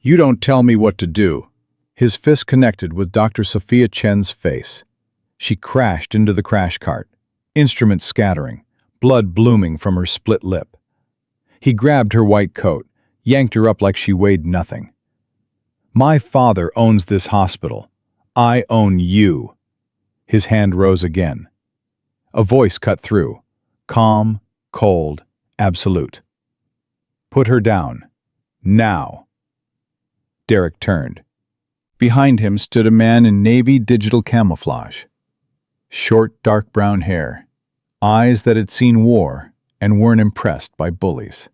You don't tell me what to do. His fist connected with Dr. Sophia Chen's face. She crashed into the crash cart, instruments scattering, blood blooming from her split lip. He grabbed her white coat, yanked her up like she weighed nothing. My father owns this hospital. I own you. His hand rose again. A voice cut through, calm, cold, absolute. Put her down. Now. Derek turned. Behind him stood a man in navy digital camouflage. Short, dark brown hair, eyes that had seen war and weren't impressed by bullies.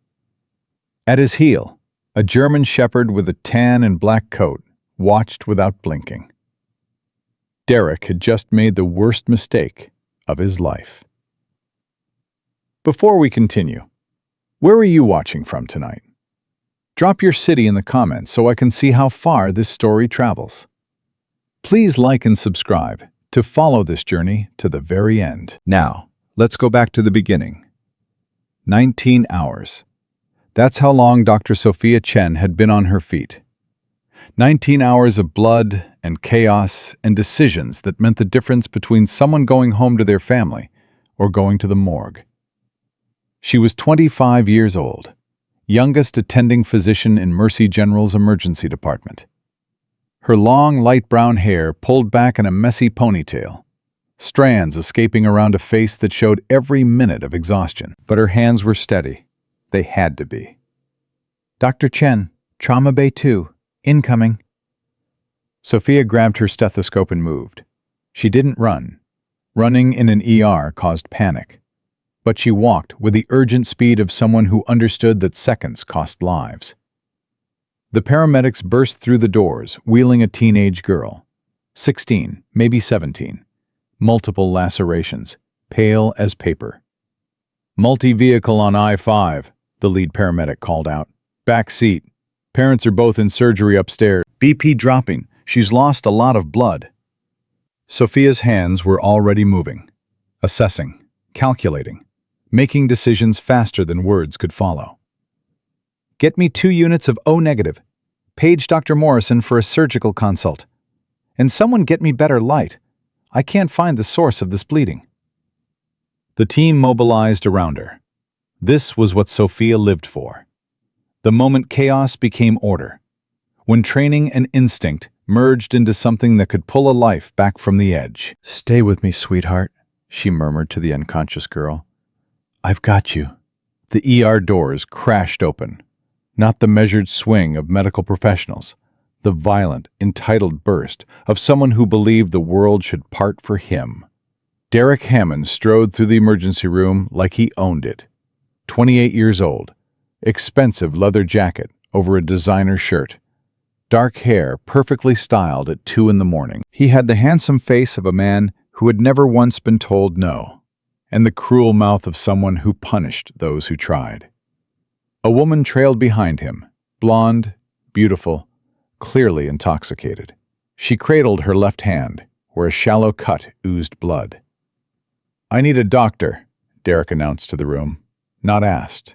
At his heel, a German shepherd with a tan and black coat watched without blinking. Derek had just made the worst mistake of his life. Before we continue, where are you watching from tonight? Drop your city in the comments so I can see how far this story travels. Please like and subscribe to follow this journey to the very end. Now, let's go back to the beginning. 19 hours. That's how long Dr. Sophia Chen had been on her feet. 19 hours of blood and chaos and decisions that meant the difference between someone going home to their family or going to the morgue. She was 25 years old, youngest attending physician in Mercy General's emergency department. Her long, light brown hair pulled back in a messy ponytail, strands escaping around a face that showed every minute of exhaustion. But her hands were steady. They had to be. Dr. Chen, Trauma Bay 2, incoming. Sophia grabbed her stethoscope and moved. She didn't run. Running in an ER caused panic. But she walked with the urgent speed of someone who understood that seconds cost lives. The paramedics burst through the doors, wheeling a teenage girl. 16, maybe 17. Multiple lacerations, pale as paper. Multi-vehicle on I-5, the lead paramedic called out. Back seat. Parents are both in surgery upstairs. BP dropping. She's lost a lot of blood. Sophia's hands were already moving, assessing, calculating, making decisions faster than words could follow. Get me 2 units of O negative. Page Dr. Morrison for a surgical consult. And someone get me better light. I can't find the source of this bleeding. The team mobilized around her. This was what Sophia lived for. The moment chaos became order. When training and instinct merged into something that could pull a life back from the edge. Stay with me, sweetheart, she murmured to the unconscious girl. I've got you. The ER doors crashed open. Not the measured swing of medical professionals, the violent, entitled burst of someone who believed the world should part for him. Derek Hammond strode through the emergency room like he owned it. 28 years old, expensive leather jacket over a designer shirt, dark hair perfectly styled at 2 a.m. He had the handsome face of a man who had never once been told no, and the cruel mouth of someone who punished those who tried. A woman trailed behind him, blonde, beautiful, clearly intoxicated. She cradled her left hand, where a shallow cut oozed blood. I need a doctor, Derek announced to the room. Not asked.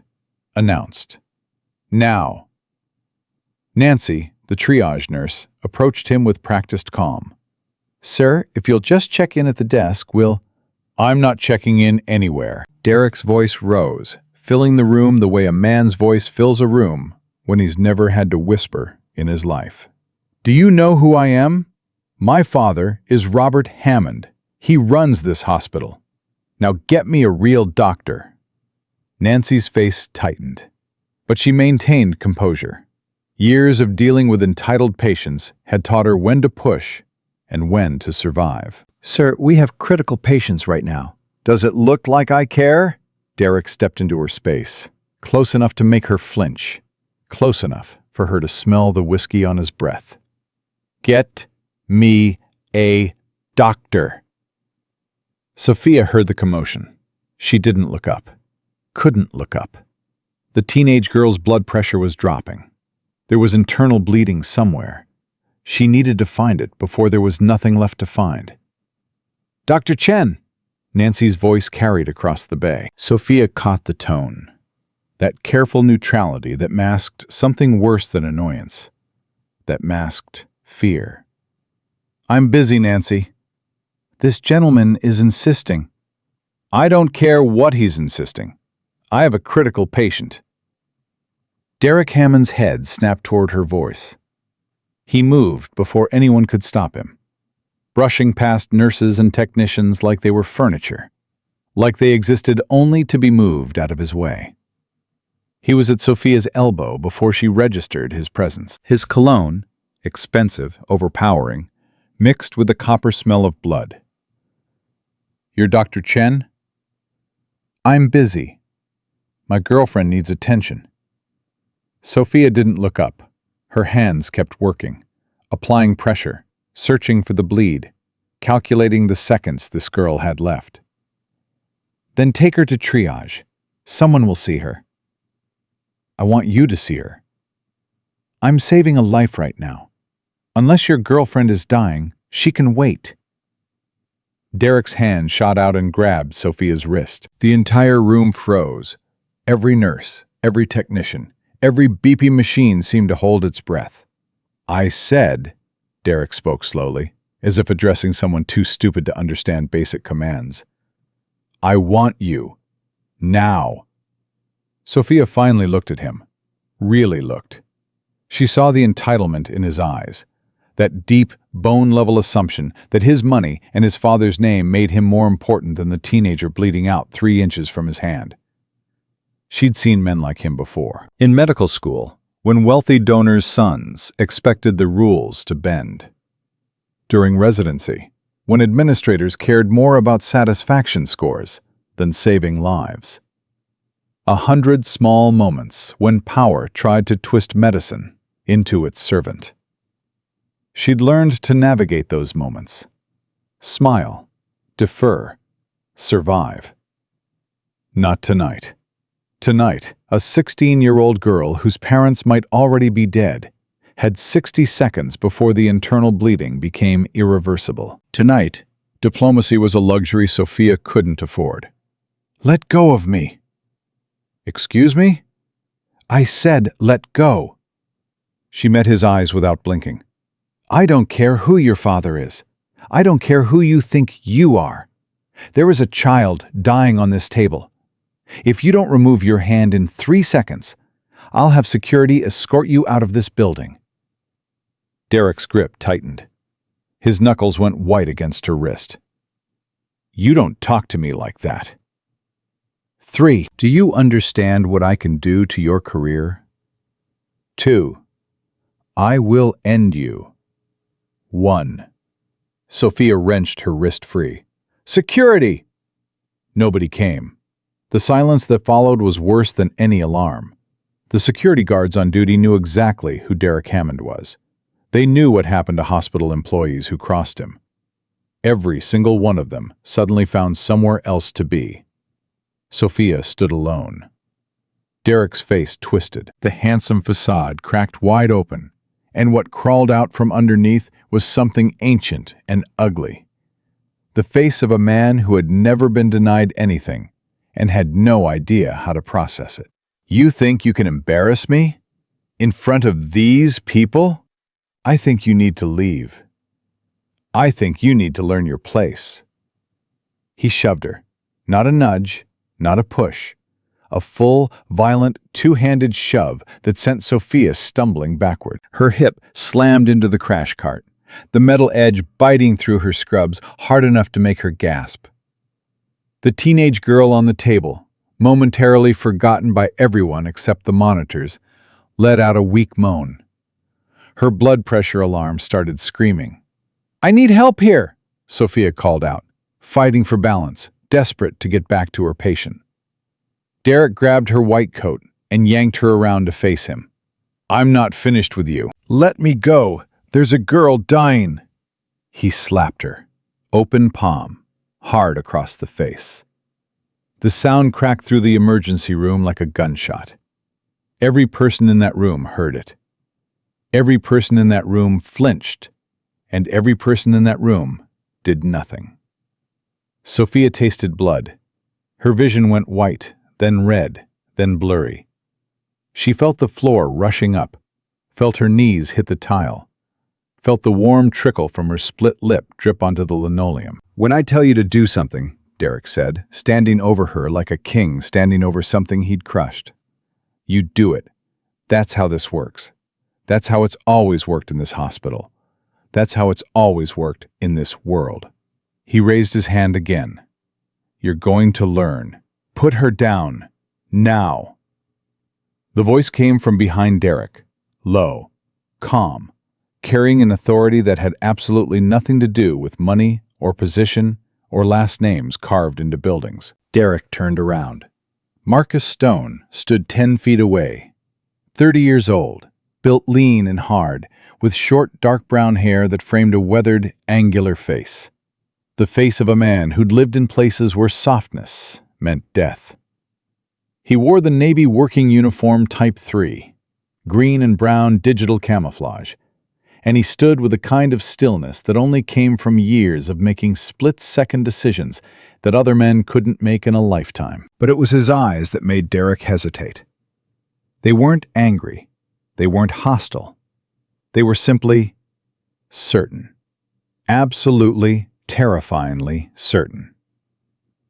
Announced. Now. Nancy, the triage nurse, approached him with practiced calm. Sir, if you'll just check in at the desk, we'll... I'm not checking in anywhere. Derek's voice rose, filling the room the way a man's voice fills a room when he's never had to whisper in his life. Do you know who I am? My father is Robert Hammond. He runs this hospital. Now get me a real doctor. Nancy's face tightened, but she maintained composure. Years of dealing with entitled patients had taught her when to push and when to survive. Sir, we have critical patients right now. Does it look like I care? Derek stepped into her space, close enough to make her flinch, close enough for her to smell the whiskey on his breath. Get me a doctor. Sophia heard the commotion. She didn't look up. Couldn't look up. The teenage girl's blood pressure was dropping. There was internal bleeding somewhere. She needed to find it before there was nothing left to find. Dr. Chen! Nancy's voice carried across the bay. Sophia caught the tone. That careful neutrality that masked something worse than annoyance. that masked fear. "I'm busy, Nancy. This gentleman is insisting." "I don't care what he's insisting. I have a critical patient." Derek Hammond's head snapped toward her voice. He moved before anyone could stop him, brushing past nurses and technicians like they were furniture, like they existed only to be moved out of his way. He was at Sophia's elbow before she registered his presence. His cologne, expensive, overpowering, mixed with the copper smell of blood. "You're Dr. Chen?" "I'm busy. My girlfriend needs attention." Sophia didn't look up. Her hands kept working, applying pressure, searching for the bleed, calculating the seconds this girl had left. "Then take her to triage. Someone will see her." "I want you to see her." "I'm saving a life right now. Unless your girlfriend is dying, she can wait." Derek's hand shot out and grabbed Sophia's wrist. The entire room froze. Every nurse, every technician, every beeping machine seemed to hold its breath. "I said," Derek spoke slowly, as if addressing someone too stupid to understand basic commands, "I want you. Now." Sophia finally looked at him. Really looked. She saw the entitlement in his eyes, that deep, bone-level assumption that his money and his father's name made him more important than the teenager bleeding out 3 inches from his hand. She'd seen men like him before. In medical school, when wealthy donors' sons expected the rules to bend. During residency, when administrators cared more about satisfaction scores than saving lives. 100 small moments when power tried to twist medicine into its servant. She'd learned to navigate those moments. Smile, defer, survive. Not tonight. Tonight, a 16-year-old girl whose parents might already be dead had 60 seconds before the internal bleeding became irreversible. Tonight, diplomacy was a luxury Sophia couldn't afford. "Let go of me." "Excuse me?" "I said let go." She met his eyes without blinking. "I don't care who your father is. I don't care who you think you are. There is a child dying on this table. If you don't remove your hand in 3 seconds, I'll have security escort you out of this building." Derek's grip tightened. His knuckles went white against her wrist. "You don't talk to me like that." 3. Do you understand what I can do to your career? 2. I will end you. 1. Sophia wrenched her wrist free. "Security!" Nobody came. The silence that followed was worse than any alarm. The security guards on duty knew exactly who Derek Hammond was. They knew what happened to hospital employees who crossed him. Every single one of them suddenly found somewhere else to be. Sophia stood alone. Derek's face twisted. The handsome facade cracked wide open, and what crawled out from underneath was something ancient and ugly. The face of a man who had never been denied anything and had no idea how to process it. "You think you can embarrass me? In front of these people? I think you need to leave. I think you need to learn your place." He shoved her. Not a nudge, not a push. A full, violent, two-handed shove that sent Sophia stumbling backward. Her hip slammed into the crash cart, the metal edge biting through her scrubs hard enough to make her gasp. The teenage girl on the table, momentarily forgotten by everyone except the monitors, let out a weak moan. Her blood pressure alarm started screaming. "I need help here," Sophia called out, fighting for balance, desperate to get back to her patient. Derek grabbed her white coat and yanked her around to face him. "I'm not finished with you." "Let me go. There's a girl dying." He slapped her, open palm, hard across the face. The sound cracked through the emergency room like a gunshot. Every person in that room heard it. Every person in that room flinched, and every person in that room did nothing. Sophia tasted blood. Her vision went white, then red, then blurry. She felt the floor rushing up, felt her knees hit the tile, felt the warm trickle from her split lip drip onto the linoleum. "When I tell you to do something," Derek said, standing over her like a king standing over something he'd crushed, "you do it. That's how this works. That's how it's always worked in this hospital. That's how it's always worked in this world." He raised his hand again. "You're going to learn. Put her down. Now." The voice came from behind Derek, low, calm, carrying an authority that had absolutely nothing to do with money or position or last names carved into buildings. Derek turned around. Marcus Stone stood 10 feet away, 30 years old, built lean and hard, with short dark brown hair that framed a weathered, angular face. The face of a man who'd lived in places where softness meant death. He wore the Navy working uniform Type 3, green and brown digital camouflage, and he stood with a kind of stillness that only came from years of making split-second decisions that other men couldn't make in a lifetime. But it was his eyes that made Derek hesitate. They weren't angry. They weren't hostile. They were simply certain. Absolutely, terrifyingly certain.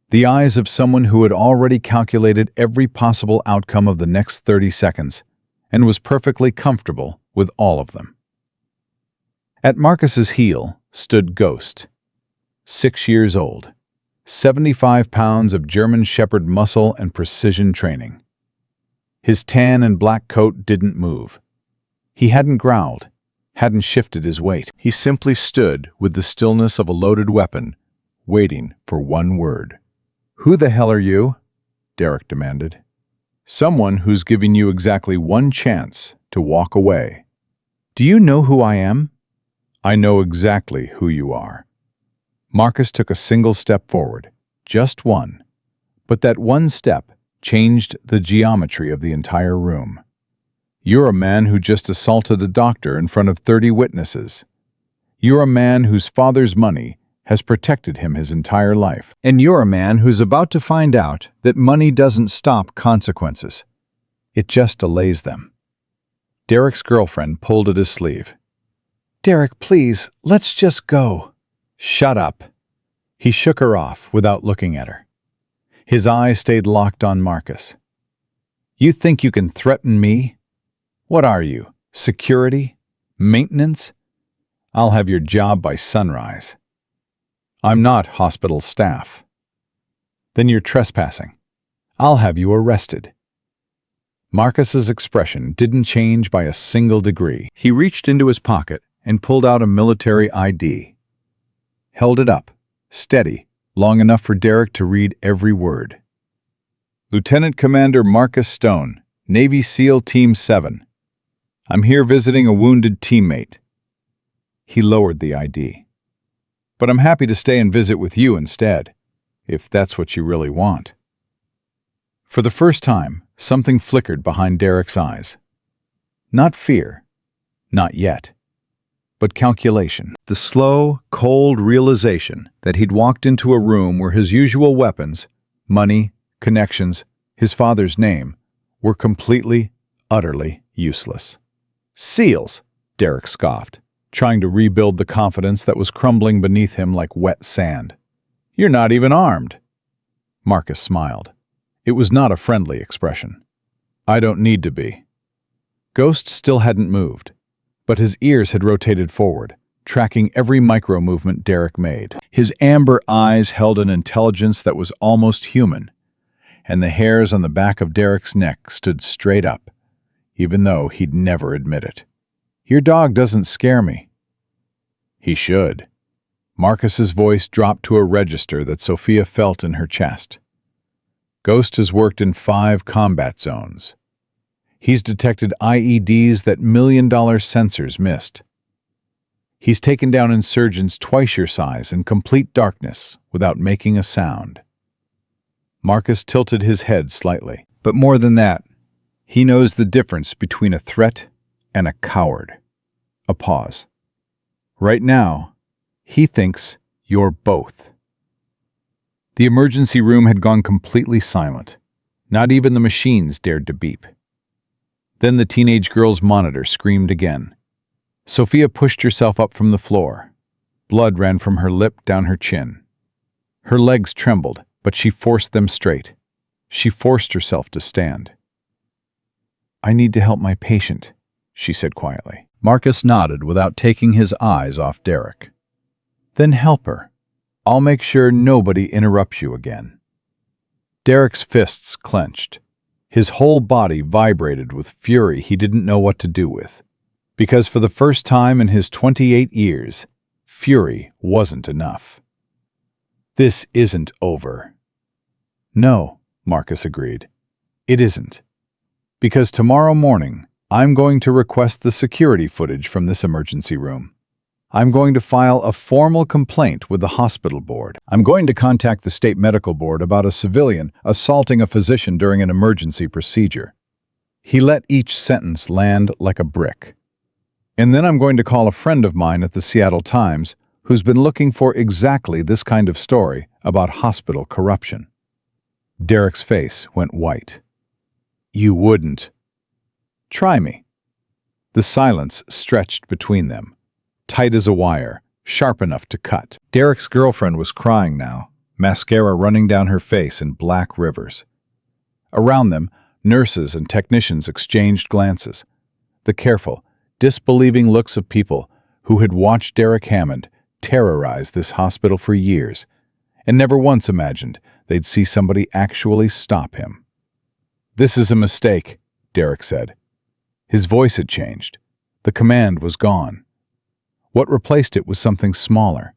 The eyes of someone who had already calculated every possible outcome of the next 30 seconds and was perfectly comfortable with all of them. At Marcus's heel stood Ghost, 6 years old, 75 pounds of German Shepherd muscle and precision training. His tan and black coat didn't move. He hadn't growled, hadn't shifted his weight. He simply stood with the stillness of a loaded weapon, waiting for one word. "Who the hell are you?" Derek demanded. "Someone who's giving you exactly one chance to walk away." "Do you know who I am?" "I know exactly who you are." Marcus took a single step forward, just one, but that one step changed the geometry of the entire room. "You're a man who just assaulted a doctor in front of 30 witnesses. You're a man whose father's money has protected him his entire life. And you're a man who's about to find out that money doesn't stop consequences. It just delays them." Derek's girlfriend pulled at his sleeve. "Derek, please, let's just go." "Shut up." He shook her off without looking at her. His eyes stayed locked on Marcus. "You think you can threaten me? What are you, security? Maintenance? I'll have your job by sunrise." "I'm not hospital staff." "Then you're trespassing. I'll have you arrested." Marcus's expression didn't change by a single degree. He reached into his pocket and pulled out a military ID. Held it up, steady, long enough for Derek to read every word. "Lieutenant Commander Marcus Stone, Navy SEAL Team 7. I'm here visiting a wounded teammate." He lowered the ID. "But I'm happy to stay and visit with you instead, if that's what you really want." For the first time, something flickered behind Derek's eyes. Not fear, not yet, but calculation. The slow, cold realization that he'd walked into a room where his usual weapons, money, connections, his father's name, were completely, utterly useless. "SEALs," Derek scoffed, trying to rebuild the confidence that was crumbling beneath him like wet sand. "You're not even armed." Marcus smiled. It was not a friendly expression. "I don't need to be." Ghost still hadn't moved, but his ears had rotated forward, tracking every micro-movement Derek made. His amber eyes held an intelligence that was almost human, and the hairs on the back of Derek's neck stood straight up, even though he'd never admit it. "Your dog doesn't scare me." "He should." Marcus's voice dropped to a register that Sophia felt in her chest. "Ghost has worked in 5 combat zones. He's detected IEDs that million-dollar sensors missed. He's taken down insurgents twice your size in complete darkness without making a sound." Marcus tilted his head slightly. "But more than that, he knows the difference between a threat and a coward." A pause. "Right now, he thinks you're both." The emergency room had gone completely silent. Not even the machines dared to beep. Then the teenage girl's monitor screamed again. Sophia pushed herself up from the floor. Blood ran from her lip down her chin. Her legs trembled, but she forced them straight. She forced herself to stand. "I need to help my patient," she said quietly. Marcus nodded without taking his eyes off Derek. "Then help her. I'll make sure nobody interrupts you again." Derek's fists clenched. His whole body vibrated with fury he didn't know what to do with. Because for the first time in his 28 years, fury wasn't enough. "This isn't over." "No," Marcus agreed. "It isn't. Because tomorrow morning, I'm going to request the security footage from this emergency room. I'm going to file a formal complaint with the hospital board. I'm going to contact the state medical board about a civilian assaulting a physician during an emergency procedure." He let each sentence land like a brick. "And then I'm going to call a friend of mine at the Seattle Times who's been looking for exactly this kind of story about hospital corruption." Derek's face went white. "You wouldn't." "Try me." The silence stretched between them, tight as a wire, sharp enough to cut. Derek's girlfriend was crying now, mascara running down her face in black rivers. Around them, nurses and technicians exchanged glances, the careful, disbelieving looks of people who had watched Derek Hammond terrorize this hospital for years and never once imagined they'd see somebody actually stop him. "This is a mistake," Derek said. His voice had changed. The command was gone. What replaced it was something smaller.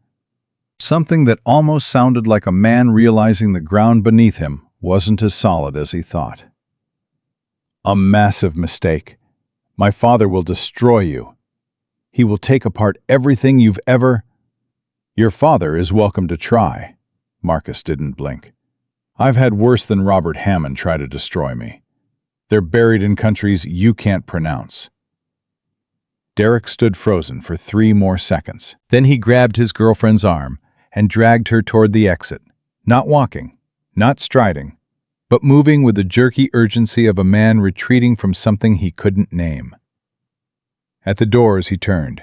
Something that almost sounded like a man realizing the ground beneath him wasn't as solid as he thought. "A massive mistake. My father will destroy you. He will take apart everything you've ever—" "Your father is welcome to try." Marcus didn't blink. "I've had worse than Robert Hammond try to destroy me. They're buried in countries you can't pronounce." Derek stood frozen for 3 more seconds. Then he grabbed his girlfriend's arm and dragged her toward the exit, not walking, not striding, but moving with the jerky urgency of a man retreating from something he couldn't name. At the doors he turned.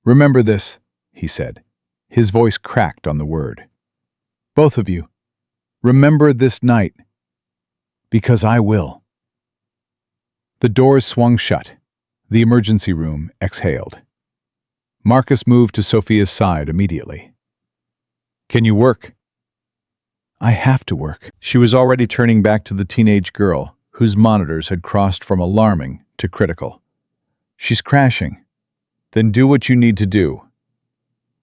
"Remember this," he said. His voice cracked on the word. "Both of you, remember this night. Because I will." The doors swung shut. The emergency room exhaled. Marcus moved to Sophia's side immediately. "Can you work?" "I have to work." She was already turning back to the teenage girl, whose monitors had crossed from alarming to critical. "She's crashing. Then do what you need to do."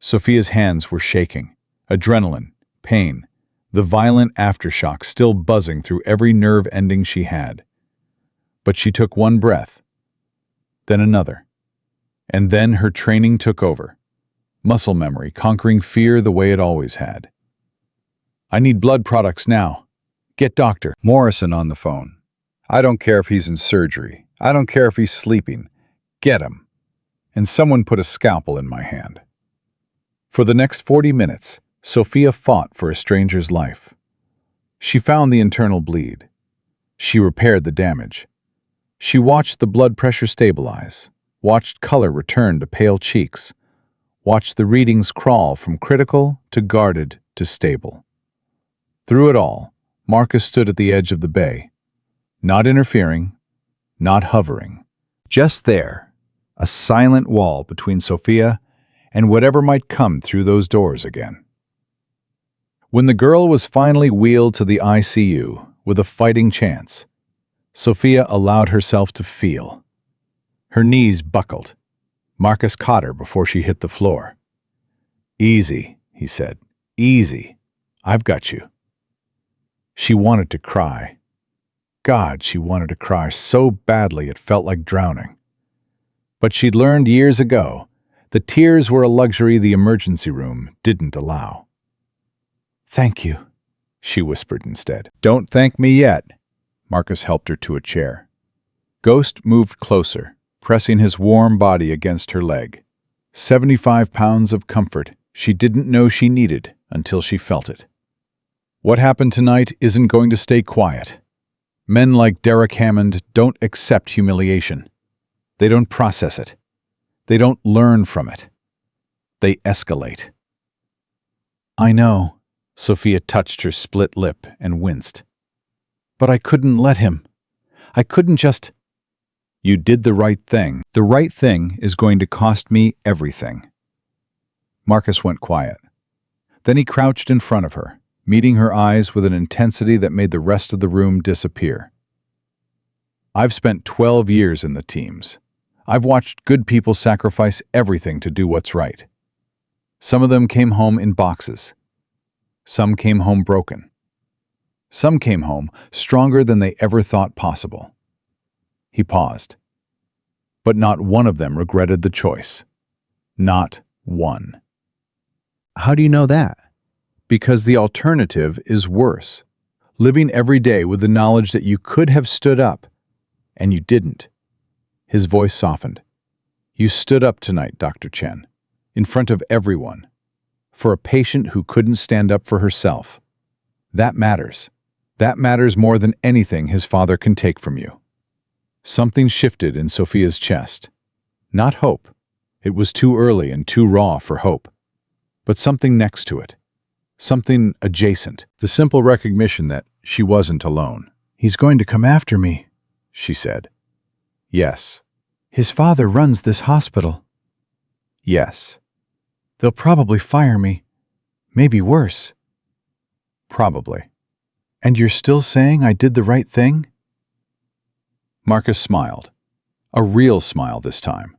Sophia's hands were shaking. Adrenaline, pain, the violent aftershock still buzzing through every nerve ending she had. But she took one breath, then another. And then her training took over. Muscle memory conquering fear the way it always had. "I need blood products now. Get Dr. Morrison on the phone. I don't care if he's in surgery. I don't care if he's sleeping. Get him." And someone put a scalpel in my hand. For the next 40 minutes, Sophia fought for a stranger's life. She found the internal bleed. She repaired the damage. She watched the blood pressure stabilize, watched color return to pale cheeks, watched the readings crawl from critical to guarded to stable. Through it all, Marcus stood at the edge of the bay, not interfering, not hovering. Just there, a silent wall between Sophia and whatever might come through those doors again. When the girl was finally wheeled to the ICU with a fighting chance, Sophia allowed herself to feel. Her knees buckled. Marcus caught her before she hit the floor. "Easy," he said. "Easy. I've got you." She wanted to cry. God, she wanted to cry so badly it felt like drowning. But she'd learned years ago that tears were a luxury the emergency room didn't allow. "Thank you," she whispered instead. "Don't thank me yet." Marcus helped her to a chair. Ghost moved closer, pressing his warm body against her leg. 75 pounds of comfort she didn't know she needed until she felt it. "What happened tonight isn't going to stay quiet. Men like Derek Hammond don't accept humiliation. They don't process it. They don't learn from it. They escalate. I know. Sophia touched her split lip and winced. But I couldn't let him. I couldn't just... You did the right thing. The right thing is going to cost me everything. Marcus went quiet. Then he crouched in front of her, meeting her eyes with an intensity that made the rest of the room disappear. I've spent 12 years in the teams. I've watched good people sacrifice everything to do what's right. Some of them came home in boxes. Some came home broken. Some came home stronger than they ever thought possible. He paused. But not one of them regretted the choice. Not one. How do you know that? Because the alternative is worse. Living every day with the knowledge that you could have stood up, and you didn't. His voice softened. You stood up tonight, Dr. Chen, in front of everyone, for a patient who couldn't stand up for herself. That matters. That matters more than anything his father can take from you. Something shifted in Sophia's chest. Not hope. It was too early and too raw for hope. But something next to it. Something adjacent. The simple recognition that she wasn't alone. He's going to come after me, she said. Yes. His father runs this hospital. Yes. They'll probably fire me. Maybe worse. Probably. And you're still saying I did the right thing? Marcus smiled. A real smile this time.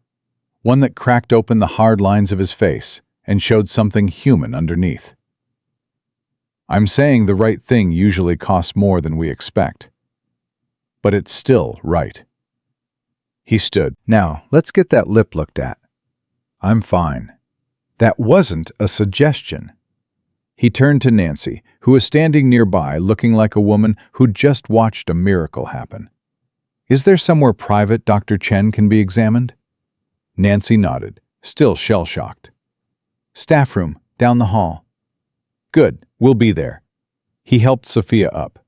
One that cracked open the hard lines of his face and showed something human underneath. I'm saying the right thing usually costs more than we expect. But it's still right. He stood. Now, let's get that lip looked at. I'm fine. That wasn't a suggestion. He turned to Nancy, who was standing nearby looking like a woman who'd just watched a miracle happen. Is there somewhere private Dr. Chen can be examined? Nancy nodded, still shell-shocked. Staff room, down the hall. Good, we'll be there. He helped Sophia up.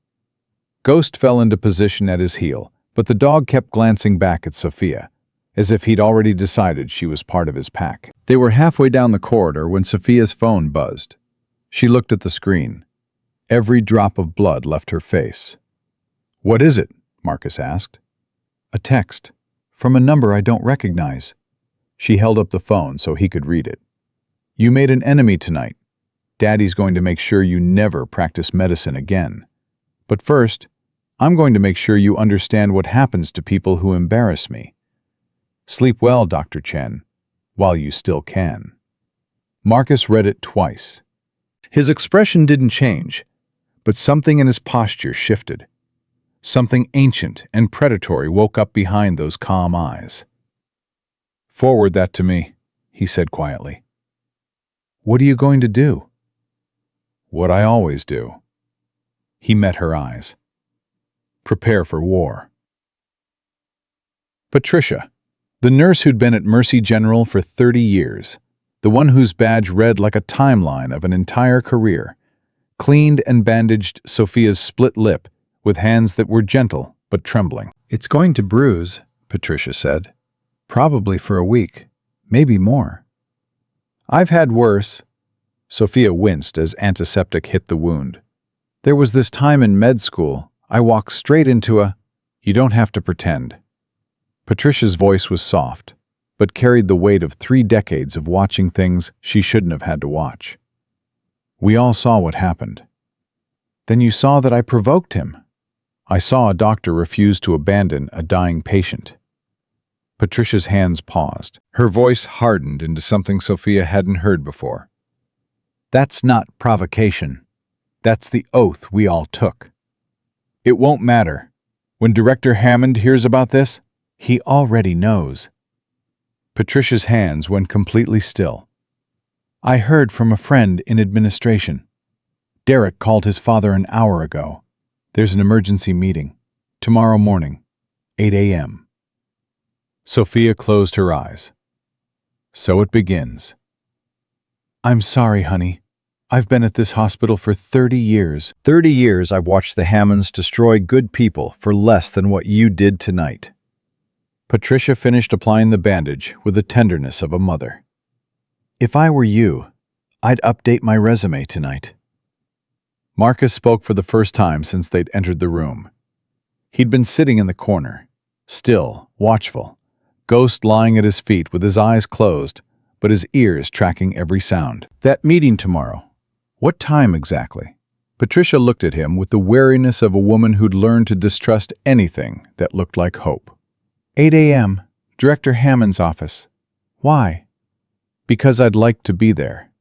Ghost fell into position at his heel, but the dog kept glancing back at Sophia, as if he'd already decided she was part of his pack. They were halfway down the corridor when Sophia's phone buzzed. She looked at the screen. Every drop of blood left her face. What is it? Marcus asked. A text, from a number I don't recognize. She held up the phone so he could read it. You made an enemy tonight. Daddy's going to make sure you never practice medicine again. But first, I'm going to make sure you understand what happens to people who embarrass me. Sleep well, Dr. Chen, while you still can. Marcus read it twice. His expression didn't change, but something in his posture shifted. Something ancient and predatory woke up behind those calm eyes. Forward that to me, he said quietly. What are you going to do? What I always do. He met her eyes. Prepare for war. Patricia, the nurse who'd been at Mercy General for 30 years, the one whose badge read like a timeline of an entire career, cleaned and bandaged Sophia's split lip with hands that were gentle but trembling. It's going to bruise, Patricia said. Probably for a week, maybe more. I've had worse. Sophia winced as antiseptic hit the wound. There was this time in med school, I walked straight into a, you don't have to pretend. Patricia's voice was soft, but carried the weight of 3 decades of watching things she shouldn't have had to watch. We all saw what happened. Then you saw that I provoked him. I saw a doctor refuse to abandon a dying patient. Patricia's hands paused. Her voice hardened into something Sophia hadn't heard before. That's not provocation. That's the oath we all took. It won't matter. When Director Hammond hears about this, he already knows. Patricia's hands went completely still. I heard from a friend in administration. Derek called his father an hour ago. There's an emergency meeting. Tomorrow morning, 8 a.m. Sophia closed her eyes. So it begins. I'm sorry, honey. I've been at this hospital for 30 years. 30 years I've watched the Hammonds destroy good people for less than what you did tonight. Patricia finished applying the bandage with the tenderness of a mother. If I were you, I'd update my resume tonight. Marcus spoke for the first time since they'd entered the room. He'd been sitting in the corner, still, watchful, Ghost lying at his feet with his eyes closed, but his ears tracking every sound. That meeting tomorrow. What time exactly? Patricia looked at him with the wariness of a woman who'd learned to distrust anything that looked like hope. 8 a.m., Director Hammond's office. Why? Because I'd like to be there.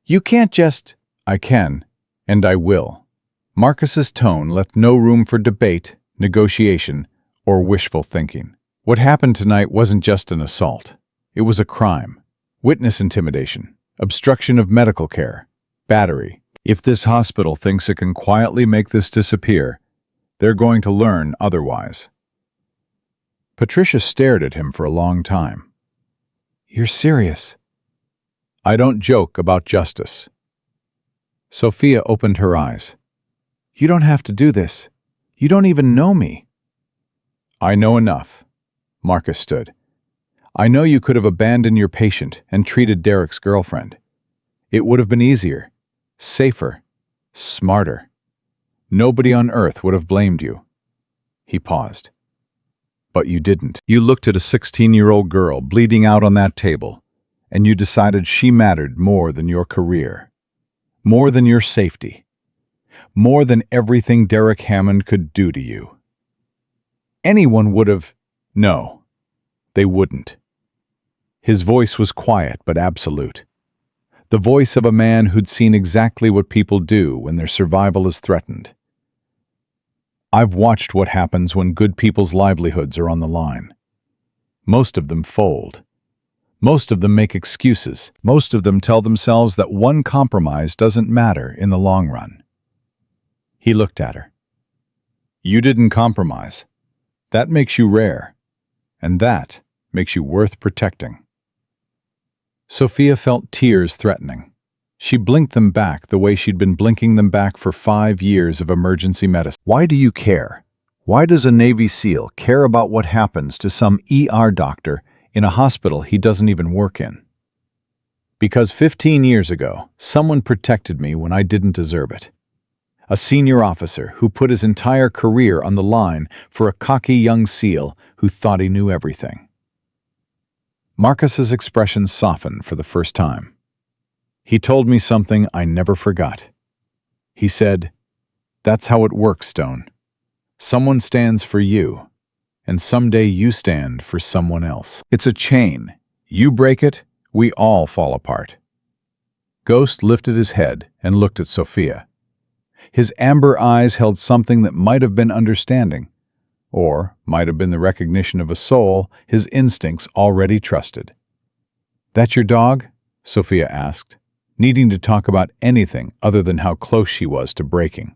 You can't just... I can, and I will. Marcus's tone left no room for debate, negotiation, or wishful thinking. What happened tonight wasn't just an assault. It was a crime. Witness intimidation, obstruction of medical care, battery. If this hospital thinks it can quietly make this disappear, they're going to learn otherwise. Patricia stared at him for a long time. You're serious? I don't joke about justice. Sophia opened her eyes. You don't have to do this. You don't even know me. I know enough. Marcus stood. I know you could have abandoned your patient and treated Derek's girlfriend. It would have been easier, safer, smarter. Nobody on earth would have blamed you. He paused. But you didn't. You looked at a 16-year-old girl bleeding out on that table, and you decided she mattered more than your career, more than your safety, more than everything Derek Hammond could do to you. Anyone would have... No, they wouldn't. His voice was quiet but absolute. The voice of a man who'd seen exactly what people do when their survival is threatened. I've watched what happens when good people's livelihoods are on the line. Most of them fold. Most of them make excuses. Most of them tell themselves that one compromise doesn't matter in the long run. He looked at her. You didn't compromise. That makes you rare. And that makes you worth protecting. Sophia felt tears threatening. She blinked them back the way she'd been blinking them back for 5 years of emergency medicine. Why do you care? Why does a Navy SEAL care about what happens to some ER doctor in a hospital he doesn't even work in? Because 15 years ago, someone protected me when I didn't deserve it. A senior officer who put his entire career on the line for a cocky young SEAL who thought he knew everything. Marcus's expression softened for the first time. He told me something I never forgot. He said, "That's how it works, Stone. Someone stands for you, and someday you stand for someone else. It's a chain. You break it, we all fall apart." Ghost lifted his head and looked at Sophia. His amber eyes held something that might have been understanding, or might have been the recognition of a soul his instincts already trusted. "That your dog?" Sophia asked, needing to talk about anything other than how close she was to breaking.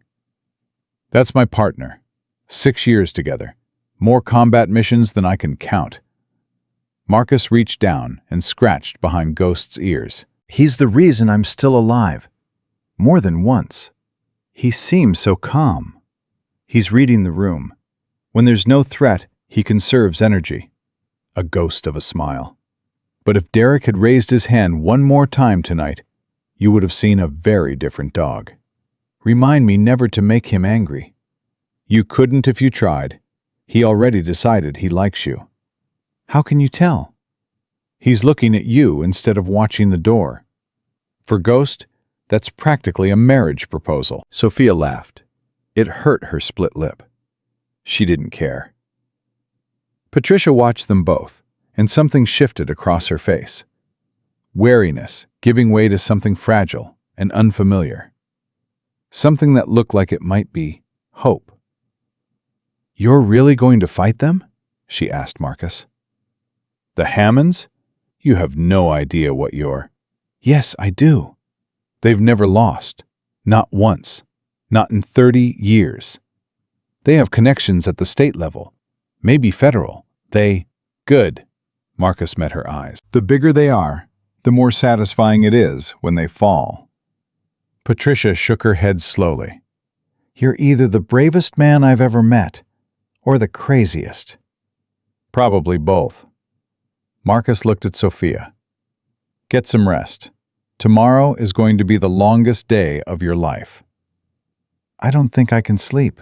"That's my partner. 6 years together. More combat missions than I can count." Marcus reached down and scratched behind Ghost's ears. "He's the reason I'm still alive. More than once. He seems so calm. He's reading the room. When there's no threat, he conserves energy." A ghost of a smile. "But if Derek had raised his hand one more time tonight, you would have seen a very different dog. Remind me never to make him angry. You couldn't if you tried. He already decided he likes you." "How can you tell?" "He's looking at you instead of watching the door. For Ghost, that's practically a marriage proposal." Sophia laughed. It hurt her split lip. She didn't care. Patricia watched them both, and something shifted across her face. Wariness giving way to something fragile and unfamiliar. Something that looked like it might be hope. "You're really going to fight them?" she asked Marcus. "The Hammonds? You have no idea what you're..." "Yes, I do. They've never lost. Not once. Not in 30 years. They have connections at the state level. Maybe federal. They..." "Good." Marcus met her eyes. "The bigger they are, the more satisfying it is when they fall." Patricia shook her head slowly. You're either the bravest man I've ever met, or the craziest. Probably both. Marcus looked at Sophia. Get some rest. Tomorrow is going to be the longest day of your life. I don't think I can sleep.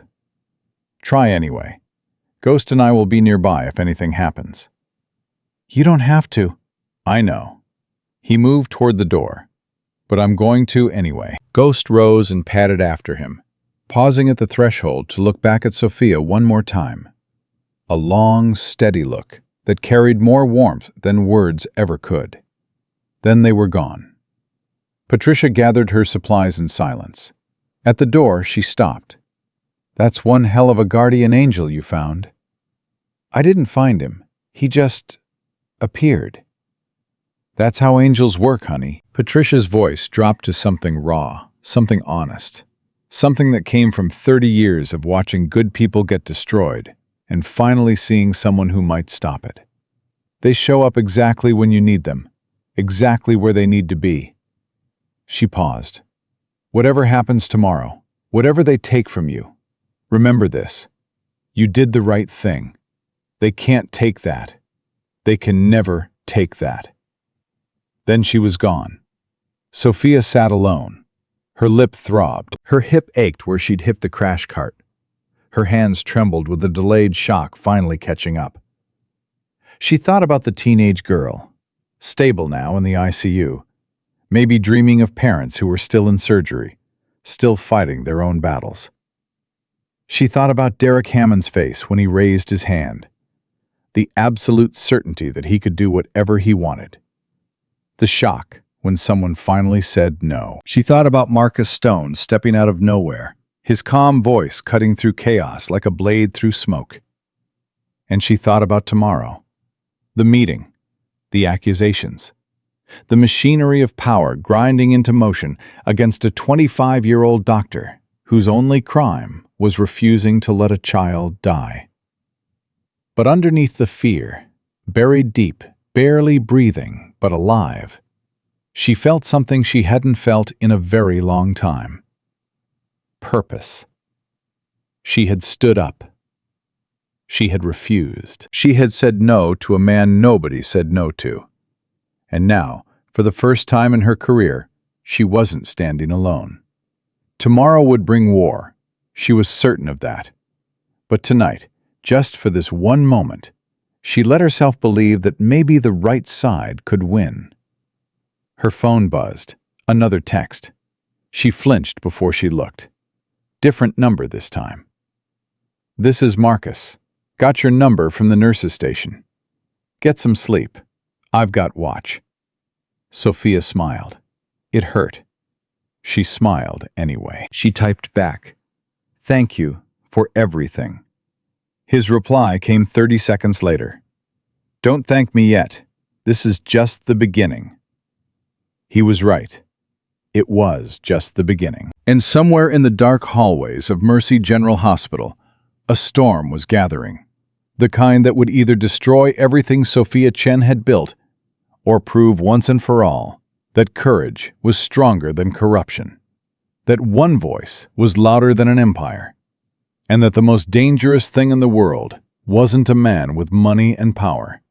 Try anyway. Ghost and I will be nearby if anything happens. You don't have to. I know. He moved toward the door. But I'm going to anyway. Ghost rose and padded after him, pausing at the threshold to look back at Sophia one more time. A long, steady look that carried more warmth than words ever could. Then they were gone. Patricia gathered her supplies in silence. At the door, she stopped. That's one hell of a guardian angel you found. I didn't find him. He just appeared. That's how angels work, honey. Patricia's voice dropped to something raw, something honest, something that came from 30 years of watching good people get destroyed and finally seeing someone who might stop it. They show up exactly when you need them, exactly where they need to be. She paused. Whatever happens tomorrow, whatever they take from you, remember this. You did the right thing. They can't take that. They can never take that. Then she was gone. Sophia sat alone. Her lip throbbed. Her hip ached where she'd hit the crash cart. Her hands trembled with the delayed shock finally catching up. She thought about the teenage girl, stable now in the ICU, maybe dreaming of parents who were still in surgery, still fighting their own battles. She thought about Derek Hammond's face when he raised his hand, the absolute certainty that he could do whatever he wanted. The shock when someone finally said no. She thought about Marcus Stone stepping out of nowhere, his calm voice cutting through chaos like a blade through smoke. And she thought about tomorrow. The meeting, the accusations, the machinery of power grinding into motion against a 25-year-old doctor whose only crime was refusing to let a child die. But underneath the fear, buried deep, barely breathing but alive, she felt something she hadn't felt in a very long time. Purpose. She had stood up. She had refused. She had said no to a man nobody said no to. And now, for the first time in her career, she wasn't standing alone. Tomorrow would bring war. She was certain of that. But tonight, just for this one moment, she let herself believe that maybe the right side could win. Her phone buzzed. Another text. She flinched before she looked. Different number this time. This is Marcus. Got your number from the nurse's station. Get some sleep. I've got watch. Sophia smiled. It hurt. She smiled anyway. She typed back, "Thank you for everything." His reply came 30 seconds later. "Don't thank me yet. This is just the beginning." He was right. It was just the beginning. And somewhere in the dark hallways of Mercy General Hospital, a storm was gathering. The kind that would either destroy everything Sophia Chen had built or prove once and for all that courage was stronger than corruption, that one voice was louder than an empire, and that the most dangerous thing in the world wasn't a man with money and power.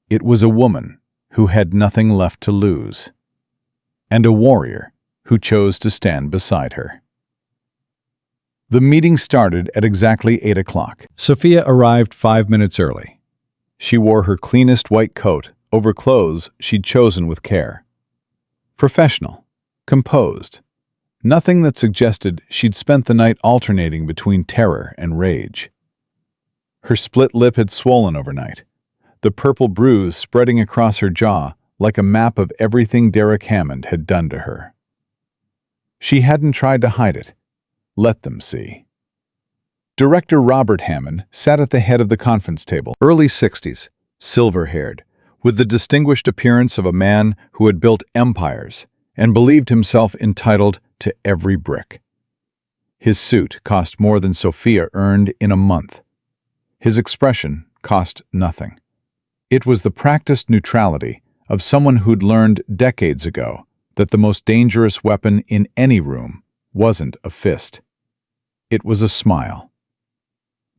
It was a woman who had nothing left to lose, and a warrior who chose to stand beside her. The meeting started at exactly 8 o'clock. Sophia arrived 5 minutes early. She wore her cleanest white coat over clothes she'd chosen with care. Professional, composed, nothing that suggested she'd spent the night alternating between terror and rage. Her split lip had swollen overnight, the purple bruise spreading across her jaw like a map of everything Derek Hammond had done to her. She hadn't tried to hide it. Let them see. Director Robert Hammond sat at the head of the conference table, early 60s, silver-haired, with the distinguished appearance of a man who had built empires and believed himself entitled to every brick. His suit cost more than Sophia earned in a month. His expression cost nothing. It was the practiced neutrality of someone who'd learned decades ago that the most dangerous weapon in any room wasn't a fist. It was a smile.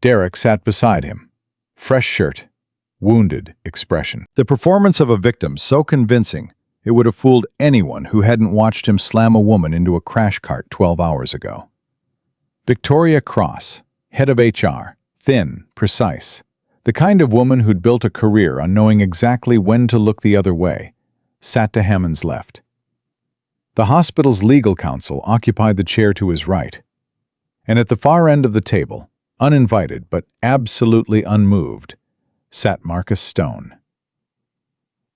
Derek sat beside him. Fresh shirt, wounded expression. The performance of a victim so convincing it would have fooled anyone who hadn't watched him slam a woman into a crash cart 12 hours ago. Victoria Cross, head of HR, thin, precise, the kind of woman who'd built a career on knowing exactly when to look the other way, sat to Hammond's left. The hospital's legal counsel occupied the chair to his right, and at the far end of the table, uninvited but absolutely unmoved, sat Marcus Stone.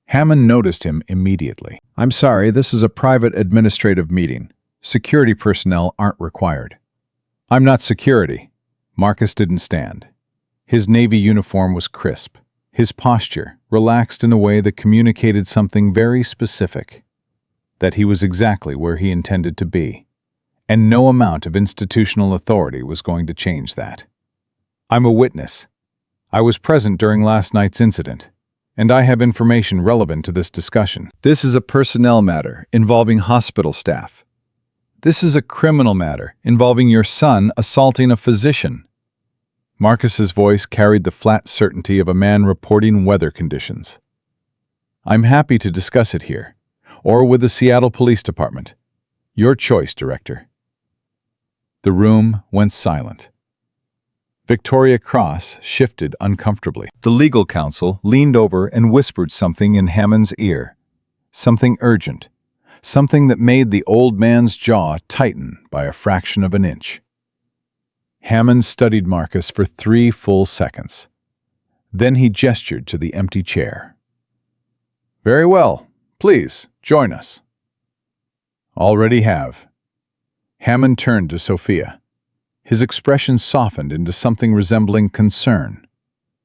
Hammond noticed him immediately. "I'm sorry, this is a private administrative meeting. Security personnel aren't required." "I'm not security." Marcus didn't stand. His Navy uniform was crisp, his posture relaxed in a way that communicated something very specific, that he was exactly where he intended to be, and no amount of institutional authority was going to change that. "I'm a witness. I was present during last night's incident, and I have information relevant to this discussion. This is a personnel matter involving hospital staff. This is a criminal matter involving your son assaulting a physician." Marcus's voice carried the flat certainty of a man reporting weather conditions. "I'm happy to discuss it here, or with the Seattle Police Department. Your choice, Director." The room went silent. Victoria Cross shifted uncomfortably. The legal counsel leaned over and whispered something in Hammond's ear. Something urgent. Something that made the old man's jaw tighten by a fraction of an inch. Hammond studied Marcus for 3 full seconds. Then he gestured to the empty chair. "Very well. Please, join us." "Already have." Hammond turned to Sophia. His expression softened into something resembling concern,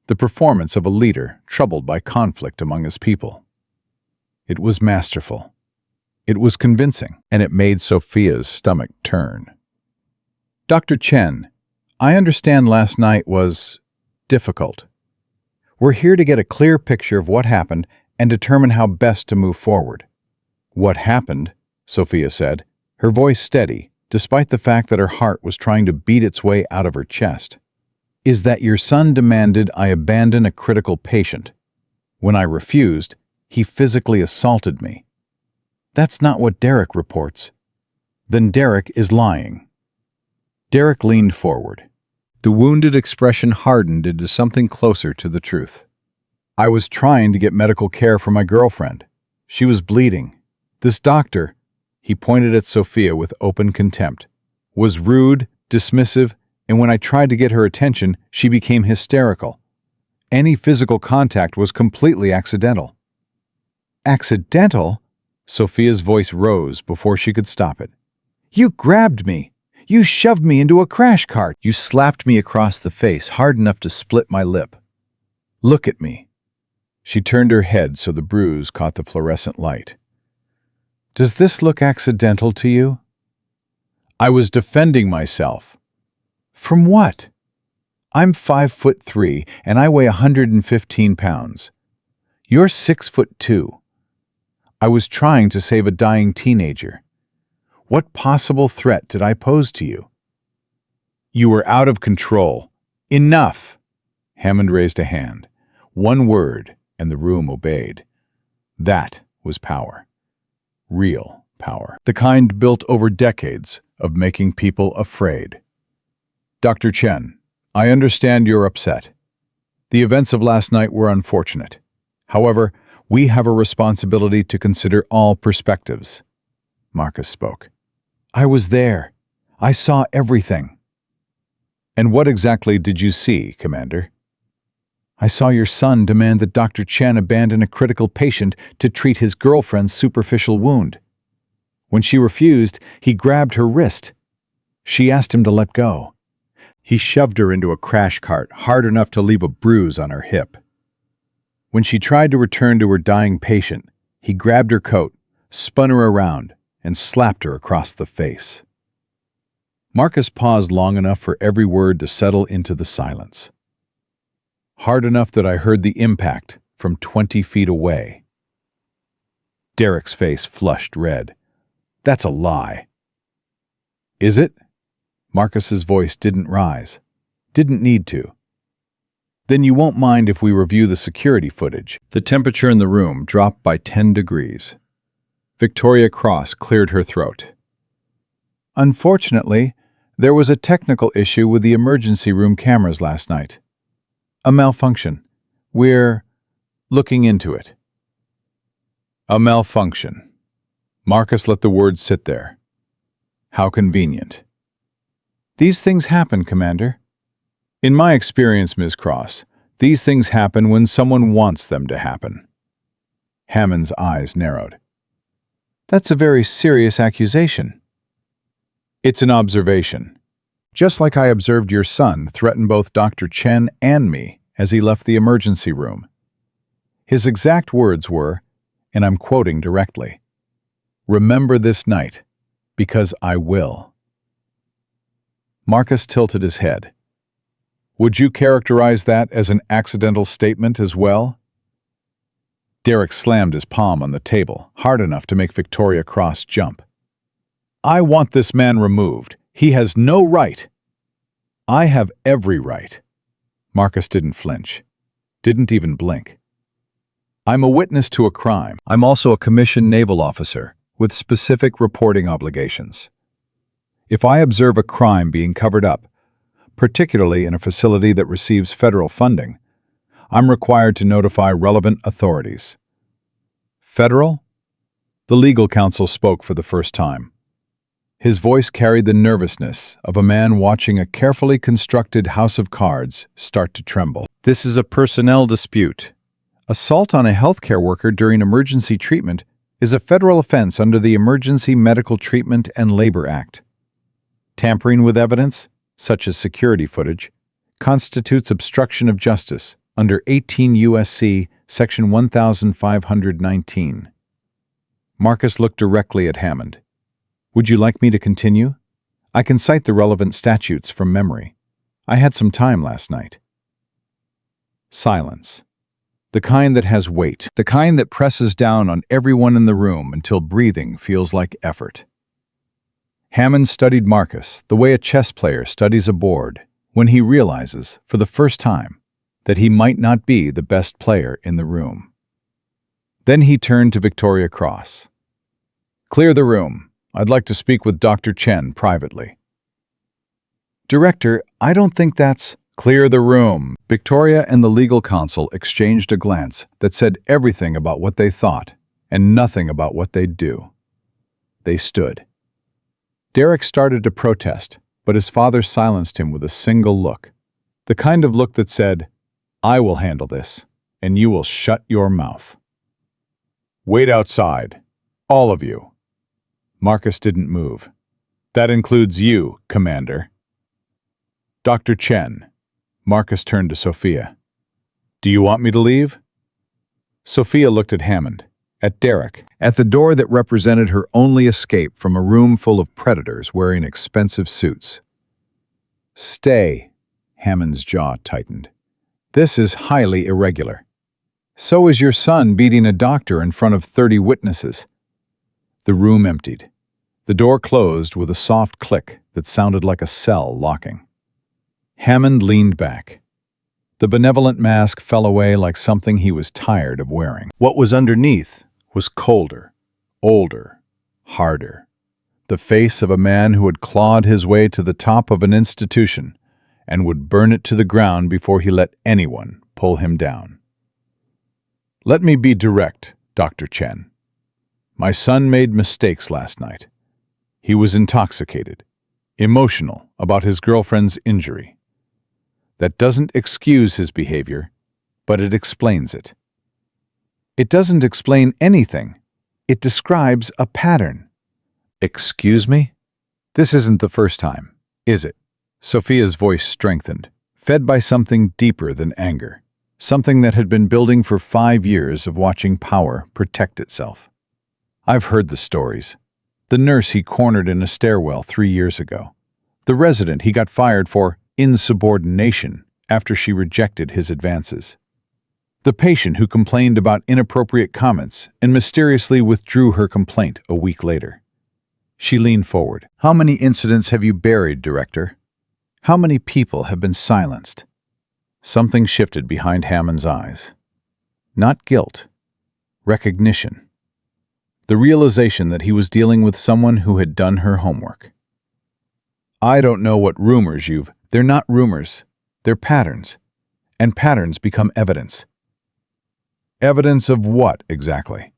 the performance of a leader troubled by conflict among his people. It was masterful. It was convincing, and it made Sophia's stomach turn. "Dr. Chen, I understand last night was difficult. We're here to get a clear picture of what happened and determine how best to move forward." "What happened," Sophia said, her voice steady, despite the fact that her heart was trying to beat its way out of her chest, "is that your son demanded I abandon a critical patient. When I refused, he physically assaulted me. That's not what Derek reports. Then Derek is lying." Derek leaned forward. The wounded expression hardened into something closer to the truth. "I was trying to get medical care for my girlfriend. She was bleeding. This doctor," he pointed at Sophia with open contempt, "was rude, dismissive, and when I tried to get her attention, she became hysterical. Any physical contact was completely accidental." "Accidental?" Sophia's voice rose before she could stop it. "You grabbed me. You shoved me into a crash cart. You slapped me across the face hard enough to split my lip. Look at me." She turned her head so the bruise caught the fluorescent light. "Does this look accidental to you?" "I was defending myself." "From what?" "I'm 5'3" and I weigh 115 pounds. You're 6'2". I was trying to save a dying teenager. What possible threat did I pose to you?" "You were out of control. Enough!" Hammond raised a hand. One word, and the room obeyed. That was power. Real power. The kind built over decades of making people afraid. "Dr. Chen, I understand you're upset. The events of last night were unfortunate. However, we have a responsibility to consider all perspectives." Marcus spoke. "I was there. I saw everything." "And what exactly did you see, Commander?" "I saw your son demand that Dr. Chen abandon a critical patient to treat his girlfriend's superficial wound. When she refused, he grabbed her wrist. She asked him to let go. He shoved her into a crash cart hard enough to leave a bruise on her hip. When she tried to return to her dying patient, he grabbed her coat, spun her around, and slapped her across the face." Marcus paused long enough for every word to settle into the silence. "Hard enough that I heard the impact from 20 feet away." Derek's face flushed red. That's a lie. Is it? Marcus's voice didn't rise. Didn't need to. Then you won't mind if we review the security footage. The temperature in the room dropped by 10 degrees. Victoria Cross cleared her throat. Unfortunately, there was a technical issue with the emergency room cameras last night. A malfunction. We're looking into it. A malfunction. Marcus let the words sit there. How convenient. These things happen, Commander. In my experience, Ms. Cross, these things happen when someone wants them to happen. Hammond's eyes narrowed. That's a very serious accusation. It's an observation. Just like I observed your son threaten both Dr. Chen and me as he left the emergency room. His exact words were, and I'm quoting directly, "Remember this night, because I will." Marcus tilted his head. Would you characterize that as an accidental statement as well? Derek slammed his palm on the table, hard enough to make Victoria Cross jump. I want this man removed. He has no right. I have every right. Marcus didn't flinch. Didn't even blink. I'm a witness to a crime. I'm also a commissioned naval officer with specific reporting obligations. If I observe a crime being covered up, particularly in a facility that receives federal funding, I'm required to notify relevant authorities. Federal? The legal counsel spoke for the first time. His voice carried the nervousness of a man watching a carefully constructed house of cards start to tremble. This is a personnel dispute. Assault on a healthcare worker during emergency treatment is a federal offense under the Emergency Medical Treatment and Labor Act. Tampering with evidence, such as security footage, constitutes obstruction of justice under 18 U.S.C. Section 1519. Marcus looked directly at Hammond. Would you like me to continue? I can cite the relevant statutes from memory. I had some time last night. Silence. The kind that has weight. The kind that presses down on everyone in the room until breathing feels like effort. Hammond studied Marcus the way a chess player studies a board when he realizes, for the first time, that he might not be the best player in the room. Then he turned to Victoria Cross. Clear the room. I'd like to speak with Dr. Chen privately. Director, I don't think that's... Clear the room. Victoria and the legal counsel exchanged a glance that said everything about what they thought and nothing about what they'd do. They stood. Derek started to protest, but his father silenced him with a single look. The kind of look that said, I will handle this, and you will shut your mouth. Wait outside. All of you. Marcus didn't move. That includes you, Commander. Dr. Chen. Marcus turned to Sophia. Do you want me to leave? Sophia looked at Hammond, at Derek, at the door that represented her only escape from a room full of predators wearing expensive suits. Stay. Hammond's jaw tightened. This is highly irregular. So is your son beating a doctor in front of 30 witnesses. The room emptied. The door closed with a soft click that sounded like a cell locking. Hammond leaned back. The benevolent mask fell away like something he was tired of wearing. What was underneath was colder, older, harder. The face of a man who had clawed his way to the top of an institution and would burn it to the ground before he let anyone pull him down. Let me be direct, Dr. Chen. My son made mistakes last night. He was intoxicated, emotional about his girlfriend's injury. That doesn't excuse his behavior, but it explains it. It doesn't explain anything. It describes a pattern. Excuse me? This isn't the first time, is it? Sophia's voice strengthened, fed by something deeper than anger, something that had been building for 5 years of watching power protect itself. I've heard the stories. The nurse he cornered in a stairwell 3 years ago. The resident he got fired for insubordination after she rejected his advances. The patient who complained about inappropriate comments and mysteriously withdrew her complaint a week later. She leaned forward. How many incidents have you buried, Director? How many people have been silenced? Something shifted behind Hammond's eyes. Not guilt. Recognition. The realization that he was dealing with someone who had done her homework. I don't know what rumors you've... They're not rumors. They're patterns. And patterns become evidence. Evidence of what, exactly?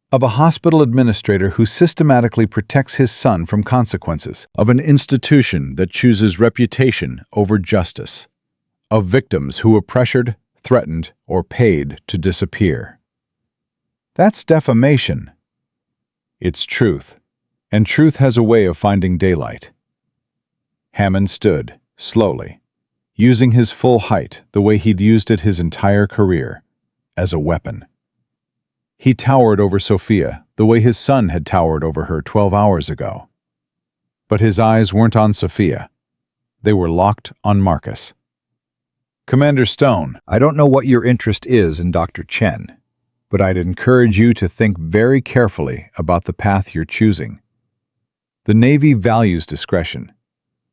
Of a hospital administrator who systematically protects his son from consequences. Of an institution that chooses reputation over justice. Of victims who were pressured, threatened, or paid to disappear. That's defamation. It's truth, and truth has a way of finding daylight. Hammond stood, slowly, using his full height the way he'd used it his entire career, as a weapon. He towered over Sophia the way his son had towered over her 12 hours ago. But his eyes weren't on Sophia. They were locked on Marcus. Commander Stone, I don't know what your interest is in Dr. Chen, but I'd encourage you to think very carefully about the path you're choosing. The Navy values discretion.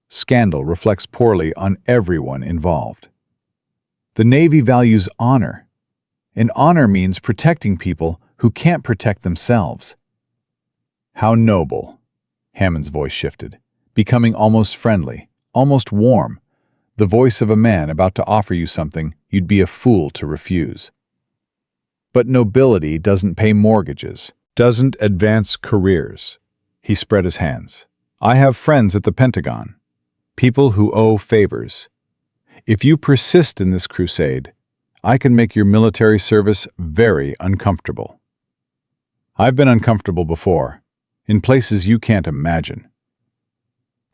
Scandal reflects poorly on everyone involved. The Navy values honor, and honor means protecting people who can't protect themselves. How noble, Hammond's voice shifted, becoming almost friendly, almost warm, the voice of a man about to offer you something you'd be a fool to refuse. But nobility doesn't pay mortgages, doesn't advance careers. He spread his hands. I have friends at the Pentagon, people who owe favors. If you persist in this crusade, I can make your military service very uncomfortable. I've been uncomfortable before, in places you can't imagine.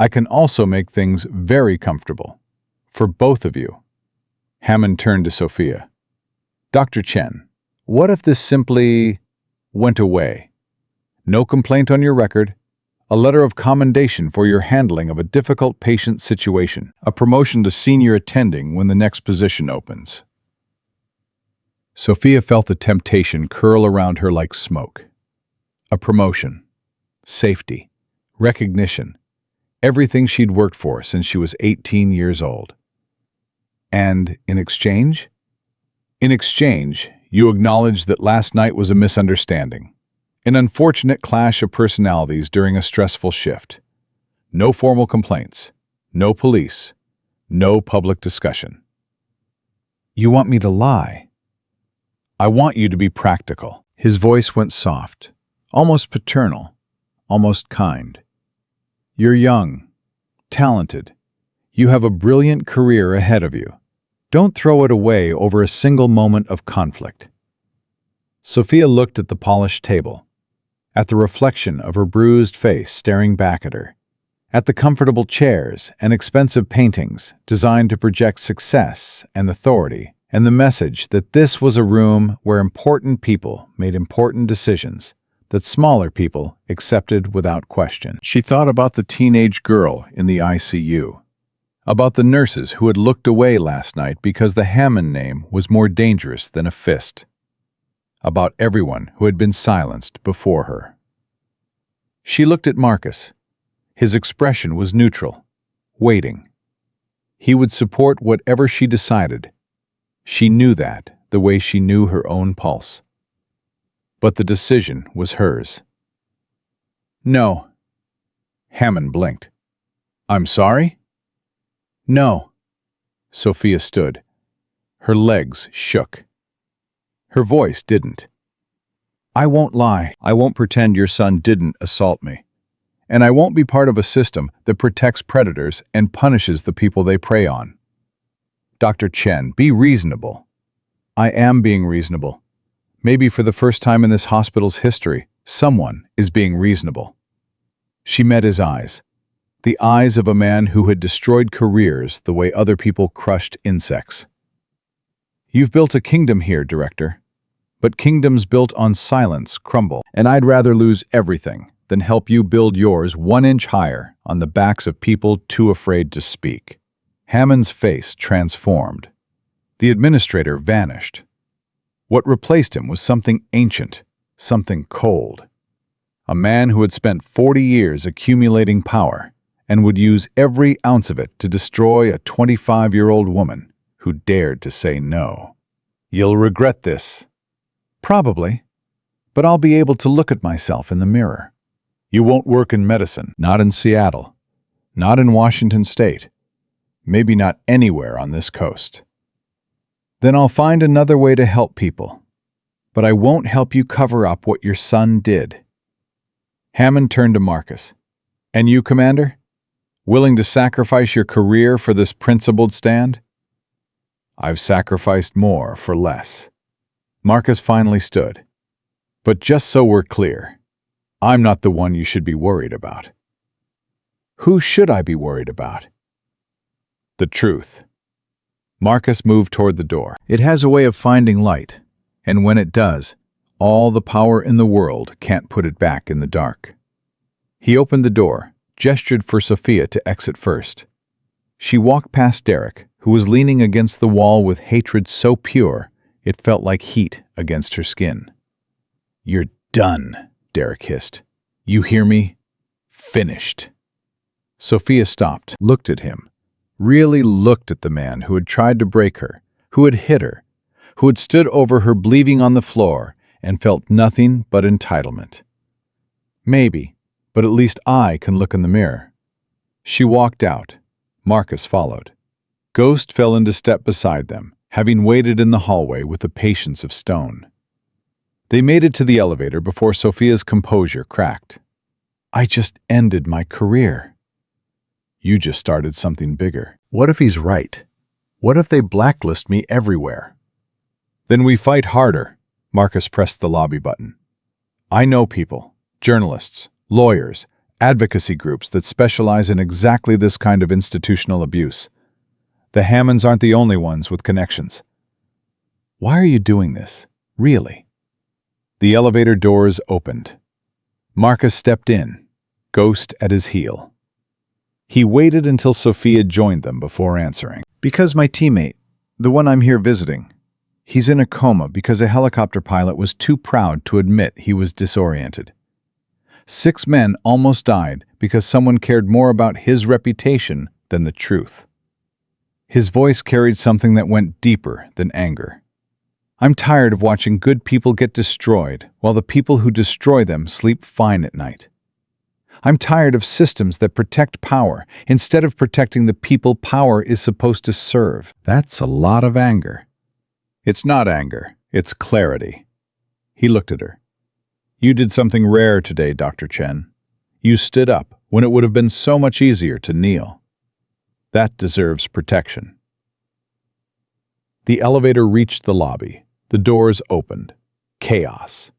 I can also make things very comfortable, for both of you. Hammond turned to Sophia. Dr. Chen, what if this simply went away? No complaint on your record, a letter of commendation for your handling of a difficult patient situation, a promotion to senior attending when the next position opens. Sophia felt the temptation curl around her like smoke. A promotion, safety, recognition, everything she'd worked for since she was 18 years old. And in exchange? In exchange, you acknowledged that last night was a misunderstanding, an unfortunate clash of personalities during a stressful shift. No formal complaints, no police, no public discussion. You want me to lie? I want you to be practical. His voice went soft, almost paternal, almost kind. You're young, talented. You have a brilliant career ahead of you. Don't throw it away over a single moment of conflict. Sophia looked at the polished table, at the reflection of her bruised face staring back at her, at the comfortable chairs and expensive paintings designed to project success and authority, and the message that this was a room where important people made important decisions that smaller people accepted without question. She thought about the teenage girl in the ICU, about the nurses who had looked away last night because the Hammond name was more dangerous than a fist, about everyone who had been silenced before her. She looked at Marcus. His expression was neutral, waiting. He would support whatever she decided. She knew that the way she knew her own pulse. But the decision was hers. No. Hammond blinked. I'm sorry? No. Sophia stood. Her legs shook. Her voice didn't. I won't lie. I won't pretend your son didn't assault me. And I won't be part of a system that protects predators and punishes the people they prey on. Dr. Chen, be reasonable. I am being reasonable. Maybe for the first time in this hospital's history, someone is being reasonable. She met his eyes, the eyes of a man who had destroyed careers the way other people crushed insects. You've built a kingdom here, Director, but kingdoms built on silence crumble, and I'd rather lose everything than help you build yours 1 inch higher on the backs of people too afraid to speak. Hammond's face transformed. The administrator vanished. What replaced him was something ancient, something cold. A man who had spent 40 years accumulating power and would use every ounce of it to destroy a 25-year-old woman who dared to say no. "You'll regret this." "Probably, but I'll be able to look at myself in the mirror." "You won't work in medicine, not in Seattle, not in Washington State, maybe not anywhere on this coast." "Then I'll find another way to help people, but I won't help you cover up what your son did." Hammond turned to Marcus. "And you, Commander? Willing to sacrifice your career for this principled stand?" "I've sacrificed more for less." Marcus finally stood. "But just so we're clear, I'm not the one you should be worried about." "Who should I be worried about?" "The truth." Marcus moved toward the door. "It has a way of finding light, and when it does, all the power in the world can't put it back in the dark." He opened the door, gestured for Sophia to exit first. She walked past Derek, who was leaning against the wall with hatred so pure it felt like heat against her skin. "You're done," Derek hissed. "You hear me? Finished." Sophia stopped, looked at him, really looked at the man who had tried to break her, who had hit her, who had stood over her bleeding on the floor and felt nothing but entitlement. "Maybe, but at least I can look in the mirror." She walked out. Marcus followed. Ghost fell into step beside them, having waited in the hallway with the patience of stone. They made it to the elevator before Sophia's composure cracked. "I just ended my career." "You just started something bigger." "What if he's right? What if they blacklist me everywhere?" "Then we fight harder." Marcus pressed the lobby button. "I know people, journalists, lawyers, advocacy groups that specialize in exactly this kind of institutional abuse. The Hammonds aren't the only ones with connections." "Why are you doing this? Really?" The elevator doors opened. Marcus stepped in, Ghost at his heel. He waited until Sophia joined them before answering. "Because my teammate, the one I'm here visiting, he's in a coma because a helicopter pilot was too proud to admit he was disoriented. 6 men almost died because someone cared more about his reputation than the truth." His voice carried something that went deeper than anger. "I'm tired of watching good people get destroyed while the people who destroy them sleep fine at night. I'm tired of systems that protect power instead of protecting the people power is supposed to serve." "That's a lot of anger." "It's not anger, it's clarity." He looked at her. "You did something rare today, Dr. Chen. You stood up when it would have been so much easier to kneel. That deserves protection." The elevator reached the lobby. The doors opened. Chaos.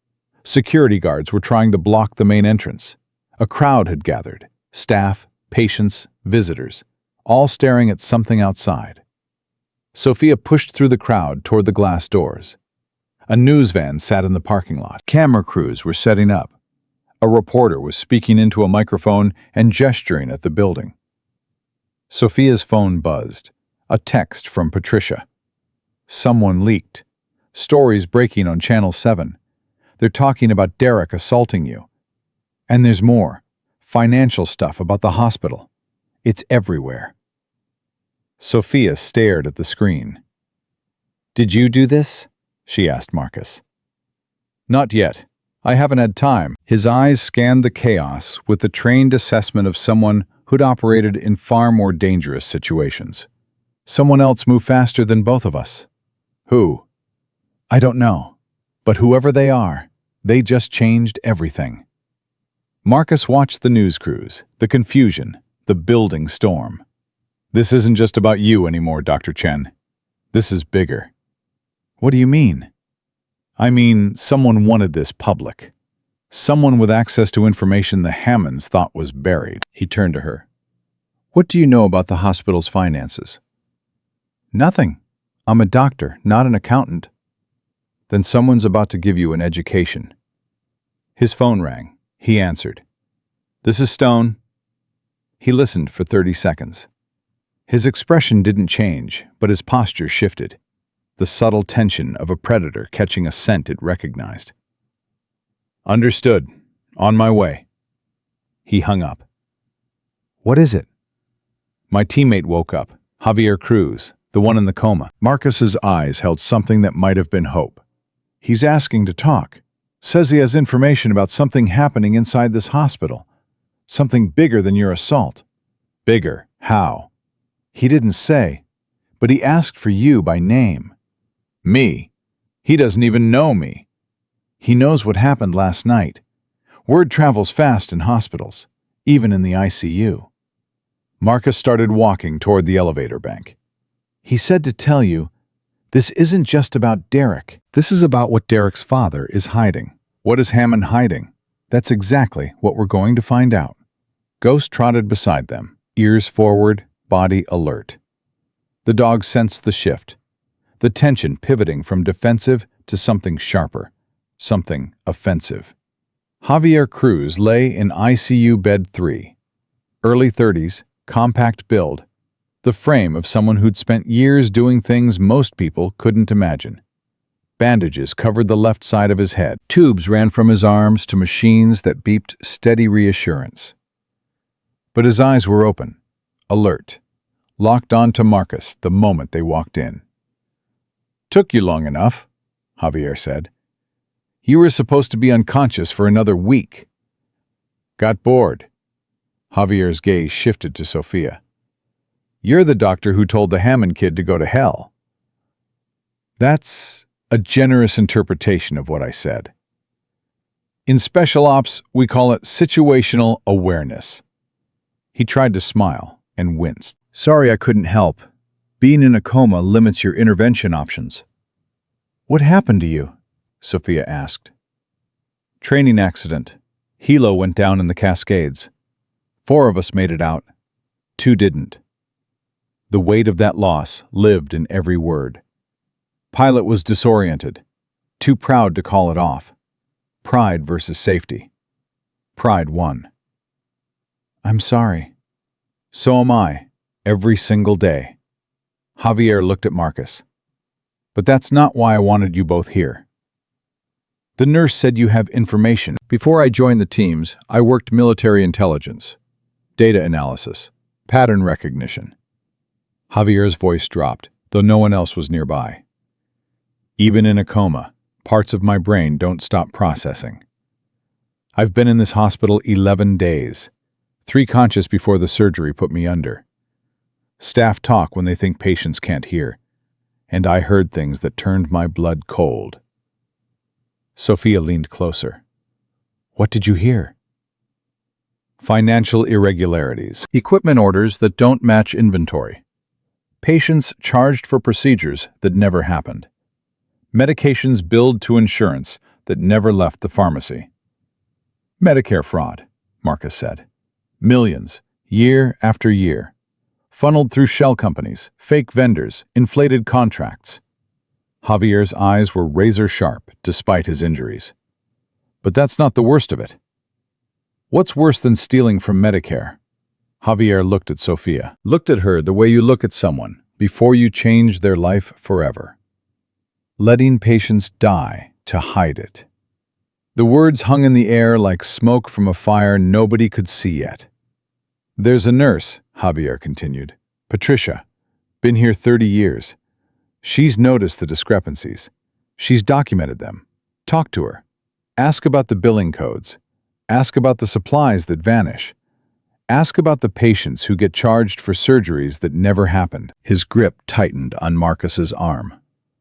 Security guards were trying to block the main entrance. A crowd had gathered. Staff, patients, visitors, all staring at something outside. Sophia pushed through the crowd toward the glass doors. A news van sat in the parking lot. Camera crews were setting up. A reporter was speaking into a microphone and gesturing at the building. Sophia's phone buzzed. A text from Patricia. "Someone leaked. Stories breaking on Channel 7. They're talking about Derek assaulting you. And there's more. Financial stuff about the hospital. It's everywhere." Sophia stared at the screen. "Did you do this?" she asked Marcus. "Not yet. I haven't had time." His eyes scanned the chaos with the trained assessment of someone who'd operated in far more dangerous situations. "Someone else moved faster than both of us." "Who?" "I don't know. But whoever they are, they just changed everything." Marcus watched the news crews, the confusion, the building storm. "This isn't just about you anymore, Dr. Chen. This is bigger." "What do you mean?" "I mean, someone wanted this public. Someone with access to information the Hammonds thought was buried." He turned to her. "What do you know about the hospital's finances?" "Nothing. I'm a doctor, not an accountant." "Then someone's about to give you an education." His phone rang. He answered. "This is Stone." He listened for 30 seconds. His expression didn't change, but his posture shifted. The subtle tension of a predator catching a scent it recognized. "Understood. On my way." He hung up. "What is it?" My teammate woke up, Javier Cruz, the one in the coma. Marcus's eyes held something that might have been hope. "He's asking to talk. Says he has information about something happening inside this hospital. Something bigger than your assault." "Bigger? How?" "He didn't say, but he asked for you by name." "Me? He doesn't even know me." "He knows what happened last night. Word travels fast in hospitals, even in the ICU." Marcus started walking toward the elevator bank. "He said to tell you, this isn't just about Derek. This is about what Derek's father is hiding." "What is Hammond hiding?" "That's exactly what we're going to find out." Ghost trotted beside them, ears forward, body alert. The dog sensed the shift, the tension pivoting from defensive to something sharper, something offensive. Javier Cruz lay in ICU bed 3. Early 30s, compact build, the frame of someone who'd spent years doing things most people couldn't imagine. Bandages covered the left side of his head. Tubes ran from his arms to machines that beeped steady reassurance. But his eyes were open, alert, locked on to Marcus the moment they walked in. "Took you long enough," Javier said. "You were supposed to be unconscious for another week." "Got bored." Javier's gaze shifted to Sophia. "You're the doctor who told the Hammond kid to go to hell." "That's a generous interpretation of what I said. In special ops, we call it situational awareness." He tried to smile and winced. "Sorry I couldn't help. Being in a coma limits your intervention options." "What happened to you?" Sophia asked. "Training accident. Hilo went down in the Cascades. 4 of us made it out. 2 didn't." The weight of that loss lived in every word. Pilot was disoriented, too proud to call it off. Pride versus safety. Pride won. "I'm sorry." "So am I, every single day." Javier looked at Marcus. "But that's not why I wanted you both here. The nurse said you have information." "Before I joined the teams, I worked military intelligence, data analysis, pattern recognition." Javier's voice dropped, though no one else was nearby. "Even in a coma, parts of my brain don't stop processing. I've been in this hospital 11 days. 3 conscious before the surgery put me under. Staff talk when they think patients can't hear, and I heard things that turned my blood cold." Sophia leaned closer. "What did you hear?" "Financial irregularities. Equipment orders that don't match inventory. Patients charged for procedures that never happened. Medications billed to insurance that never left the pharmacy." "Medicare fraud," Marcus said. "Millions, year after year. Funneled through shell companies, fake vendors, inflated contracts." Javier's eyes were razor-sharp despite his injuries. "But that's not the worst of it." "What's worse than stealing from Medicare?" Javier looked at Sophia. Looked at her the way you look at someone before you change their life forever. "Letting patients die to hide it." The words hung in the air like smoke from a fire nobody could see yet. "There's a nurse," Javier continued. "Patricia. Been here 30 years. She's noticed the discrepancies. She's documented them. Talk to her. Ask about the billing codes. Ask about the supplies that vanish. Ask about the patients who get charged for surgeries that never happened." His grip tightened on Marcus's arm.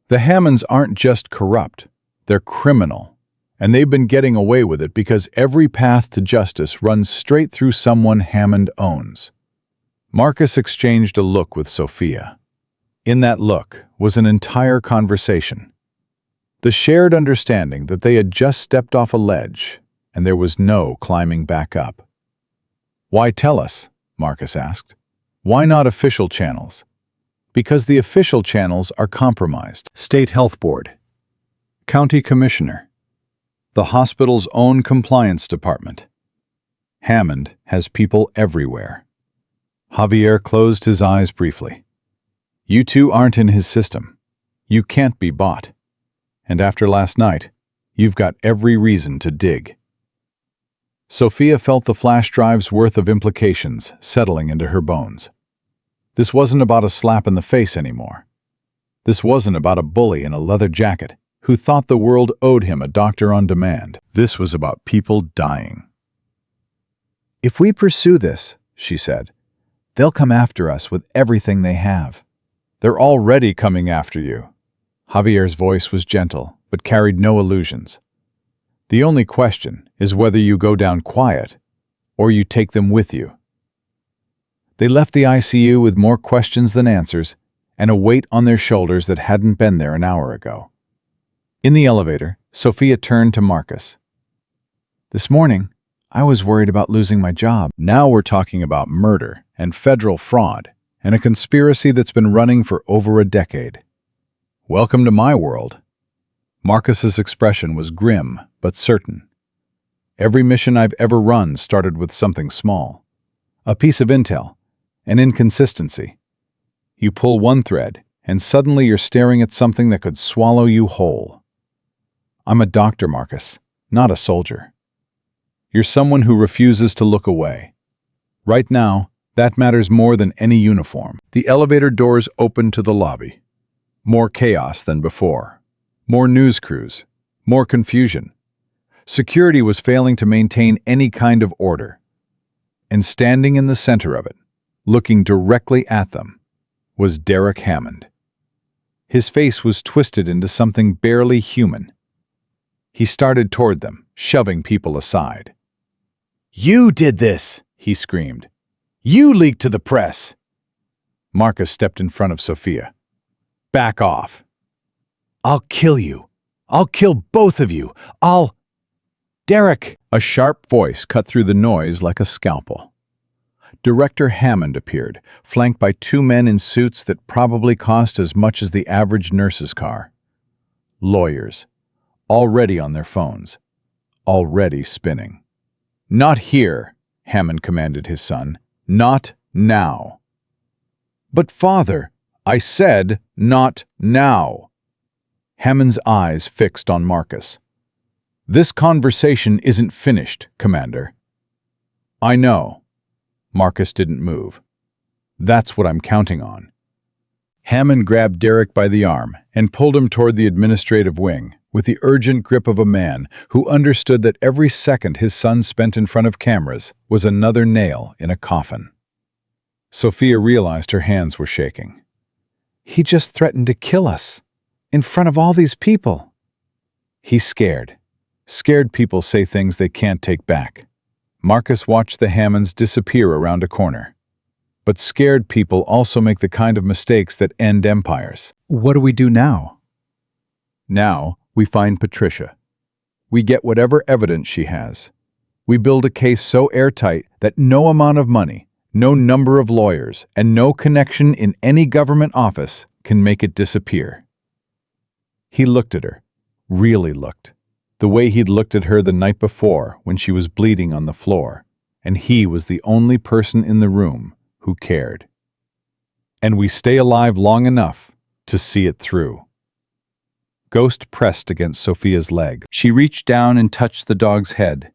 "The Hammonds aren't just corrupt. They're criminal. And they've been getting away with it because every path to justice runs straight through someone Hammond owns." Marcus exchanged a look with Sophia. In that look was an entire conversation. The shared understanding that they had just stepped off a ledge, and there was no climbing back up. "Why tell us?" Marcus asked. "Why not official channels?" "Because the official channels are compromised. State Health Board, County Commissioner, the hospital's own compliance department. Hammond has people everywhere." Javier closed his eyes briefly. "You two aren't in his system. You can't be bought. And after last night, you've got every reason to dig." Sophia felt the flash drive's worth of implications settling into her bones. This wasn't about a slap in the face anymore. This wasn't about a bully in a leather jacket who thought the world owed him a doctor on demand. This was about people dying. "If we pursue this," she said, "they'll come after us with everything they have." "They're already coming after you." Javier's voice was gentle, but carried no illusions. "The only question is whether you go down quiet or you take them with you." They left the ICU with more questions than answers and a weight on their shoulders that hadn't been there an hour ago. In the elevator, Sophia turned to Marcus. "This morning, I was worried about losing my job. Now we're talking about murder and federal fraud and a conspiracy that's been running for over a decade. Welcome to my world." Marcus's expression was grim but certain. "Every mission I've ever run started with something small. A piece of intel, an inconsistency. You pull one thread, and suddenly you're staring at something that could swallow you whole. I'm a doctor, Marcus, not a soldier. You're someone who refuses to look away. Right now, that matters more than any uniform." The elevator doors opened to the lobby. More chaos than before. More news crews. More confusion. Security was failing to maintain any kind of order. And standing in the center of it, looking directly at them, was Derek Hammond. His face was twisted into something barely human. He started toward them, shoving people aside. "You did this!" he screamed. "You leaked to the press!" Marcus stepped in front of Sophia. "Back off. I'll kill you. I'll kill both of you. Derek!" A sharp voice cut through the noise like a scalpel. Director Hammond appeared, flanked by two men in suits that probably cost as much as the average nurse's car. Lawyers, already on their phones, already spinning. "Not here," Hammond commanded his son. "Not now." "But father," "I said not now." Hammond's eyes fixed on Marcus. "This conversation isn't finished, Commander." "I know." Marcus didn't move. "That's what I'm counting on." Hammond grabbed Derek by the arm and pulled him toward the administrative wing with the urgent grip of a man who understood that every second his son spent in front of cameras was another nail in a coffin. Sophia realized her hands were shaking. "He just threatened to kill us, in front of all these people." He's scared. Scared people say things they can't take back. Marcus watched the Hammonds disappear around a corner. But scared people also make the kind of mistakes that end empires. What do we do now? Now, we find Patricia. We get whatever evidence she has. We build a case so airtight that no amount of money, no number of lawyers, and no connection in any government office can make it disappear. He looked at her, really looked, the way he'd looked at her the night before when she was bleeding on the floor, and he was the only person in the room who cared. And we stay alive long enough to see it through. Ghost pressed against Sophia's leg. She reached down and touched the dog's head.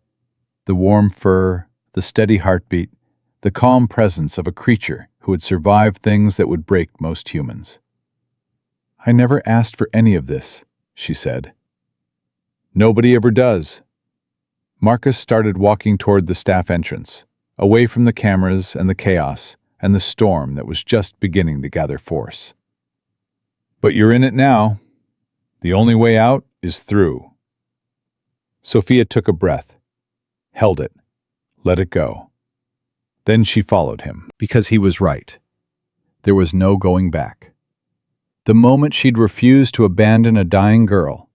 The warm fur, the steady heartbeat, the calm presence of a creature who had survived things that would break most humans. "I never asked for any of this," she said. "Nobody ever does." Marcus started walking toward the staff entrance, away from the cameras and the chaos and the storm that was just beginning to gather force. "But you're in it now. The only way out is through." Sophia took a breath, held it, let it go. Then she followed him, because he was right. There was no going back. The moment she'd refused to abandon a dying girl,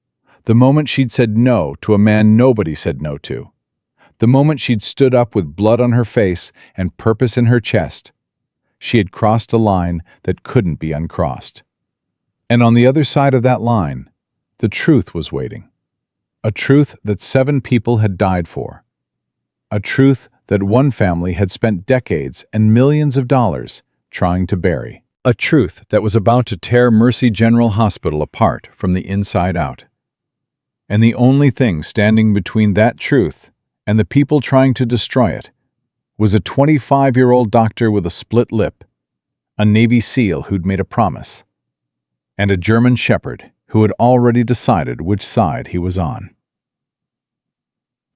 the moment she'd said no to a man nobody said no to, the moment she'd stood up with blood on her face and purpose in her chest, she had crossed a line that couldn't be uncrossed. And on the other side of that line, the truth was waiting. A truth that 7 people had died for. A truth that one family had spent decades and millions of dollars trying to bury. A truth that was about to tear Mercy General Hospital apart from the inside out. And the only thing standing between that truth and the people trying to destroy it was a 25-year-old doctor with a split lip, a Navy SEAL who'd made a promise, and a German shepherd who had already decided which side he was on.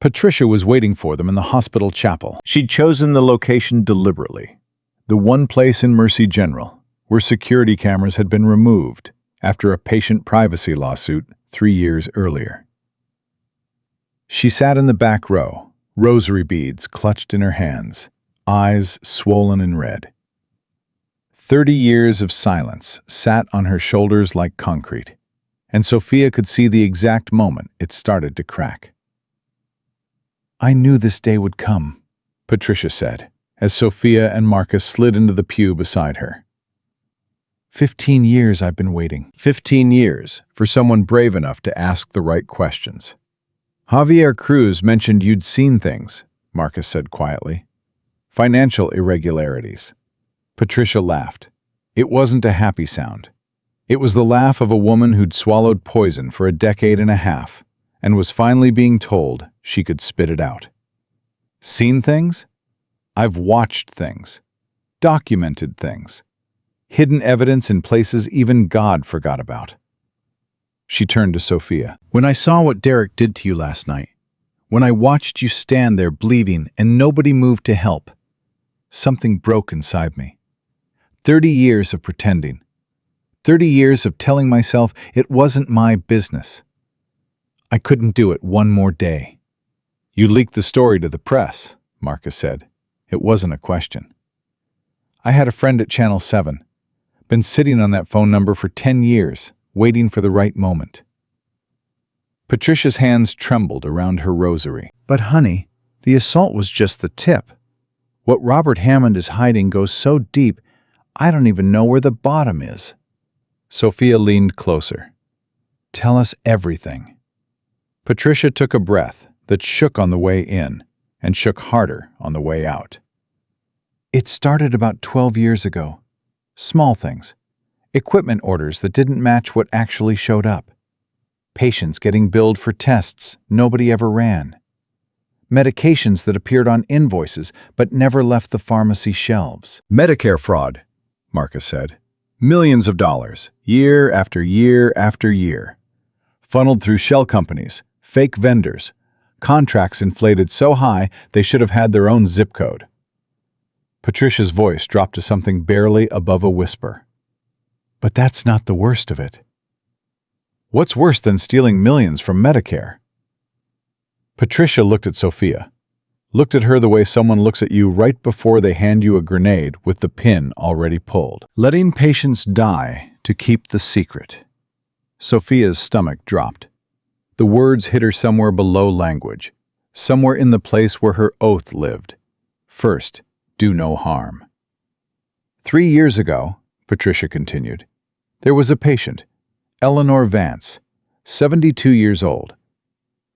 Patricia was waiting for them in the hospital chapel. She'd chosen the location deliberately, the one place in Mercy General where security cameras had been removed after a patient privacy lawsuit 3 years earlier. She sat in the back row, rosary beads clutched in her hands, eyes swollen and red. 30 years of silence sat on her shoulders like concrete, and Sophia could see the exact moment it started to crack. "I knew this day would come," Patricia said, as Sophia and Marcus slid into the pew beside her. 15 years I've been waiting. 15 years for someone brave enough to ask the right questions. Javier Cruz mentioned you'd seen things, Marcus said quietly. Financial irregularities. Patricia laughed. It wasn't a happy sound. It was the laugh of a woman who'd swallowed poison for a decade and a half and was finally being told she could spit it out. Seen things? I've watched things. Documented things. Hidden evidence in places even God forgot about. She turned to Sophia. "When I saw what Derek did to you last night, when I watched you stand there bleeding and nobody moved to help, something broke inside me. 30 years of pretending. 30 years of telling myself it wasn't my business. I couldn't do it one more day." "You leaked the story to the press," Marcus said. It wasn't a question. "I had a friend at Channel 7. Been sitting on that phone number for 10 years, waiting for the right moment." Patricia's hands trembled around her rosary. "But honey, the assault was just the tip. What Robert Hammond is hiding goes so deep, I don't even know where the bottom is." Sophia leaned closer. "Tell us everything." Patricia took a breath that shook on the way in and shook harder on the way out. "It started about 12 years ago. Small things. Equipment orders that didn't match what actually showed up. Patients getting billed for tests nobody ever ran. Medications that appeared on invoices but never left the pharmacy shelves." "Medicare fraud," Marcus said. "Millions of dollars, year after year after year. Funneled through shell companies, fake vendors, contracts inflated so high they should have had their own zip code." Patricia's voice dropped to something barely above a whisper. "But that's not the worst of it." "What's worse than stealing millions from Medicare?" Patricia looked at Sophia, looked at her the way someone looks at you right before they hand you a grenade with the pin already pulled. "Letting patients die to keep the secret." Sophia's stomach dropped. The words hit her somewhere below language, somewhere in the place where her oath lived. First, do no harm. 3 years ago, Patricia continued, there was a patient, Eleanor Vance, 72 years old.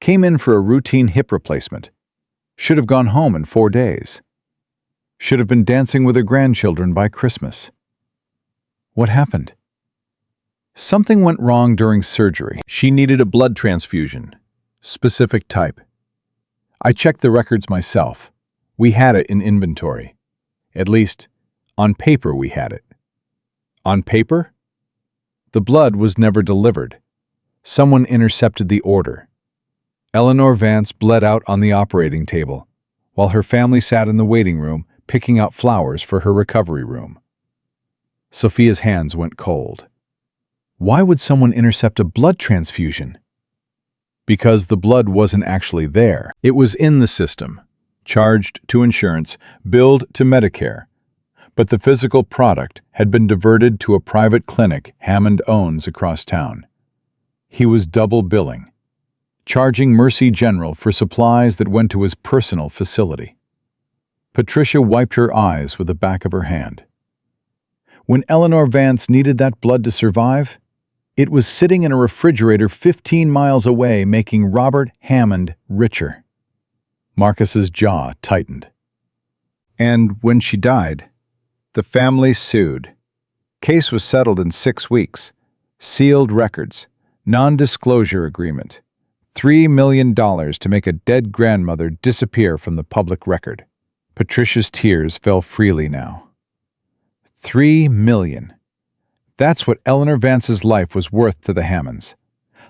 Came in for a routine hip replacement. Should have gone home in 4 days. Should have been dancing with her grandchildren by Christmas. What happened? Something went wrong during surgery. She needed a blood transfusion. Specific type. I checked the records myself. We had it in inventory. At least, on paper we had it. On paper? The blood was never delivered. Someone intercepted the order. Eleanor Vance bled out on the operating table, while her family sat in the waiting room picking out flowers for her recovery room. Sophia's hands went cold. Why would someone intercept a blood transfusion? Because the blood wasn't actually there. It was in the system, charged to insurance, billed to Medicare. But the physical product had been diverted to a private clinic Hammond owns across town. He was double billing, charging Mercy General for supplies that went to his personal facility. Patricia wiped her eyes with the back of her hand. When Eleanor Vance needed that blood to survive, it was sitting in a refrigerator 15 miles away, making Robert Hammond richer. Marcus's jaw tightened. And when she died, the family sued. Case was settled in 6 weeks. Sealed records, non-disclosure agreement, $3 million to make a dead grandmother disappear from the public record. Patricia's tears fell freely now. $3 million. That's what Eleanor Vance's life was worth to the Hammonds.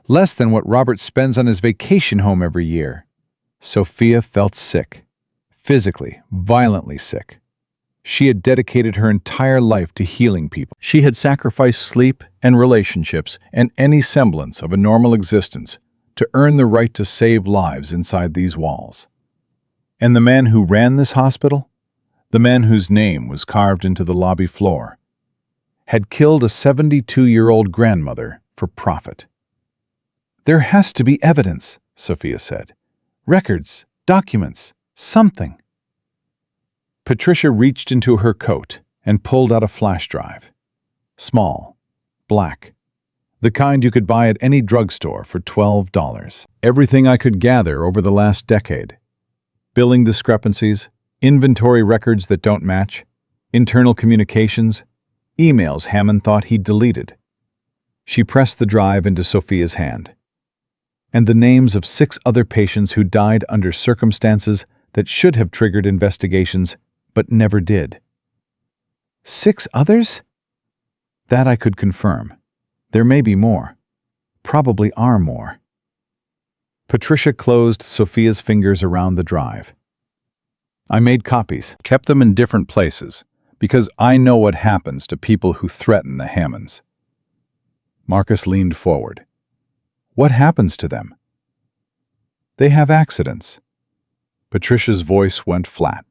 Less than what Robert spends on his vacation home every year. Sophia felt sick. Physically, violently sick. She had dedicated her entire life to healing people. She had sacrificed sleep and relationships and any semblance of a normal existence to earn the right to save lives inside these walls. And the man who ran this hospital, the man whose name was carved into the lobby floor, had killed a 72-year-old grandmother for profit. "There has to be evidence," Sophia said. "Records, documents, something." Patricia reached into her coat and pulled out a flash drive. Small, black, the kind you could buy at any drugstore for $12. Everything I could gather over the last decade. Billing discrepancies, inventory records that don't match, internal communications, emails Hammond thought he'd deleted. She pressed the drive into Sophia's hand. And the names of 6 other patients who died under circumstances that should have triggered investigations but never did. 6 others? That I could confirm. There may be more. Probably are more. Patricia closed Sophia's fingers around the drive. "I made copies, kept them in different places, because I know what happens to people who threaten the Hammonds." Marcus leaned forward. "What happens to them?" "They have accidents." Patricia's voice went flat,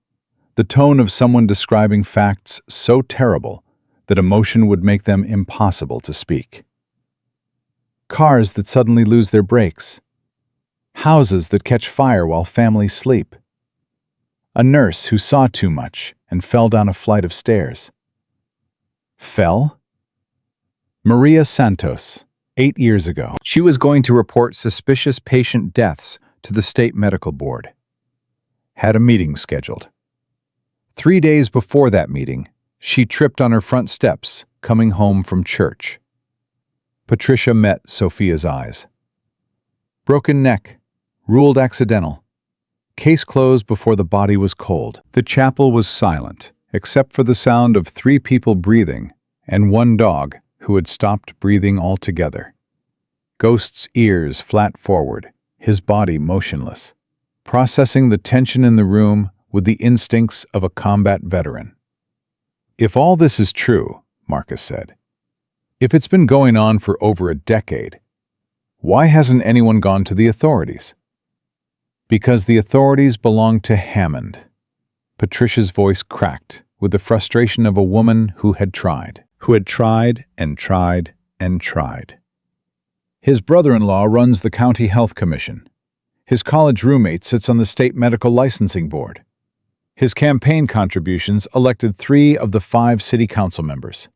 the tone of someone describing facts so terrible that emotion would make them impossible to speak. Cars that suddenly lose their brakes. Houses that catch fire while families sleep. A nurse who saw too much and fell down a flight of stairs. Fell? Maria Santos, 8 years ago. She was going to report suspicious patient deaths to the state medical board. Had a meeting scheduled. 3 days before that meeting, she tripped on her front steps, coming home from church. Patricia met Sophia's eyes. Broken neck, ruled accidental. Case closed before the body was cold. The chapel was silent, except for the sound of 3 people breathing and 1 dog who had stopped breathing altogether. Ghost's ears flat forward, his body motionless, processing the tension in the room with the instincts of a combat veteran. "If all this is true," Marcus said, "if it's been going on for over a decade, why hasn't anyone gone to the authorities?" "Because the authorities belong to Hammond." Patricia's voice cracked with the frustration of a woman who had tried and tried and tried. His brother-in-law runs the county health commission. His college roommate sits on the state medical licensing board. His campaign contributions elected 3 of the 5 city council members.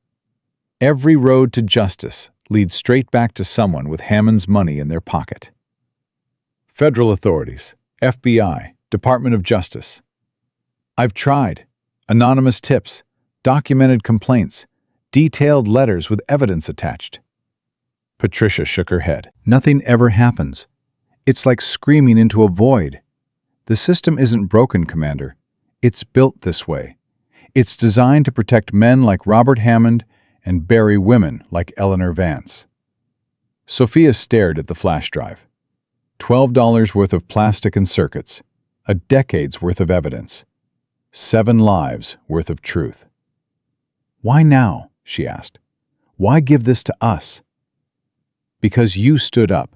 Every road to justice leads straight back to someone with Hammond's money in their pocket. Federal authorities, FBI, Department of Justice. I've tried. Anonymous tips, documented complaints, detailed letters with evidence attached. Patricia shook her head. "Nothing ever happens. It's like screaming into a void. The system isn't broken, Commander. It's built this way. It's designed to protect men like Robert Hammond and bury women like Eleanor Vance." Sophia stared at the flash drive. $12 worth of plastic and circuits, a decade's worth of evidence, 7 lives worth of truth. "Why now?" she asked. "Why give this to us?" "Because you stood up."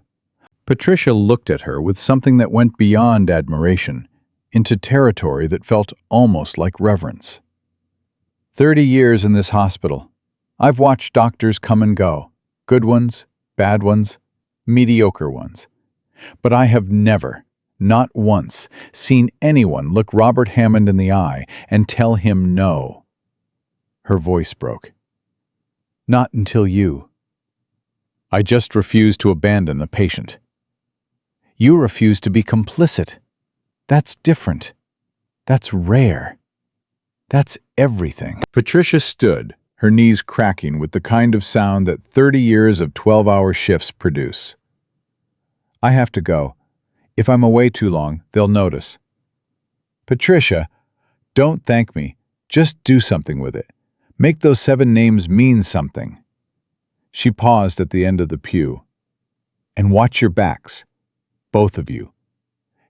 Patricia looked at her with something that went beyond admiration, into territory that felt almost like reverence. 30 years in this hospital. I've watched doctors come and go, good ones, bad ones, mediocre ones. But I have never, not once, seen anyone look Robert Hammond in the eye and tell him no. Her voice broke. "Not until you. I just refuse to abandon the patient. You refuse to be complicit. That's different. That's rare. That's everything." Patricia stood, her knees cracking with the kind of sound that 30 years of 12-hour shifts produce. I have to go. If I'm away too long, they'll notice. Patricia, don't thank me. Just do something with it. Make those 7 names mean something. She paused at the end of the pew. And watch your backs. Both of you.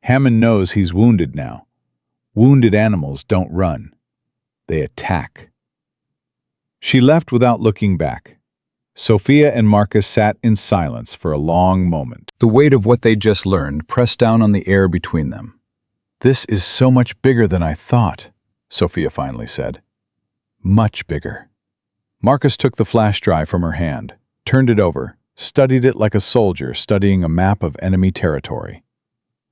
Hammond knows he's wounded now. Wounded animals don't run. They attack. She left without looking back. Sophia and Marcus sat in silence for a long moment. The weight of what they just learned pressed down on the air between them. This is so much bigger than I thought, Sophia finally said. Much bigger. Marcus took the flash drive from her hand, turned it over, studied it like a soldier studying a map of enemy territory.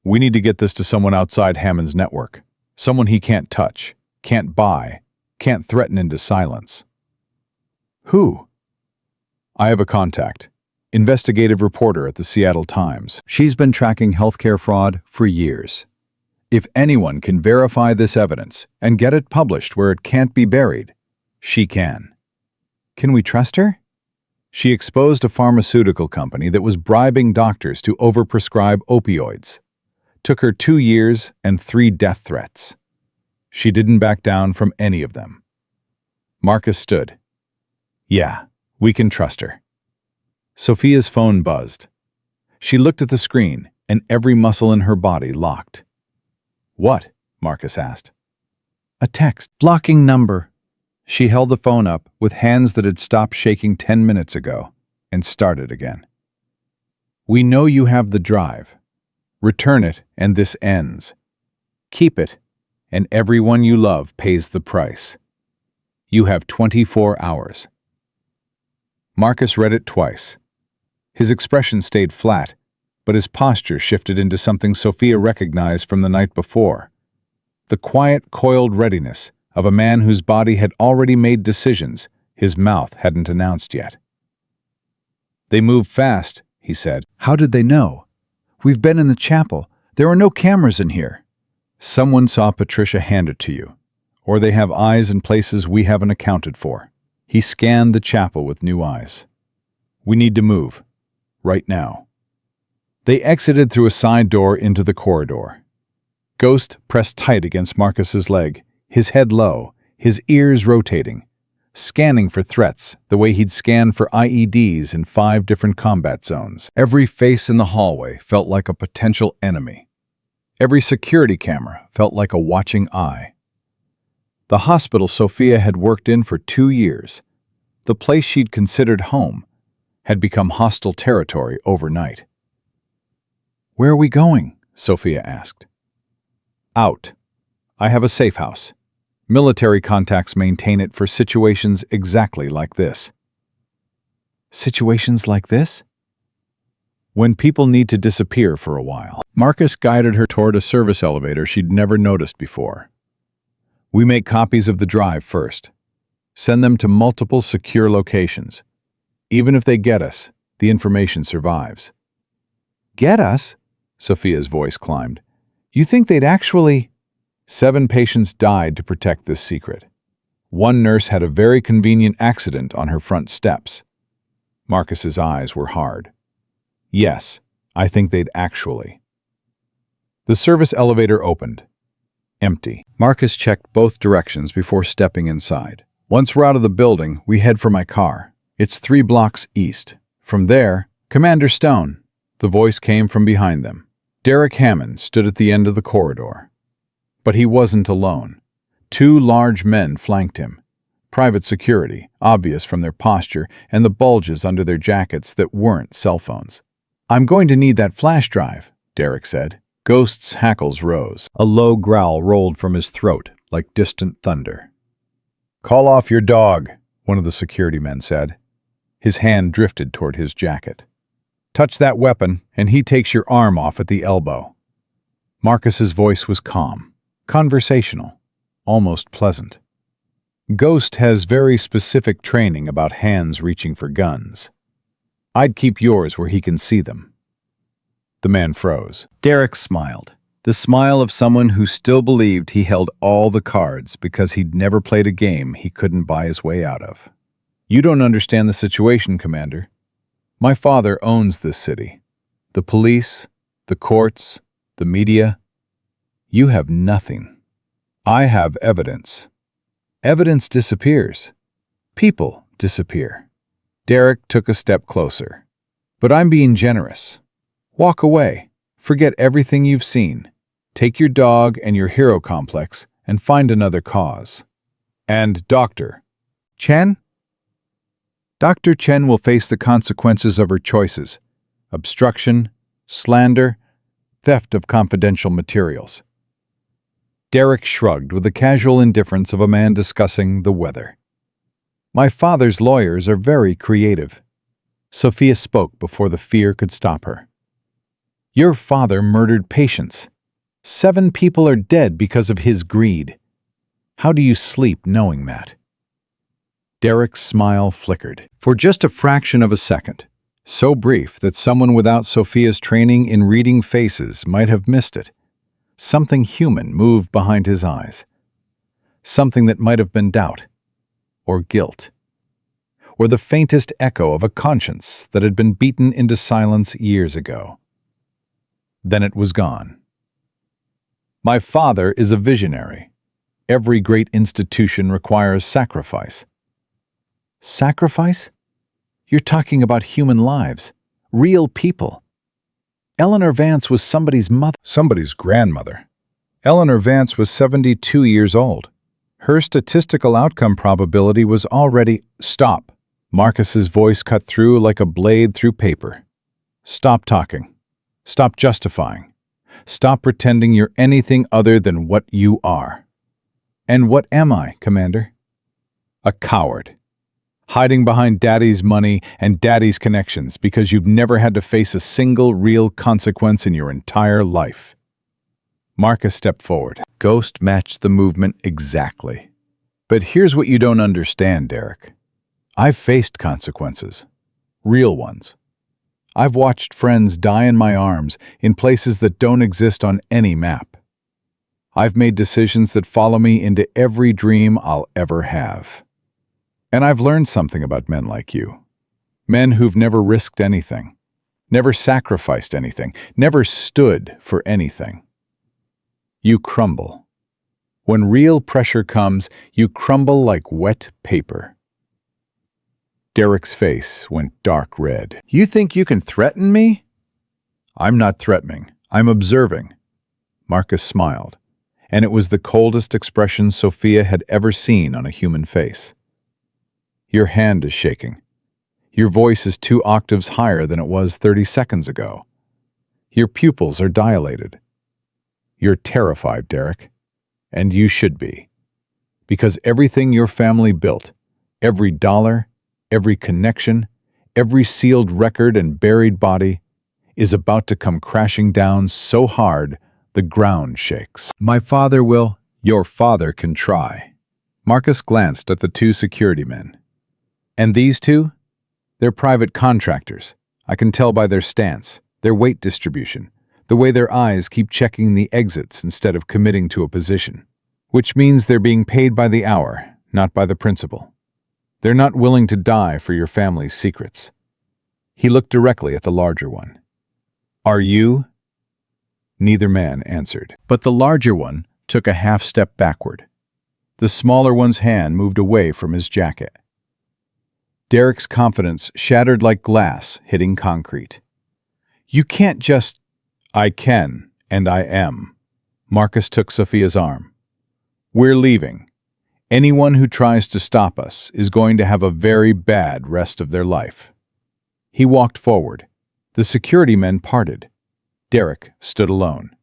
We need to get this to someone outside Hammond's network. Someone he can't touch, can't buy, can't threaten into silence. Who? I have a contact. Investigative reporter at the Seattle Times. She's been tracking healthcare fraud for years. If anyone can verify this evidence and get it published where it can't be buried, she can. Can we trust her? She exposed a pharmaceutical company that was bribing doctors to overprescribe opioids. Took her 2 years and 3 death threats. She didn't back down from any of them. Marcus stood. Yeah, we can trust her. Sophia's phone buzzed. She looked at the screen, and every muscle in her body locked. What? Marcus asked. A text. Blocking number. She held the phone up with hands that had stopped shaking 10 minutes ago and started again. We know you have the drive. Return it and this ends. Keep it and everyone you love pays the price. You have 24 hours. Marcus read it twice. His expression stayed flat, but his posture shifted into something Sophia recognized from the night before. The quiet, coiled readiness of a man whose body had already made decisions his mouth hadn't announced yet. They moved fast, he said. How did they know? We've been in the chapel. There are no cameras in here. Someone saw Patricia hand it to you, or they have eyes in places we haven't accounted for. He scanned the chapel with new eyes. We need to move. Right now. They exited through a side door into the corridor. Ghost pressed tight against Marcus's leg, his head low, his ears rotating, scanning for threats the way he'd scanned for IEDs in 5 different combat zones. Every face in the hallway felt like a potential enemy. Every security camera felt like a watching eye. The hospital Sophia had worked in for 2 years, the place she'd considered home, had become hostile territory overnight. Where are we going? Sophia asked. Out. I have a safe house. Military contacts maintain it for situations exactly like this. Situations like this? When people need to disappear for a while. Marcus guided her toward a service elevator she'd never noticed before. We make copies of the drive first. Send them to multiple secure locations. Even if they get us, the information survives. Get us? Sophia's voice climbed. You think they'd actually... 7 patients died to protect this secret. 1 nurse had a very convenient accident on her front steps. Marcus's eyes were hard. Yes, I think they'd actually. The service elevator opened. Empty. Marcus checked both directions before stepping inside. Once we're out of the building, we head for my car. It's 3 blocks east. From there, Commander Stone. The voice came from behind them. Derek Hammond stood at the end of the corridor. But he wasn't alone. 2 large men flanked him. Private security, obvious from their posture and the bulges under their jackets that weren't cell phones. I'm going to need that flash drive, Derek said. Ghost's hackles rose. A low growl rolled from his throat like distant thunder. Call off your dog, one of the security men said. His hand drifted toward his jacket. Touch that weapon, and he takes your arm off at the elbow. Marcus's voice was calm. Conversational, almost pleasant. Ghost has very specific training about hands reaching for guns. I'd keep yours where he can see them. The man froze. Derek smiled, the smile of someone who still believed he held all the cards because he'd never played a game he couldn't buy his way out of. You don't understand the situation, Commander. My father owns this city. The police, The courts, the media. You have nothing. I have evidence. Evidence disappears. People disappear. Derek took a step closer. But I'm being generous. Walk away. Forget everything you've seen. Take your dog and your hero complex and find another cause. And Dr. Chen? Dr. Chen will face the consequences of her choices: obstruction, slander, theft of confidential materials. Derek shrugged with the casual indifference of a man discussing the weather. My father's lawyers are very creative. Sophia spoke before the fear could stop her. Your father murdered patients. 7 people are dead because of his greed. How do you sleep knowing that? Derek's smile flickered. For just a fraction of a second, so brief that someone without Sophia's training in reading faces might have missed it, something human moved behind his eyes. Something that might have been doubt, or guilt, or the faintest echo of a conscience that had been beaten into silence years ago. Then it was gone. My father is a visionary. Every great institution requires sacrifice. Sacrifice? You're talking about human lives, real people. Eleanor Vance was somebody's mother, somebody's grandmother. Eleanor Vance was 72 years old. Her statistical outcome probability was already— Stop. Marcus's voice cut through like a blade through paper. Stop talking. Stop justifying. Stop pretending you're anything other than what you are. And what am I, Commander? A coward. Hiding behind Daddy's money and Daddy's connections because you've never had to face a single real consequence in your entire life. Marcus stepped forward. Ghost matched the movement exactly. But here's what you don't understand, Derek. I've faced consequences. Real ones. I've watched friends die in my arms in places that don't exist on any map. I've made decisions that follow me into every dream I'll ever have. And I've learned something about men like you. Men who've never risked anything, never sacrificed anything, never stood for anything. You crumble. When real pressure comes, you crumble like wet paper. Derek's face went dark red. You think you can threaten me? I'm not threatening. I'm observing. Marcus smiled, and it was the coldest expression Sophia had ever seen on a human face. Your hand is shaking. Your voice is 2 octaves higher than it was 30 seconds ago. Your pupils are dilated. You're terrified, Derek. And you should be. Because everything your family built, every dollar, every connection, every sealed record and buried body, is about to come crashing down so hard the ground shakes. My father will— Your father can try. Marcus glanced at the 2 security men. And these 2? They're private contractors. I can tell by their stance, their weight distribution, the way their eyes keep checking the exits instead of committing to a position. Which means they're being paid by the hour, not by the principle. They're not willing to die for your family's secrets. He looked directly at the larger one. Are you? Neither man answered. But the larger one took a half step backward. The smaller one's hand moved away from his jacket. Derek's confidence shattered like glass hitting concrete. You can't just— I can, and I am. Marcus took Sophia's arm. We're leaving. Anyone who tries to stop us is going to have a very bad rest of their life. He walked forward. The security men parted. Derek stood alone,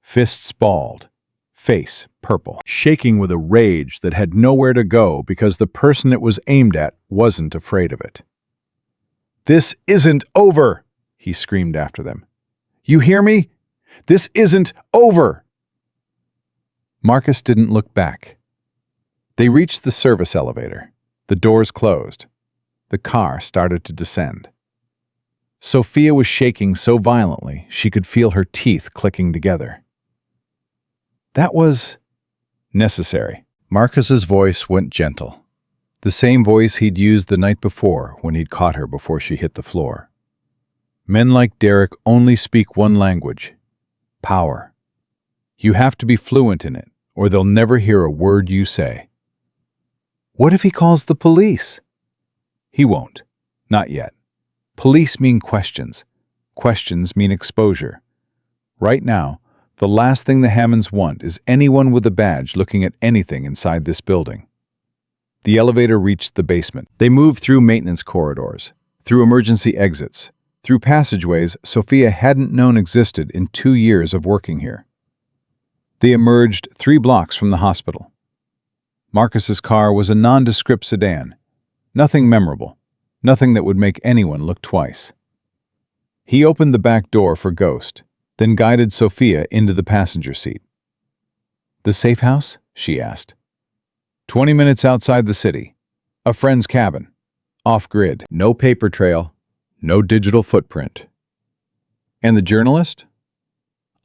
fists balled, face purple, shaking with a rage that had nowhere to go because the person it was aimed at wasn't afraid of it. This isn't over, he screamed after them. You hear me? This isn't over! Marcus didn't look back. They reached the service elevator. The doors closed. The car started to descend. Sophia was shaking so violently she could feel her teeth clicking together. That was necessary. Marcus's voice went gentle. The same voice he'd used the night before when he'd caught her before she hit the floor. Men like Derek only speak one language: power. You have to be fluent in it, or they'll never hear a word you say. What if he calls the police? He won't. Not yet. Police mean questions. Questions mean exposure. Right now, the last thing the Hammonds want is anyone with a badge looking at anything inside this building. The elevator reached the basement. They moved through maintenance corridors, through emergency exits, through passageways Sophia hadn't known existed in 2 years of working here. They emerged 3 blocks from the hospital. Marcus's car was a nondescript sedan. Nothing memorable, nothing that would make anyone look twice. He opened the back door for Ghost, then guided Sophia into the passenger seat. "The safe house?" she asked. 20 minutes outside the city. A friend's cabin. Off-grid. No paper trail. No digital footprint. And the journalist?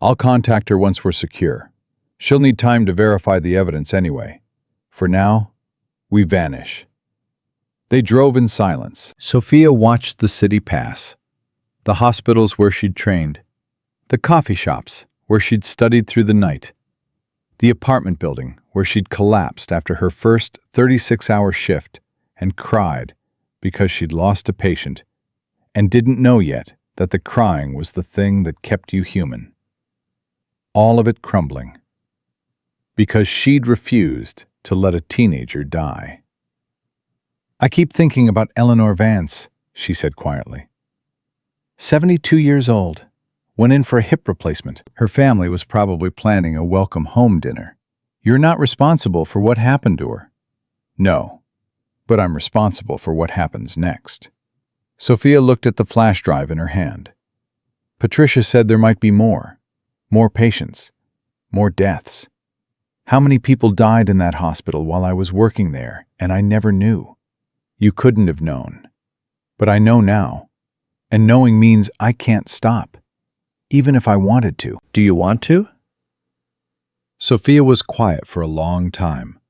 I'll contact her once we're secure. She'll need time to verify the evidence anyway. For now, we vanish. They drove in silence. Sophia watched the city pass. The hospitals where she'd trained. The coffee shops where she'd studied through the night. The apartment building where she'd collapsed after her first 36-hour shift and cried because she'd lost a patient and didn't know yet that the crying was the thing that kept you human. All of it crumbling. Because she'd refused to let a teenager die. "I keep thinking about Eleanor Vance," she said quietly. 72 years old. Went in for a hip replacement. Her family was probably planning a welcome home dinner. You're not responsible for what happened to her. No, but I'm responsible for what happens next. Sophia looked at the flash drive in her hand. Patricia said there might be more patients, more deaths. How many people died in that hospital while I was working there, and I never knew? You couldn't have known. But I know now, and knowing means I can't stop. Even if I wanted to. Do you want to? Sophia was quiet for a long time.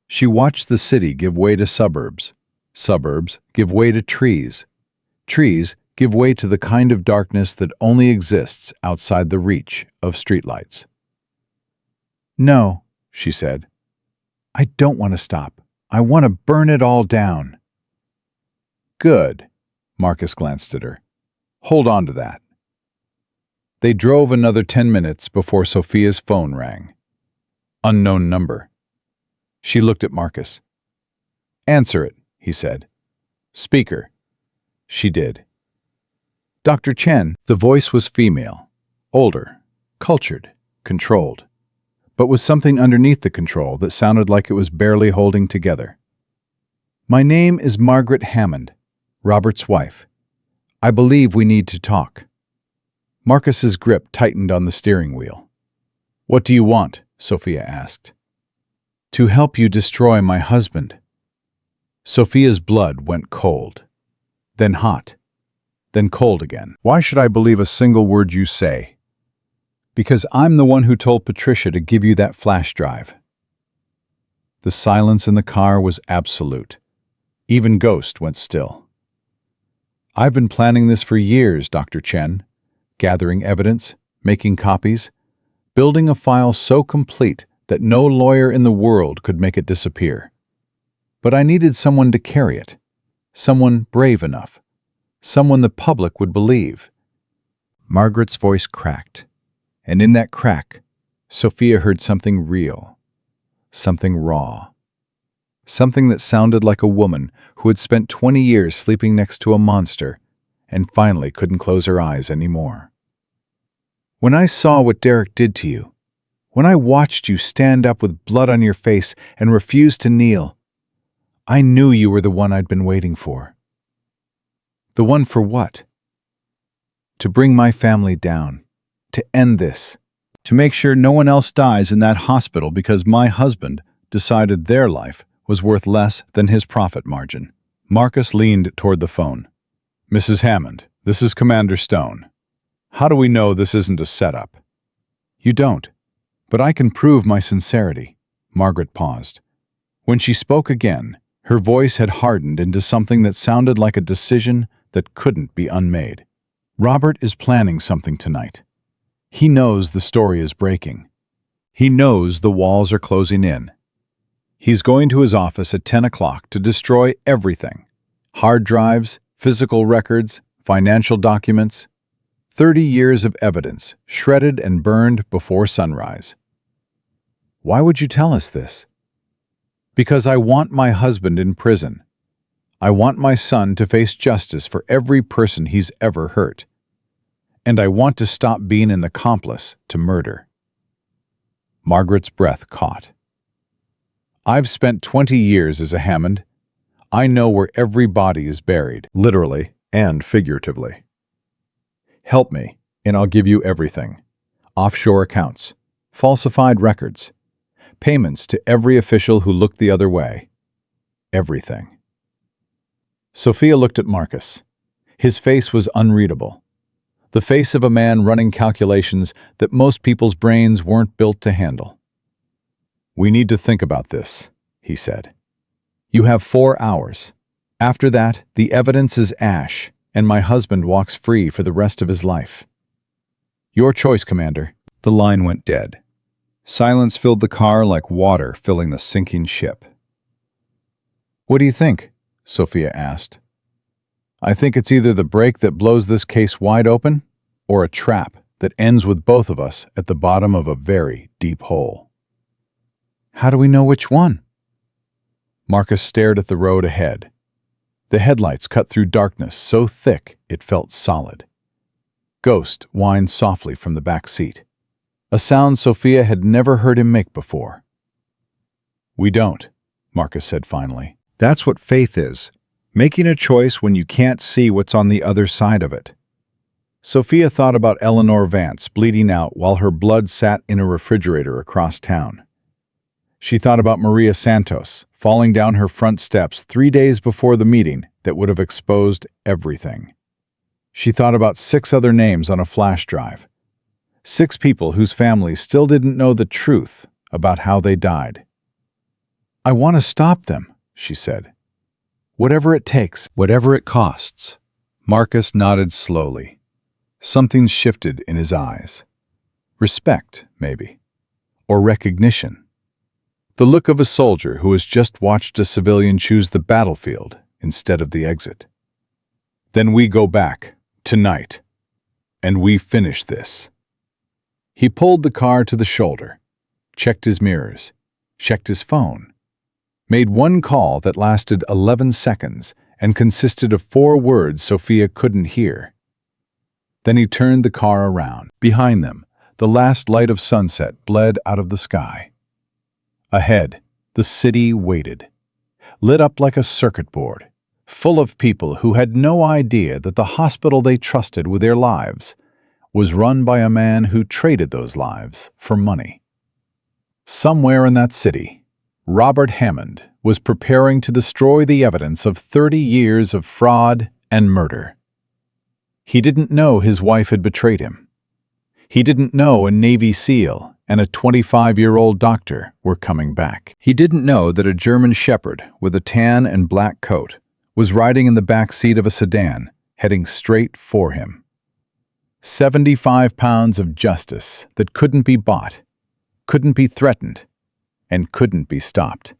She watched the city give way to suburbs. Suburbs give way to trees. Trees give way to the kind of darkness that only exists outside the reach of streetlights. "No," she said. "I don't want to stop. I want to burn it all down." "Good." Marcus glanced at her. "Hold on to that." They drove another 10 minutes before Sophia's phone rang. Unknown number. She looked at Marcus. "Answer it," he said. "Speaker." She did. "Dr. Chen." The voice was female, older, cultured, controlled, but with something underneath the control that sounded like it was barely holding together. "My name is Margaret Hammond, Robert's wife. I believe we need to talk." Marcus's grip tightened on the steering wheel. "What do you want?" Sophia asked. "To help you destroy my husband." Sophia's blood went cold, then hot, then cold again. "Why should I believe a single word you say?" "Because I'm the one who told Patricia to give you that flash drive." The silence in the car was absolute. Even Ghost went still. "I've been planning this for years, Dr. Chen. Gathering evidence, making copies, building a file so complete that no lawyer in the world could make it disappear. But I needed someone to carry it, someone brave enough, someone the public would believe." Margaret's voice cracked, and in that crack, Sophia heard something real, something raw, something that sounded like a woman who had spent 20 years sleeping next to a monster and finally couldn't close her eyes anymore. "When I saw what Derek did to you, when I watched you stand up with blood on your face and refuse to kneel, I knew you were the one I'd been waiting for." "The one for what?" "To bring my family down, to end this, to make sure no one else dies in that hospital because my husband decided their life was worth less than his profit margin." Marcus leaned toward the phone. "Mrs. Hammond, this is Commander Stone. How do we know this isn't a setup?" "You don't, but I can prove my sincerity." Margaret paused. When she spoke again, her voice had hardened into something that sounded like a decision that couldn't be unmade. Robert is planning something tonight. He knows the story is breaking. He knows the walls are closing in. He's going to his office at 10 o'clock to destroy everything. Hard drives, physical records, financial documents, 30 years of evidence shredded and burned before sunrise. Why would you tell us this? Because I want my husband in prison. I want my son to face justice for every person he's ever hurt. And I want to stop being an accomplice to murder. Margaret's breath caught. I've spent 20 years as a Hammond. I know where every body is buried, literally and figuratively. Help me, and I'll give you everything. Offshore accounts, falsified records, payments to every official who looked the other way. Everything. Sophia looked at Marcus. His face was unreadable. The face of a man running calculations that most people's brains weren't built to handle. We need to think about this, he said. You have 4 hours. After that, the evidence is ash, and my husband walks free for the rest of his life. Your choice, Commander. The line went dead. Silence filled the car like water filling the sinking ship. What do you think? Sophia asked. I think it's either the break that blows this case wide open, or a trap that ends with both of us at the bottom of a very deep hole. How do we know which one? Marcus stared at the road ahead. The headlights cut through darkness so thick it felt solid. Ghost whined softly from the back seat, a sound Sophia had never heard him make before. We don't, Marcus said finally. That's what faith is, making a choice when you can't see what's on the other side of it. Sophia thought about Eleanor Vance bleeding out while her blood sat in a refrigerator across town. She thought about Maria Santos falling down her front steps 3 days before the meeting that would have exposed everything. She thought about 6 other names on a flash drive. 6 people whose families still didn't know the truth about how they died. I want to stop them, she said. Whatever it takes, whatever it costs. Marcus nodded slowly. Something shifted in his eyes. Respect, maybe. Or recognition. The look of a soldier who has just watched a civilian choose the battlefield instead of the exit. Then we go back, tonight, and we finish this. He pulled the car to the shoulder, checked his mirrors, checked his phone, made one call that lasted 11 seconds and consisted of 4 words Sophia couldn't hear. Then he turned the car around. Behind them, the last light of sunset bled out of the sky. Ahead, the city waited, lit up like a circuit board, full of people who had no idea that the hospital they trusted with their lives was run by a man who traded those lives for money. Somewhere in that city, Robert Hammond was preparing to destroy the evidence of 30 years of fraud and murder. He didn't know his wife had betrayed him. He didn't know a Navy SEAL and a 25-year-old doctor were coming back. He didn't know that a German shepherd with a tan and black coat was riding in the back seat of a sedan, heading straight for him. 75 pounds of justice that couldn't be bought, couldn't be threatened, and couldn't be stopped.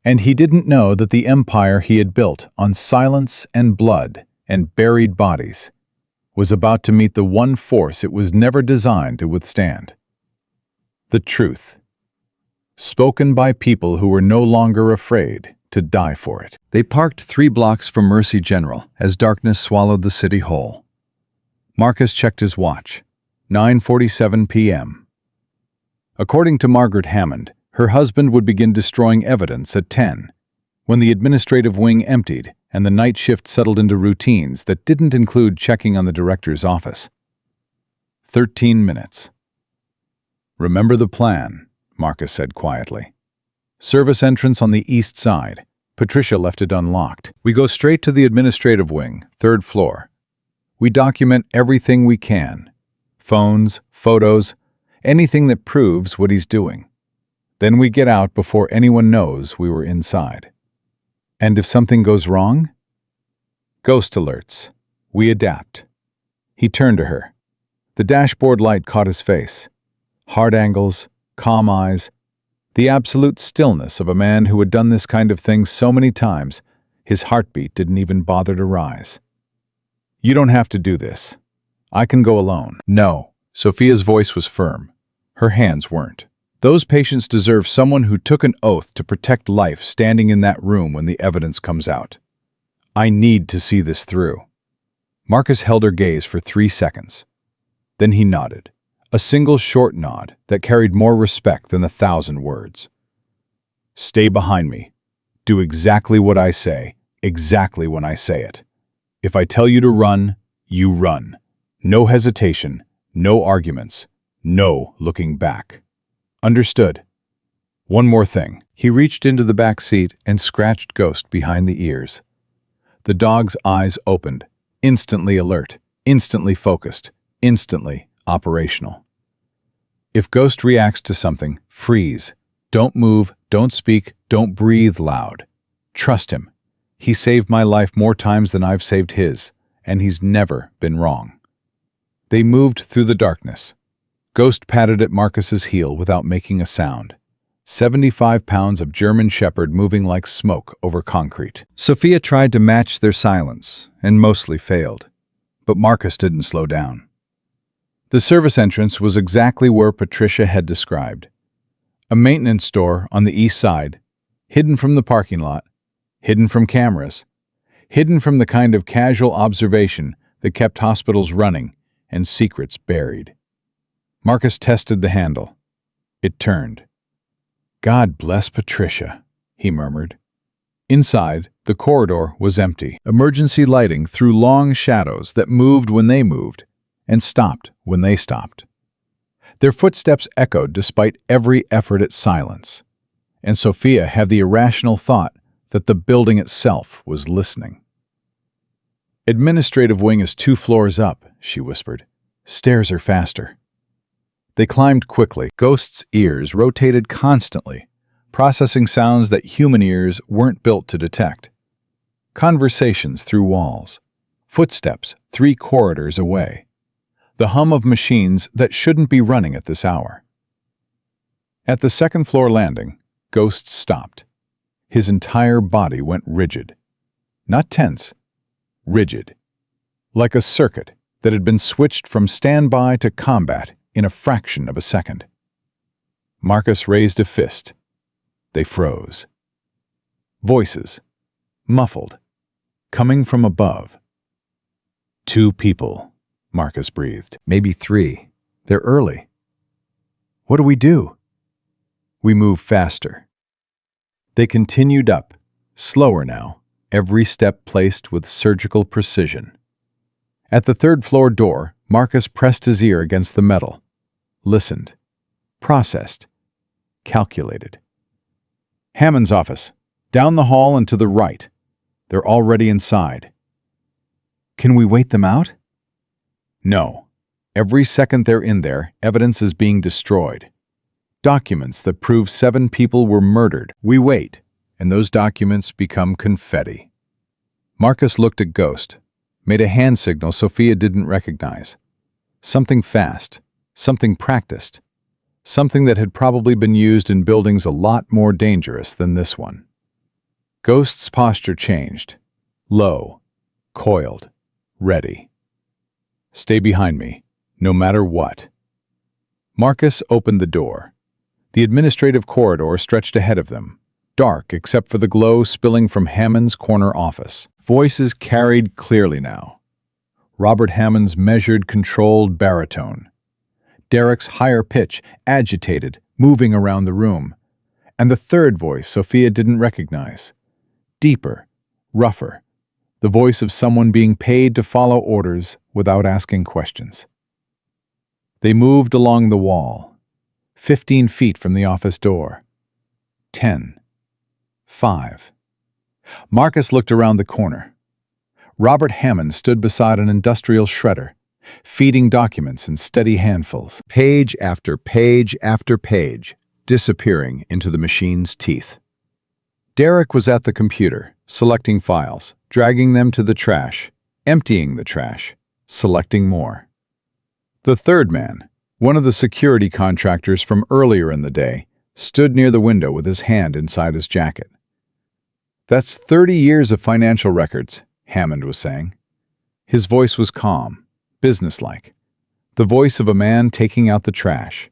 And he didn't know that the empire he had built on silence and blood and buried bodies was about to meet the one force it was never designed to withstand. The truth, spoken by people who were no longer afraid to die for it. They parked 3 blocks from Mercy General as darkness swallowed the city whole. Marcus checked his watch. 9:47 p.m. According to Margaret Hammond, her husband would begin destroying evidence at 10, when the administrative wing emptied and the night shift settled into routines that didn't include checking on the director's office. 13 minutes. Remember the plan, Marcus said quietly. Service entrance on the east side. Patricia left it unlocked. We go straight to the administrative wing, 3rd floor. We document everything we can. Phones, photos, anything that proves what he's doing. Then we get out before anyone knows we were inside. And if something goes wrong? Ghost alerts. We adapt. He turned to her. The dashboard light caught his face. Hard angles, calm eyes, the absolute stillness of a man who had done this kind of thing so many times, his heartbeat didn't even bother to rise. "You don't have to do this. I can go alone." "No." Sophia's voice was firm. Her hands weren't. "Those patients deserve someone who took an oath to protect life standing in that room when the evidence comes out. I need to see this through." Marcus held her gaze for 3 seconds. Then he nodded, a single short nod that carried more respect than 1,000 words. "Stay behind me. Do exactly what I say, exactly when I say it. If I tell you to run, you run. No hesitation, no arguments, no looking back. Understood? One more thing." He reached into the back seat and scratched Ghost behind the ears. The dog's eyes opened, instantly alert, instantly focused, instantly operational. If Ghost reacts to something, freeze. Don't move, don't speak, don't breathe loud. Trust him. He saved my life more times than I've saved his, and he's never been wrong. They moved through the darkness. Ghost patted at Marcus's heel without making a sound. 75 pounds of German Shepherd moving like smoke over concrete. Sophia tried to match their silence, and mostly failed. But Marcus didn't slow down. The service entrance was exactly where Patricia had described. A maintenance store on the east side, hidden from the parking lot, hidden from cameras, hidden from the kind of casual observation that kept hospitals running and secrets buried. Marcus tested the handle. It turned. "God bless Patricia," he murmured. Inside, the corridor was empty. Emergency lighting threw long shadows that moved when they moved and stopped when they stopped. Their footsteps echoed despite every effort at silence, and Sophia had the irrational thought that the building itself was listening. "Administrative wing is 2 floors up," she whispered. "Stairs are faster." They climbed quickly. Ghost's ears rotated constantly, processing sounds that human ears weren't built to detect. Conversations through walls, footsteps 3 corridors away, the hum of machines that shouldn't be running at this hour. At the 2nd floor landing, Ghost stopped. His entire body went rigid. Not tense, rigid. Like a circuit that had been switched from standby to combat in a fraction of a second. Marcus raised a fist. They froze. Voices, muffled, coming from above. 2 people, Marcus breathed. Maybe 3. They're early. What do we do? We move faster. They continued up, slower now, every step placed with surgical precision. At the 3rd floor door, Marcus pressed his ear against the metal, listened, processed, calculated. "Hammond's office. Down the hall and to the right. They're already inside." "Can we wait them out?" "No. Every second they're in there, evidence is being destroyed. Documents that prove 7 people were murdered. We wait, and those documents become confetti." Marcus looked at Ghost, made a hand signal Sophia didn't recognize. Something fast, something practiced, something that had probably been used in buildings a lot more dangerous than this one. Ghost's posture changed. Low, coiled, ready. "Stay behind me, no matter what." Marcus opened the door. The administrative corridor stretched ahead of them, dark except for the glow spilling from Hammond's corner office. Voices carried clearly now. Robert Hammond's measured, controlled baritone. Derek's higher pitch, agitated, moving around the room. And the third voice Sophia didn't recognize. Deeper, rougher. The voice of someone being paid to follow orders without asking questions. They moved along the wall, 15 feet from the office door. 10. 5. Marcus looked around the corner. Robert Hammond stood beside an industrial shredder, feeding documents in steady handfuls, page after page after page, disappearing into the machine's teeth. Derek was at the computer, selecting files, dragging them to the trash, emptying the trash, selecting more. The third man, one of the security contractors from earlier in the day, stood near the window with his hand inside his jacket. "That's 30 years of financial records," Hammond was saying. His voice was calm, businesslike, the voice of a man taking out the trash.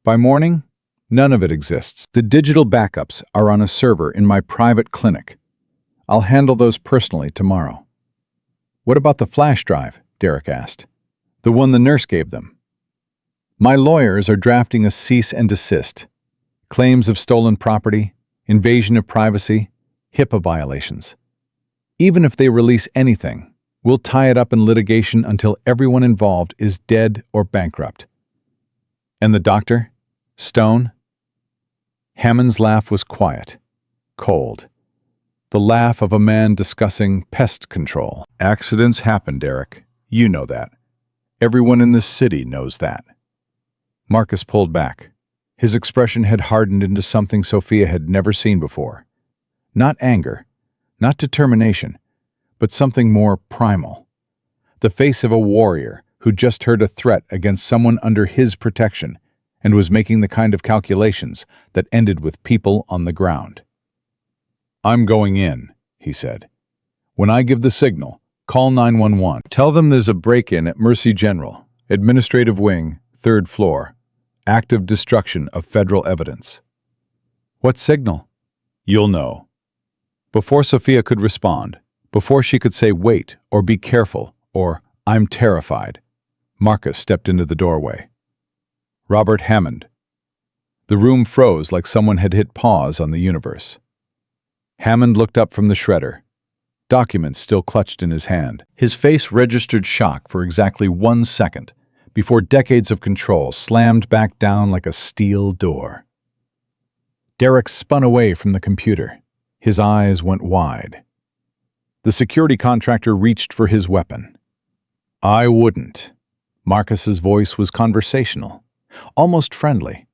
"By morning, none of it exists. The digital backups are on a server in my private clinic. I'll handle those personally tomorrow." "What about the flash drive?" Derek asked. "The one the nurse gave them." "My lawyers are drafting a cease and desist. Claims of stolen property, invasion of privacy, HIPAA violations. Even if they release anything, we'll tie it up in litigation until everyone involved is dead or bankrupt." "And the doctor? Stone?" Hammond's laugh was quiet, cold. The laugh of a man discussing pest control. "Accidents happen, Derek. You know that. Everyone in this city knows that." Marcus pulled back. His expression had hardened into something Sophia had never seen before. Not anger, not determination, but something more primal. The face of a warrior who just heard a threat against someone under his protection and was making the kind of calculations that ended with people on the ground. "I'm going in," he said. "When I give the signal, call 911. Tell them there's a break-in at Mercy General, Administrative Wing, 3rd floor. Active destruction of federal evidence." "What signal?" "You'll know." Before Sophia could respond, before she could say wait or be careful or I'm terrified, Marcus stepped into the doorway. "Robert Hammond." The room froze like someone had hit pause on the universe. Hammond looked up from the shredder, documents still clutched in his hand. His face registered shock for exactly 1 second before decades of control slammed back down like a steel door. Derek spun away from the computer. His eyes went wide. The security contractor reached for his weapon. "I wouldn't." Marcus's voice was conversational, almost friendly,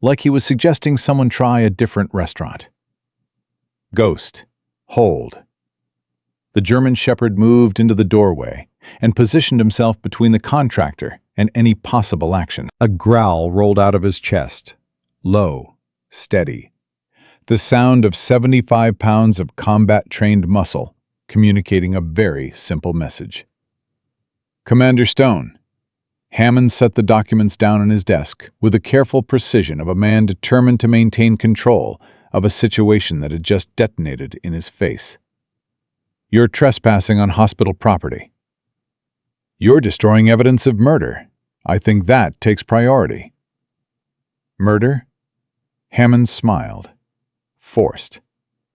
like he was suggesting someone try a different restaurant. "Ghost, hold." The German shepherd moved into the doorway and positioned himself between the contractor and any possible action. A growl rolled out of his chest, low, steady. The sound of 75 pounds of combat-trained muscle communicating a very simple message. "Commander Stone." Hammond set the documents down on his desk with the careful precision of a man determined to maintain control of a situation that had just detonated in his face. "You're trespassing on hospital property. You're destroying evidence of murder. I think that takes priority." "Murder?" Hammond smiled. Forced.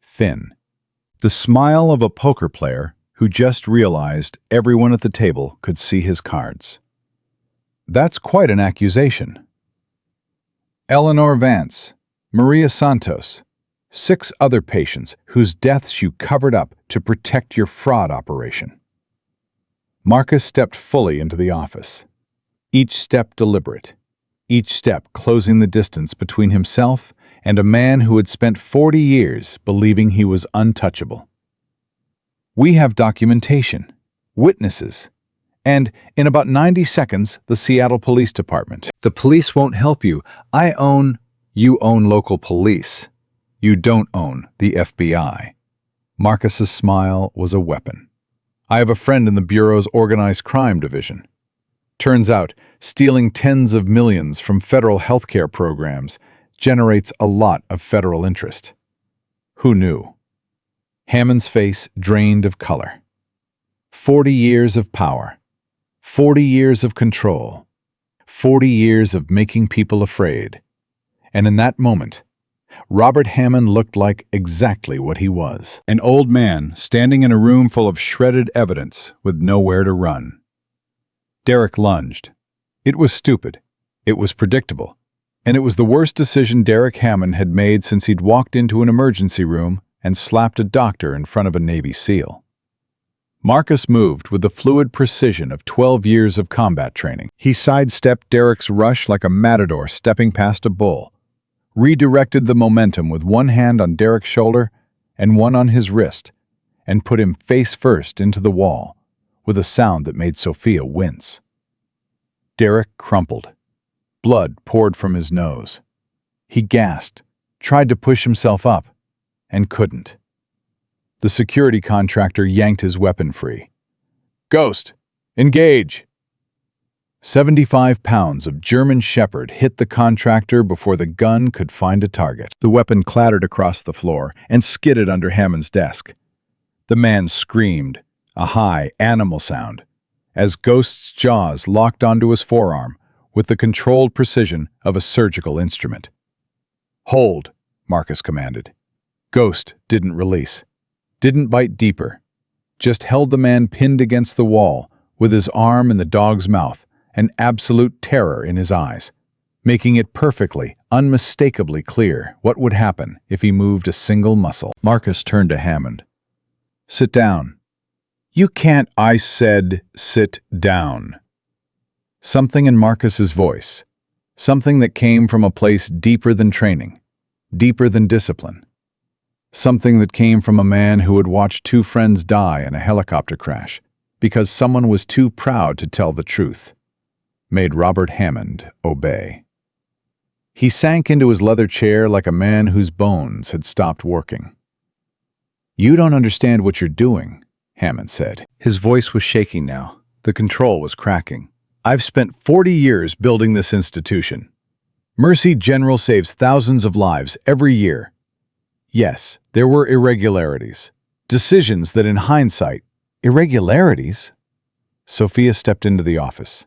Thin. The smile of a poker player who just realized everyone at the table could see his cards. "That's quite an accusation." "Eleanor Vance, Maria Santos, 6 other patients whose deaths you covered up to protect your fraud operation." Marcus stepped fully into the office. Each step deliberate. Each step closing the distance between himself and a man who had spent 40 years believing he was untouchable. "We have documentation, witnesses, and in about 90 seconds, the Seattle Police Department." "The police won't help you. You own local police. You don't own the FBI." Marcus's smile was a weapon. "I have a friend in the Bureau's Organized Crime Division. Turns out, stealing tens of millions from federal healthcare programs generates a lot of federal interest." "Who knew?" Hammond's face drained of color. 40 years of power. 40 years of control. 40 years of making people afraid. And in that moment, Robert Hammond looked like exactly what he was. An old man standing in a room full of shredded evidence with nowhere to run. Derek lunged. It was stupid. It was predictable. And it was the worst decision Derek Hammond had made since he'd walked into an emergency room and slapped a doctor in front of a Navy SEAL. Marcus moved with the fluid precision of 12 years of combat training. He sidestepped Derek's rush like a matador stepping past a bull, redirected the momentum with one hand on Derek's shoulder and one on his wrist, and put him face first into the wall, with a sound that made Sophia wince. Derek crumpled. Blood poured from his nose. He gasped, tried to push himself up, and couldn't. The security contractor yanked his weapon free. "Ghost, engage!" 75 pounds of German Shepherd hit the contractor before the gun could find a target. The weapon clattered across the floor and skidded under Hammond's desk. The man screamed, a high, animal sound, as Ghost's jaws locked onto his forearm with the controlled precision of a surgical instrument. "Hold," Marcus commanded. Ghost didn't release, didn't bite deeper, just held the man pinned against the wall with his arm in the dog's mouth and absolute terror in his eyes, making it perfectly, unmistakably clear what would happen if he moved a single muscle. Marcus turned to Hammond. "Sit down." "You can't," I said, "sit down." Something in Marcus's voice, something that came from a place deeper than training, deeper than discipline, something that came from a man who had watched two friends die in a helicopter crash because someone was too proud to tell the truth, made Robert Hammond obey. He sank into his leather chair like a man whose bones had stopped working. "You don't understand what you're doing," Hammond said. His voice was shaking now. The control was cracking. "I've spent 40 years building this institution. Mercy General saves thousands of lives every year. Yes, there were irregularities. Decisions that in hindsight—" "Irregularities?" Sophia stepped into the office.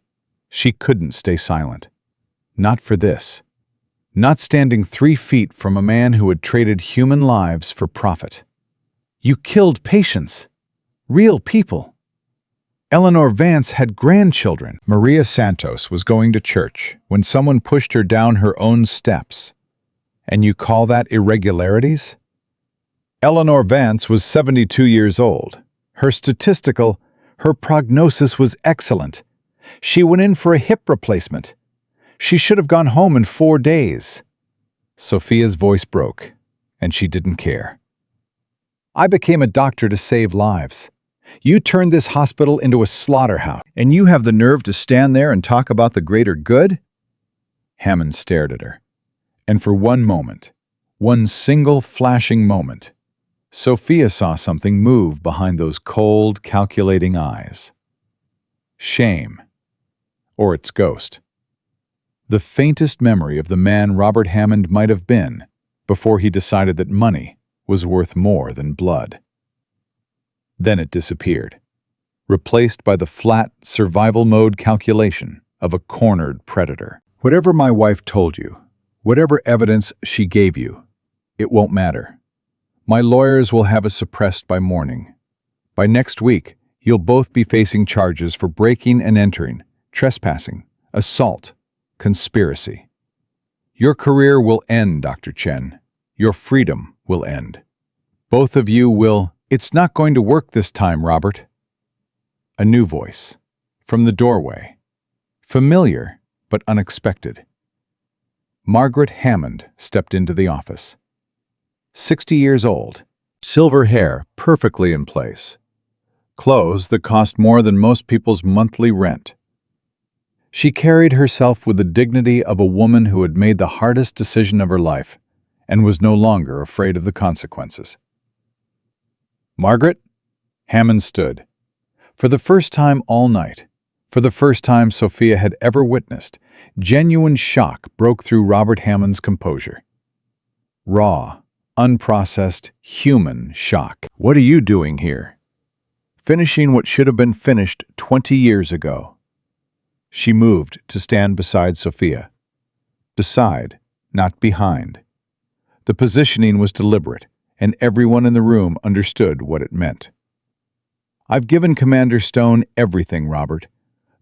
She couldn't stay silent. Not for this. Not standing 3 feet from a man who had traded human lives for profit. "You killed patients. Real people. Eleanor Vance had grandchildren." Maria Santos was going to church when someone pushed her down her own steps. "And you call that irregularities?" Eleanor Vance was 72 years old. Her prognosis was excellent. She went in for a hip replacement. She should have gone home in 4 days. Sophia's voice broke, and she didn't care. "I became a doctor to save lives. You turned this hospital into a slaughterhouse, and you have the nerve to stand there and talk about the greater good?" Hammond stared at her, and for one moment, one single flashing moment, Sophia saw something move behind those cold, calculating eyes. Shame. Or its ghost. The faintest memory of the man Robert Hammond might have been before he decided that money was worth more than blood. Then it disappeared, replaced by the flat, survival-mode calculation of a cornered predator. "Whatever my wife told you, whatever evidence she gave you, it won't matter. My lawyers will have us suppressed by morning. By next week, you'll both be facing charges for breaking and entering, trespassing, assault, conspiracy. Your career will end, Dr. Chen. Your freedom will end. Both of you will—" "It's not going to work this time, Robert." A new voice, from the doorway. Familiar, but unexpected. Margaret Hammond stepped into the office. 60 years old, silver hair perfectly in place. Clothes that cost more than most people's monthly rent. She carried herself with the dignity of a woman who had made the hardest decision of her life and was no longer afraid of the consequences. "Margaret?" Hammond stood. For the first time all night, for the first time Sophia had ever witnessed, genuine shock broke through Robert Hammond's composure. Raw, unprocessed, human shock. "What are you doing here?" "Finishing what should have been finished 20 years ago." She moved to stand beside Sophia. Beside, not behind. The positioning was deliberate, and everyone in the room understood what it meant. "I've given Commander Stone everything, Robert.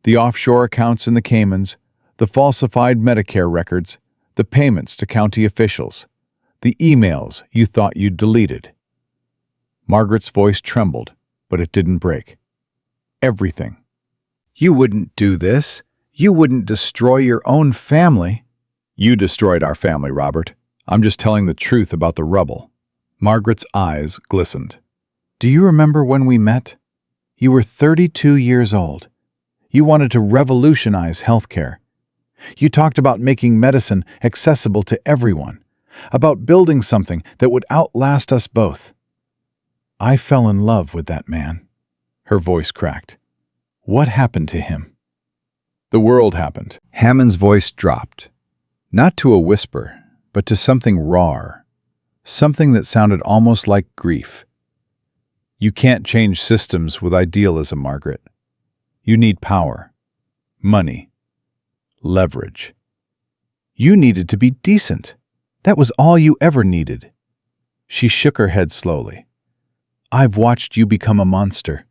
The offshore accounts in the Caymans, the falsified Medicare records, the payments to county officials, the emails you thought you'd deleted." Margaret's voice trembled, but it didn't break. "Everything." "You wouldn't do this. You wouldn't destroy your own family." "You destroyed our family, Robert. I'm just telling the truth about the rubble." Margaret's eyes glistened. "Do you remember when we met?" You were 32 years old. You wanted to revolutionize healthcare. You talked about making medicine accessible to everyone, about building something that would outlast us both. I fell in love with that man. Her voice cracked. What happened to him? The world happened. Hammond's voice dropped. Not to a whisper, but to something raw. Something that sounded almost like grief. You can't change systems with idealism, Margaret. You need power, money, leverage. You needed to be decent. That was all you ever needed. She shook her head slowly. I've watched you become a monster.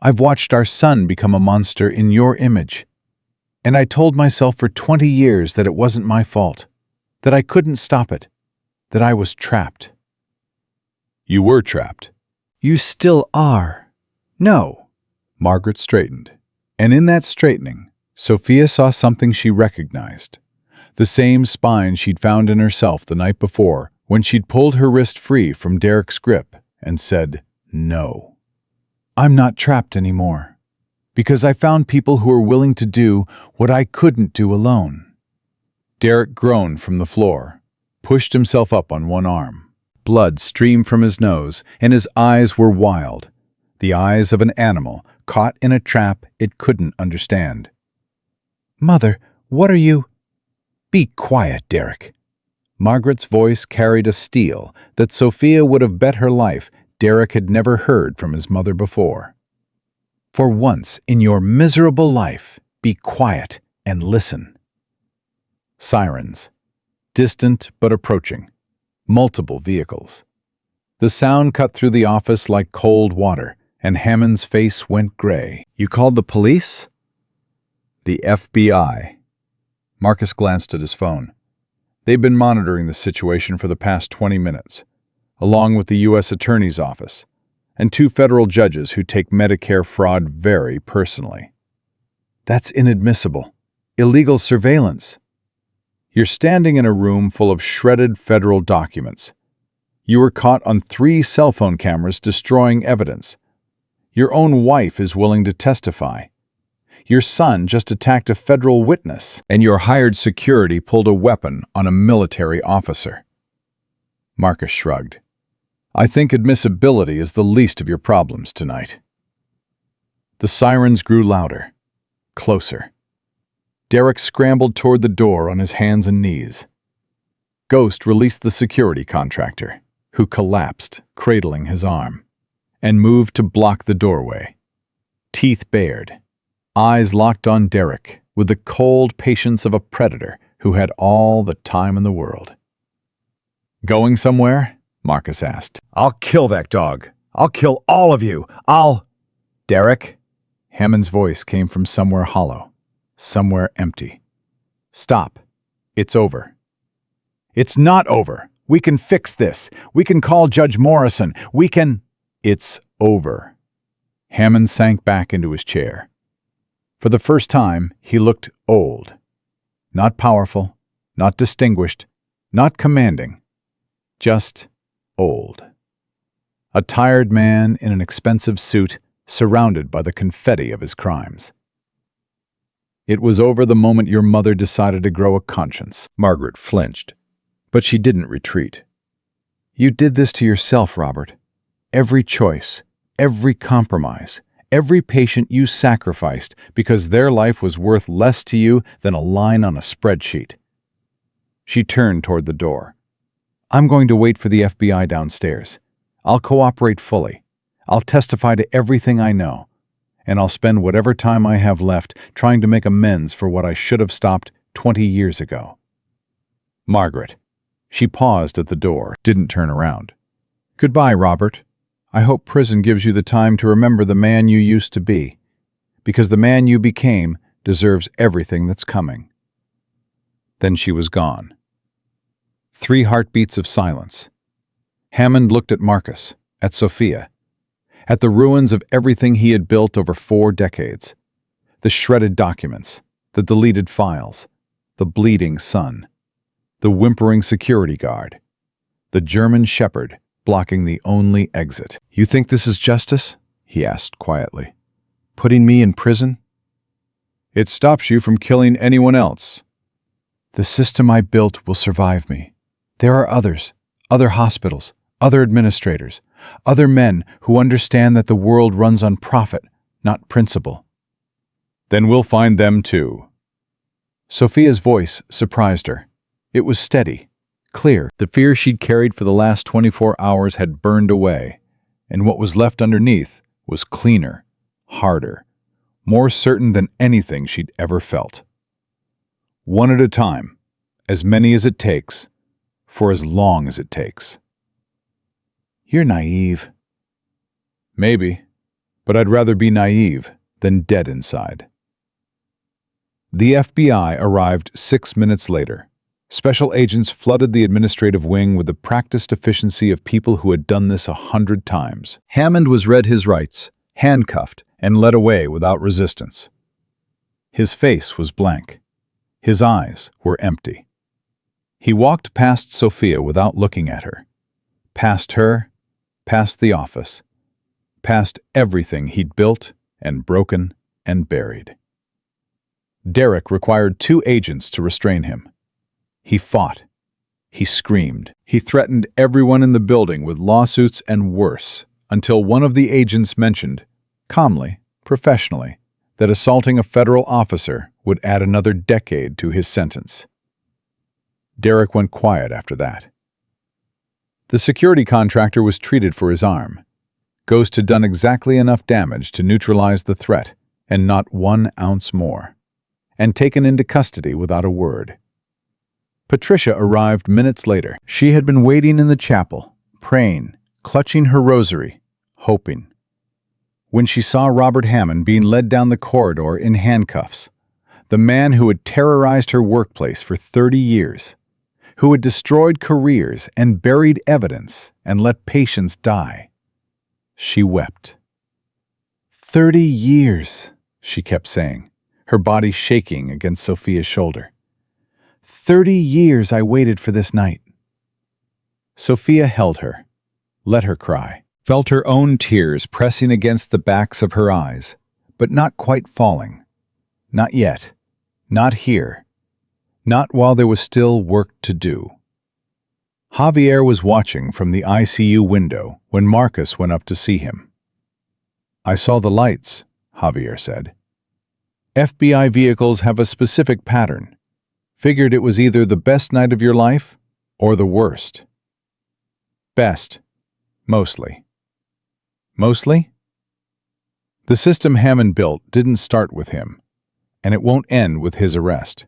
I've watched our son become a monster in your image. And I told myself for 20 years that it wasn't my fault, that I couldn't stop it, that I was trapped. You were trapped. You still are. No. Margaret straightened. And in that straightening, Sophia saw something she recognized. The same spine she'd found in herself the night before when she'd pulled her wrist free from Derek's grip and said, no. I'm not trapped anymore, because I found people who are willing to do what I couldn't do alone. Derek groaned from the floor, pushed himself up on one arm. Blood streamed from his nose, and his eyes were wild, the eyes of an animal caught in a trap it couldn't understand. Mother, what are you? Be quiet, Derek. Margaret's voice carried a steel that Sophia would have bet her life Derek had never heard from his mother before. For once in your miserable life, be quiet and listen. Sirens. Distant but approaching. Multiple vehicles. The sound cut through the office like cold water, and Hammond's face went gray. You called the police? The FBI. Marcus glanced at his phone. They've been monitoring the situation for the past 20 minutes, along with the U.S. Attorney's Office, and 2 federal judges who take Medicare fraud very personally. That's inadmissible. Illegal surveillance. You're standing in a room full of shredded federal documents. You were caught on 3 cell phone cameras destroying evidence. Your own wife is willing to testify. Your son just attacked a federal witness, and your hired security pulled a weapon on a military officer. Marcus shrugged. I think admissibility is the least of your problems tonight. The sirens grew louder, closer. Derek scrambled toward the door on his hands and knees. Ghost released the security contractor, who collapsed, cradling his arm, and moved to block the doorway. Teeth bared, eyes locked on Derek with the cold patience of a predator who had all the time in the world. Going somewhere? Marcus asked. I'll kill that dog. I'll kill all of you. Derek? Hammond's voice came from somewhere hollow, somewhere empty. Stop. It's over. It's not over. We can fix this. We can call Judge Morrison. We can... It's over. Hammond sank back into his chair. For the first time, he looked old. Not powerful, not distinguished, not commanding. Just old. A tired man in an expensive suit, surrounded by the confetti of his crimes. It was over the moment your mother decided to grow a conscience. Margaret flinched, but she didn't retreat. You did this to yourself, Robert. Every choice, every compromise, every patient you sacrificed because their life was worth less to you than a line on a spreadsheet. She turned toward the door. I'm going to wait for the FBI downstairs. I'll cooperate fully. I'll testify to everything I know. And I'll spend whatever time I have left trying to make amends for what I should have stopped 20 years ago. Margaret. She paused at the door, didn't turn around. Goodbye, Robert. I hope prison gives you the time to remember the man you used to be, because the man you became deserves everything that's coming. Then she was gone. 3 heartbeats of silence. Hammond looked at Marcus, at Sophia, at the ruins of everything he had built over 4 decades. The shredded documents, the deleted files, the bleeding son, the whimpering security guard, the German shepherd blocking the only exit. You think this is justice? He asked quietly. Putting me in prison? It stops you from killing anyone else. The system I built will survive me. There are others, other hospitals, other administrators, other men who understand that the world runs on profit, not principle. Then we'll find them too. Sophia's voice surprised her. It was steady, clear. The fear she'd carried for the last 24 hours had burned away, and what was left underneath was cleaner, harder, more certain than anything she'd ever felt. One at a time, as many as it takes, for as long as it takes. You're naive. Maybe, but I'd rather be naive than dead inside. The FBI arrived 6 minutes later. Special agents flooded the administrative wing with the practiced efficiency of people who had done this 100 times. Hammond was read his rights, handcuffed, and led away without resistance. His face was blank. His eyes were empty. He walked past Sophia without looking at her. Past her, past the office, past everything he'd built and broken and buried. Derek required 2 agents to restrain him. He fought. He screamed. He threatened everyone in the building with lawsuits and worse, until one of the agents mentioned, calmly, professionally, that assaulting a federal officer would add another decade to his sentence. Derek went quiet after that. The security contractor was treated for his arm. Ghost had done exactly enough damage to neutralize the threat, and not 1 ounce more, and taken into custody without a word. Patricia arrived minutes later. She had been waiting in the chapel, praying, clutching her rosary, hoping. When she saw Robert Hammond being led down the corridor in handcuffs, the man who had terrorized her workplace for 30 years, who had destroyed careers and buried evidence and let patients die, she wept. 30 years, she kept saying, her body shaking against Sophia's shoulder. 30 years I waited for this night. Sophia held her, let her cry, felt her own tears pressing against the backs of her eyes, but not quite falling. Not yet. Not here. Not while there was still work to do. Javier was watching from the ICU window when Marcus went up to see him. I saw the lights, Javier said. FBI vehicles have a specific pattern. Figured it was either the best night of your life or the worst. Best. Mostly. Mostly? The system Hammond built didn't start with him, and it won't end with his arrest.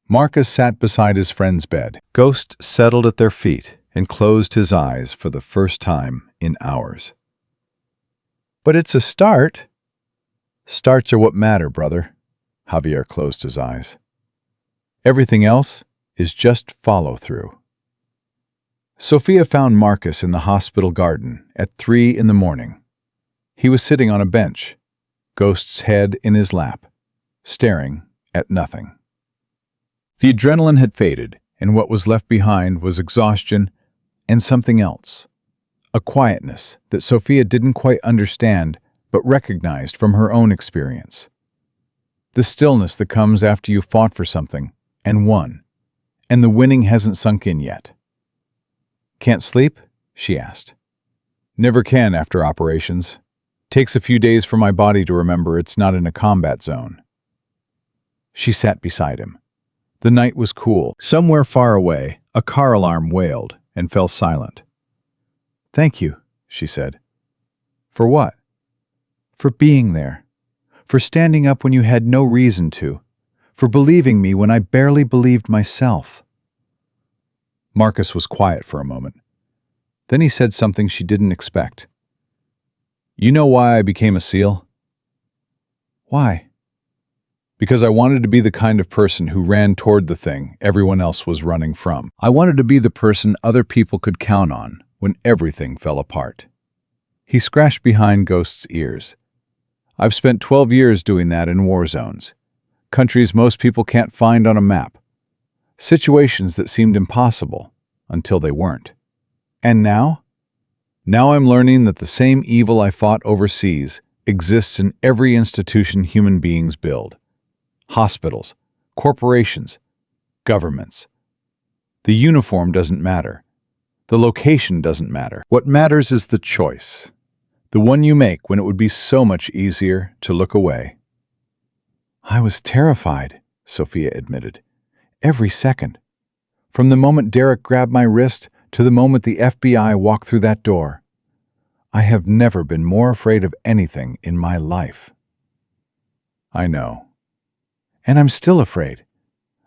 Marcus sat beside his friend's bed. Ghost settled at their feet and closed his eyes for the first time in hours. But it's a start. Starts are what matter, brother. Javier closed his eyes. Everything else is just follow-through. Sophia found Marcus in the hospital garden at 3 in the morning. He was sitting on a bench, Ghost's head in his lap, staring at nothing. The adrenaline had faded, and what was left behind was exhaustion and something else, a quietness that Sophia didn't quite understand but recognized from her own experience. The stillness that comes after you fought for something and won, and the winning hasn't sunk in yet. Can't sleep? She asked. Never can after operations. Takes a few days for my body to remember it's not in a combat zone. She sat beside him. The night was cool. Somewhere far away, a car alarm wailed and fell silent. Thank you, she said. For what? For being there. For standing up when you had no reason to. For believing me when I barely believed myself. Marcus was quiet for a moment. Then he said something she didn't expect. You know why I became a SEAL? Why? Because I wanted to be the kind of person who ran toward the thing everyone else was running from. I wanted to be the person other people could count on when everything fell apart. He scratched behind Ghost's ears. I've spent 12 years doing that in war zones. Countries most people can't find on a map. Situations that seemed impossible until they weren't. And now? Now I'm learning that the same evil I fought overseas exists in every institution human beings build. Hospitals, corporations, governments. The uniform doesn't matter. The location doesn't matter. What matters is the choice. The one you make when it would be so much easier to look away. I was terrified, Sophia admitted. Every second. From the moment Derek grabbed my wrist to the moment the FBI walked through that door. I have never been more afraid of anything in my life. I know. And I'm still afraid.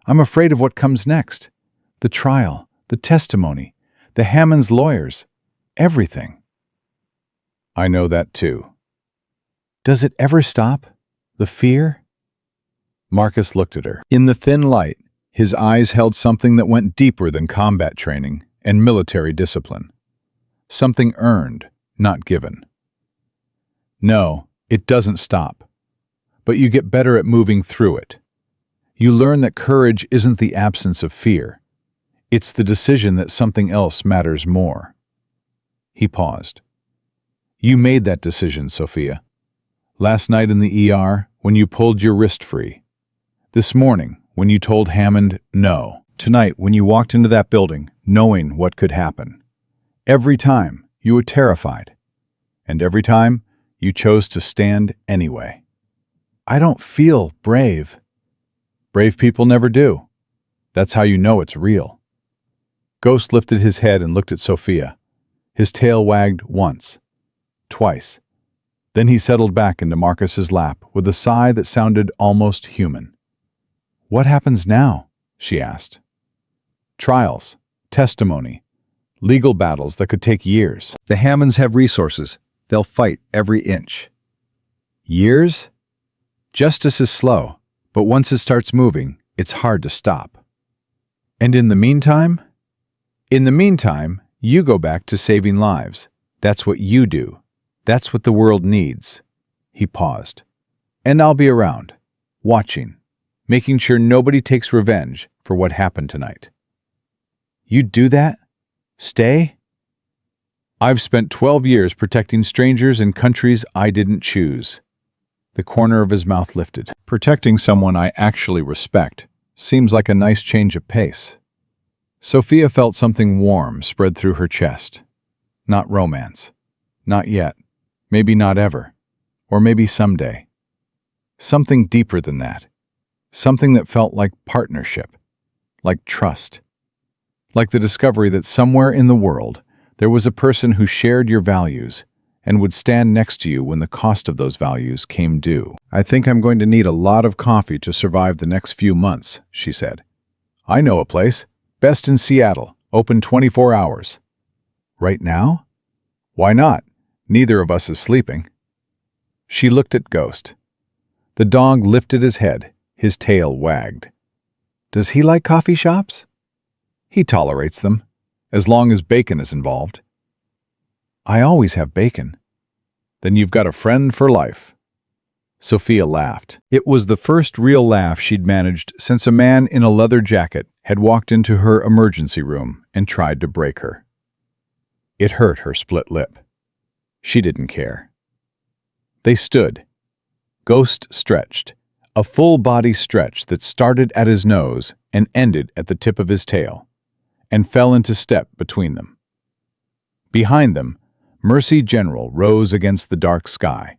I'm afraid of what comes next. The trial, the testimony, the Hammond's lawyers, everything. I know that too. Does it ever stop? The fear? Marcus looked at her. In the thin light, his eyes held something that went deeper than combat training and military discipline. Something earned, not given. No, it doesn't stop. But you get better at moving through it. You learn that courage isn't the absence of fear. It's the decision that something else matters more. He paused. You made that decision, Sophia. Last night in the ER, when you pulled your wrist free. This morning, when you told Hammond no. Tonight, when you walked into that building, knowing what could happen. Every time, you were terrified. And every time, you chose to stand anyway. I don't feel brave. Brave people never do. That's how you know it's real. Ghost lifted his head and looked at Sophia. His tail wagged once, twice. Then he settled back into Marcus's lap with a sigh that sounded almost human. What happens now? She asked. Trials, testimony, legal battles that could take years. The Hammonds have resources. They'll fight every inch. Years? Justice is slow, but once it starts moving, it's hard to stop. And in the meantime? In the meantime, you go back to saving lives. That's what you do. That's what the world needs. He paused. And I'll be around, watching, making sure nobody takes revenge for what happened tonight. You'd do that? Stay? I've spent 12 years protecting strangers in countries I didn't choose. The corner of his mouth lifted. Protecting someone I actually respect seems like a nice change of pace. Sophia felt something warm spread through her chest. Not romance. Not yet. Maybe not ever. Or maybe someday. Something deeper than that. Something that felt like partnership. Like trust. Like the discovery that somewhere in the world there was a person who shared your values and would stand next to you when the cost of those values came due. I think I'm going to need a lot of coffee to survive the next few months, she said. I know a place. Best in Seattle. Open 24 hours. Right now? Why not? Neither of us is sleeping. She looked at Ghost. The dog lifted his head. His tail wagged. Does he like coffee shops? He tolerates them, as long as bacon is involved. I always have bacon. Then you've got a friend for life. Sophia laughed. It was the first real laugh she'd managed since a man in a leather jacket had walked into her emergency room and tried to break her. It hurt her split lip. She didn't care. They stood. Ghost stretched, a full-body stretch that started at his nose and ended at the tip of his tail, and fell into step between them. Behind them, Mercy General rose against the dark sky.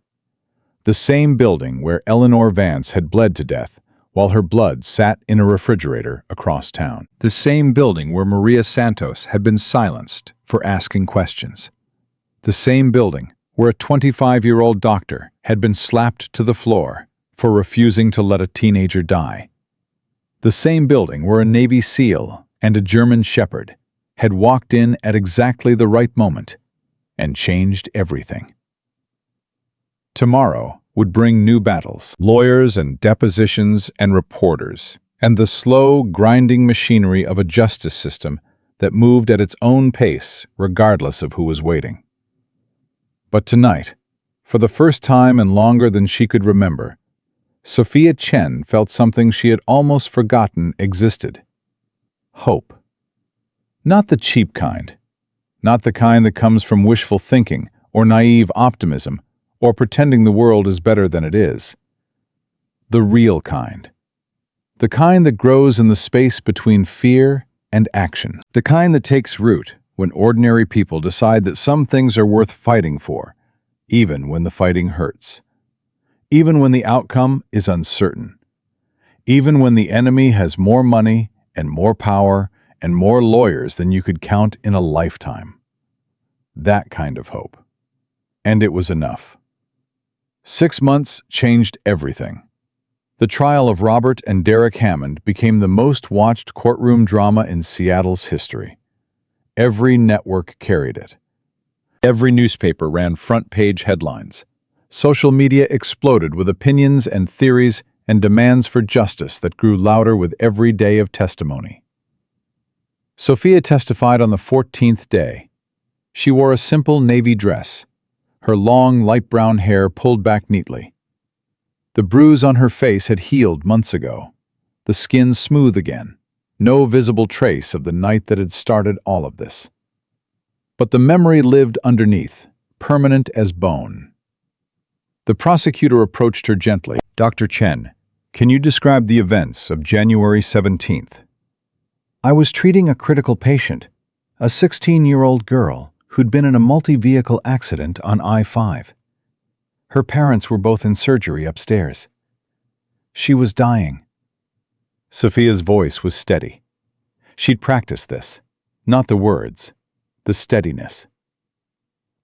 The same building where Eleanor Vance had bled to death while her blood sat in a refrigerator across town. The same building where Maria Santos had been silenced for asking questions. The same building where a 25-year-old doctor had been slapped to the floor for refusing to let a teenager die. The same building where a Navy SEAL and a German Shepherd had walked in at exactly the right moment and changed everything. Tomorrow would bring new battles, lawyers and depositions and reporters, and the slow, grinding machinery of a justice system that moved at its own pace regardless of who was waiting. But tonight, for the first time and longer than she could remember, Sophia Chen felt something she had almost forgotten existed. Hope. Not the cheap kind. Not the kind that comes from wishful thinking or naive optimism or pretending the world is better than it is. The real kind. The kind that grows in the space between fear and action. The kind that takes root when ordinary people decide that some things are worth fighting for, even when the fighting hurts. Even when the outcome is uncertain. Even when the enemy has more money and more power and more lawyers than you could count in a lifetime. That kind of hope. And it was enough. 6 months changed everything. The trial of Robert and Derek Hammond became the most watched courtroom drama in Seattle's history. Every network carried it. Every newspaper ran front-page headlines. Social media exploded with opinions and theories and demands for justice that grew louder with every day of testimony. Sophia testified on the 14th day. She wore a simple navy dress, her long, light brown hair pulled back neatly. The bruise on her face had healed months ago, the skin smooth again, no visible trace of the night that had started all of this. But the memory lived underneath, permanent as bone. The prosecutor approached her gently. "Dr. Chen, can you describe the events of January 17th? I was treating a critical patient, a 16-year-old girl who'd been in a multi-vehicle accident on I-5. Her parents were both in surgery upstairs. She was dying." Sophia's voice was steady. She'd practiced this, not the words, the steadiness.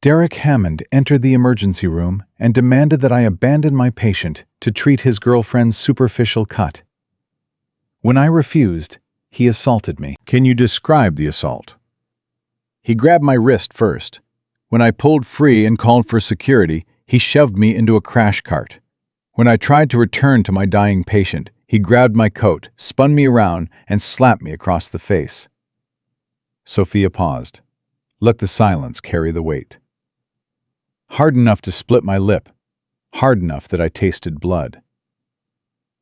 Derek Hammond entered the emergency room and demanded that I abandon my patient to treat his girlfriend's superficial cut. When I refused, he assaulted me. Can you describe the assault? He grabbed my wrist first. When I pulled free and called for security, he shoved me into a crash cart. When I tried to return to my dying patient, he grabbed my coat, spun me around, and slapped me across the face. Sophia paused. Let the silence carry the weight. Hard enough to split my lip. Hard enough that I tasted blood.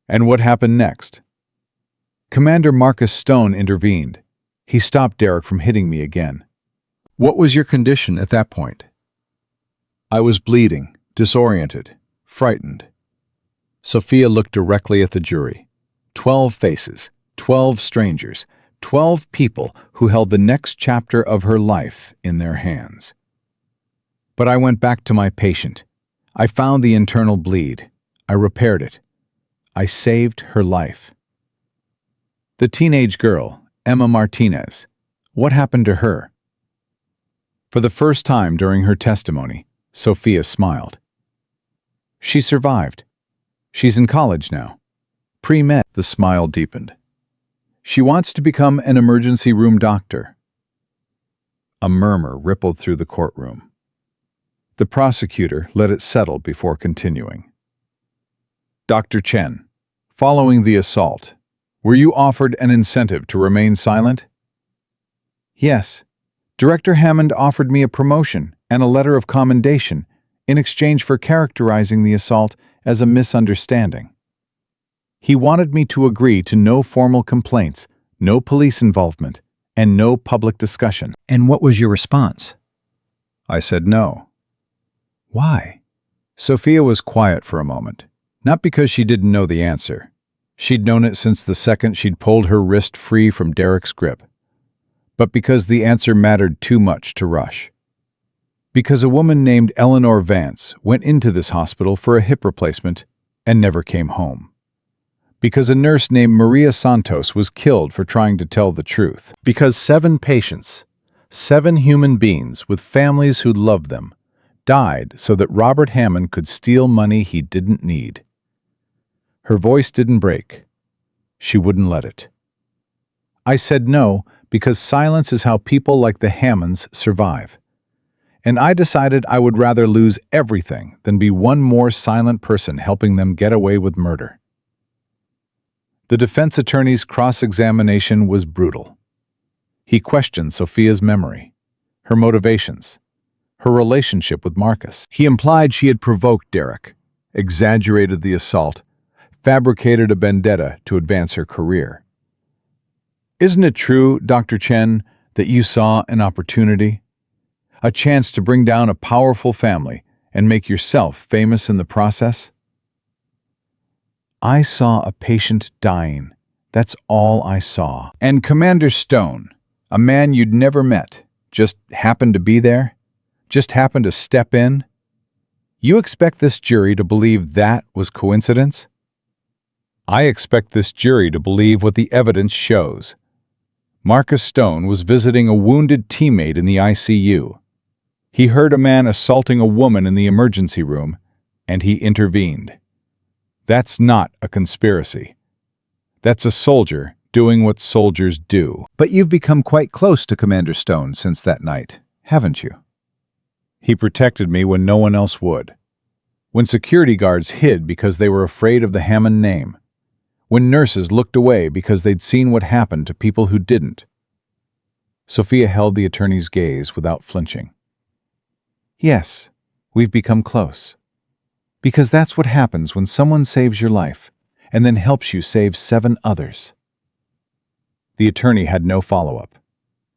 And what happened next? Commander Marcus Stone intervened. He stopped Derek from hitting me again. What was your condition at that point? I was bleeding, disoriented, frightened. Sophia looked directly at the jury. 12 faces, 12 strangers, 12 people who held the next chapter of her life in their hands. But I went back to my patient. I found the internal bleed. I repaired it. I saved her life. The teenage girl, Emma Martinez, what happened to her? For the first time during her testimony, Sophia smiled. She survived. She's in college now. Pre-med. The smile deepened. She wants to become an emergency room doctor. A murmur rippled through the courtroom. The prosecutor let it settle before continuing. Dr. Chen, following the assault, were you offered an incentive to remain silent? Yes. Director Hammond offered me a promotion and a letter of commendation in exchange for characterizing the assault as a misunderstanding. He wanted me to agree to no formal complaints, no police involvement, and no public discussion. And what was your response? I said no. Why? Sophia was quiet for a moment, not because she didn't know the answer. She'd known it since the second she'd pulled her wrist free from Derek's grip. But because the answer mattered too much to rush. Because a woman named Eleanor Vance went into this hospital for a hip replacement and never came home. Because a nurse named Maria Santos was killed for trying to tell the truth. Because 7 patients, 7 human beings with families who loved them, died so that Robert Hammond could steal money he didn't need. Her voice didn't break. She wouldn't let it. I said no because silence is how people like the Hammonds survive. And I decided I would rather lose everything than be one more silent person helping them get away with murder. The defense attorney's cross-examination was brutal. He questioned Sophia's memory, her motivations, her relationship with Marcus. He implied she had provoked Derek, exaggerated the assault, fabricated a vendetta to advance her career. Isn't it true, Dr. Chen, that you saw an opportunity? A chance to bring down a powerful family and make yourself famous in the process? I saw a patient dying. That's all I saw. And Commander Stone, a man you'd never met, just happened to be there? Just happened to step in? You expect this jury to believe that was coincidence? I expect this jury to believe what the evidence shows. Marcus Stone was visiting a wounded teammate in the ICU. He heard a man assaulting a woman in the emergency room, and he intervened. That's not a conspiracy. That's a soldier doing what soldiers do. But you've become quite close to Commander Stone since that night, haven't you? He protected me when no one else would. When security guards hid because they were afraid of the Hammond name. When nurses looked away because they'd seen what happened to people who didn't. Sophia held the attorney's gaze without flinching. Yes, we've become close. Because that's what happens when someone saves your life and then helps you save 7 others. The attorney had no follow-up.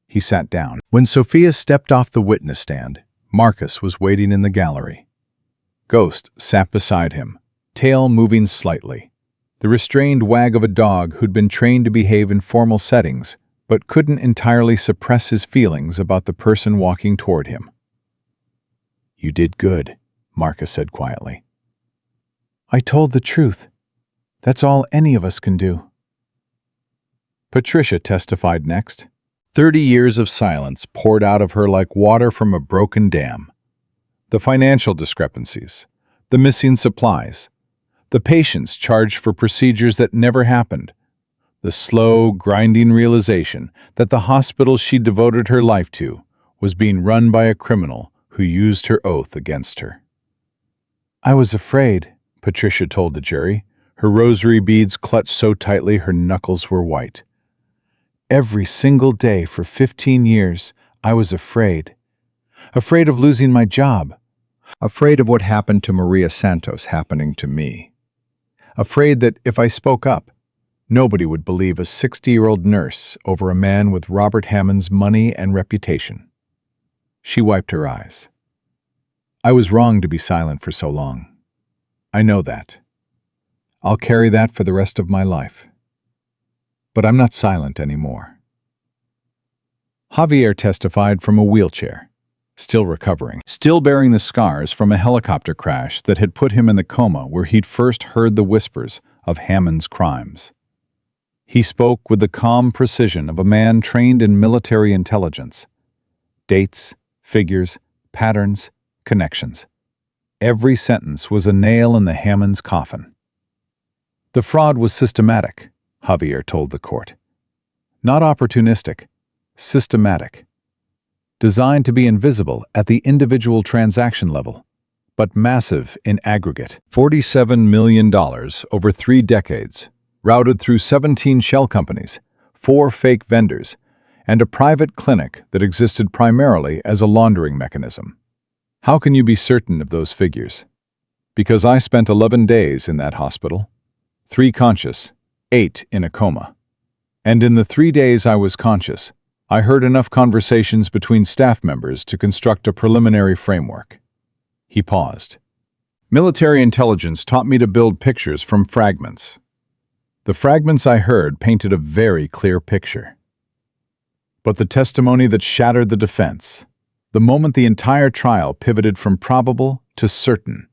He sat down. When Sophia stepped off the witness stand, Marcus was waiting in the gallery. Ghost sat beside him, tail moving slightly, the restrained wag of a dog who'd been trained to behave in formal settings, but couldn't entirely suppress his feelings about the person walking toward him. You did good, Marcus said quietly. I told the truth. That's all any of us can do. Patricia testified next. 30 years of silence poured out of her like water from a broken dam. The financial discrepancies, the missing supplies, the patients charged for procedures that never happened, the slow, grinding realization that the hospital she devoted her life to was being run by a criminal who used her oath against her. I was afraid, Patricia told the jury, her rosary beads clutched so tightly her knuckles were white. Every single day for 15 years, I was afraid. Afraid of losing my job. Afraid of what happened to Maria Santos happening to me. Afraid that if I spoke up, nobody would believe a 60-year-old nurse over a man with Robert Hammond's money and reputation. She wiped her eyes. I was wrong to be silent for so long. I know that. I'll carry that for the rest of my life. But I'm not silent anymore. Javier testified from a wheelchair, still recovering, still bearing the scars from a helicopter crash that had put him in the coma where he'd first heard the whispers of Hammond's crimes. He spoke with the calm precision of a man trained in military intelligence. Dates, figures, patterns, connections. Every sentence was a nail in the Hammond's coffin. The fraud was systematic, Javier told the court. Not opportunistic, systematic. Designed to be invisible at the individual transaction level, but massive in aggregate. $47 million over 3 decades, routed through 17 shell companies, 4 fake vendors, and a private clinic that existed primarily as a laundering mechanism. How can you be certain of those figures? Because I spent 11 days in that hospital, 3 conscious, 8 in a coma. And in the 3 days I was conscious, I heard enough conversations between staff members to construct a preliminary framework. He paused. Military intelligence taught me to build pictures from fragments. The fragments I heard painted a very clear picture. But the testimony that shattered the defense, the moment the entire trial pivoted from probable to certain,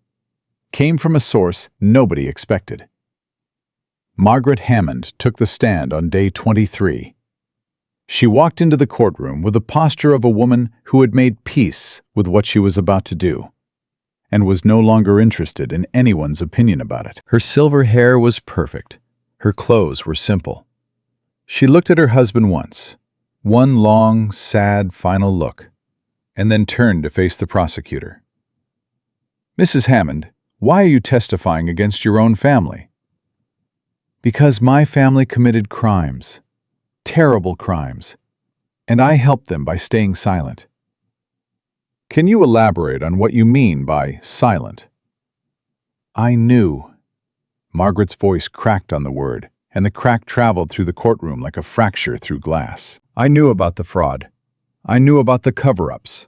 came from a source nobody expected. Margaret Hammond took the stand on day 23. She walked into the courtroom with the posture of a woman who had made peace with what she was about to do, and was no longer interested in anyone's opinion about it. Her silver hair was perfect. Her clothes were simple. She looked at her husband once, one long, sad, final look, and then turned to face the prosecutor. Mrs. Hammond, why are you testifying against your own family? Because my family committed crimes, terrible crimes, and I helped them by staying silent. Can you elaborate on what you mean by silent? I knew. Margaret's voice cracked on the word, and the crack traveled through the courtroom like a fracture through glass. I knew about the fraud. I knew about the cover-ups.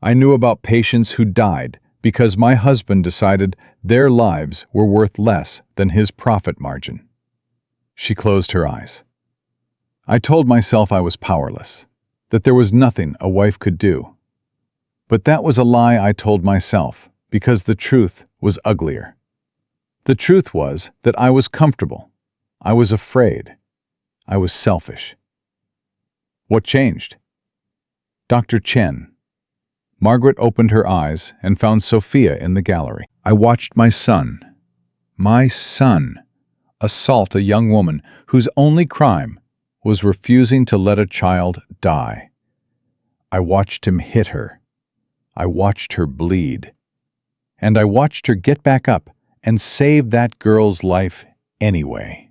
I knew about patients who died because my husband decided their lives were worth less than his profit margin. She closed her eyes. I told myself I was powerless, that there was nothing a wife could do. But that was a lie I told myself, because the truth was uglier. The truth was that I was comfortable. I was afraid. I was selfish. What changed? Dr. Chen. Margaret opened her eyes and found Sophia in the gallery. I watched my son, assault a young woman whose only crime was refusing to let a child die. I watched him hit her. I watched her bleed. And I watched her get back up and save that girl's life anyway.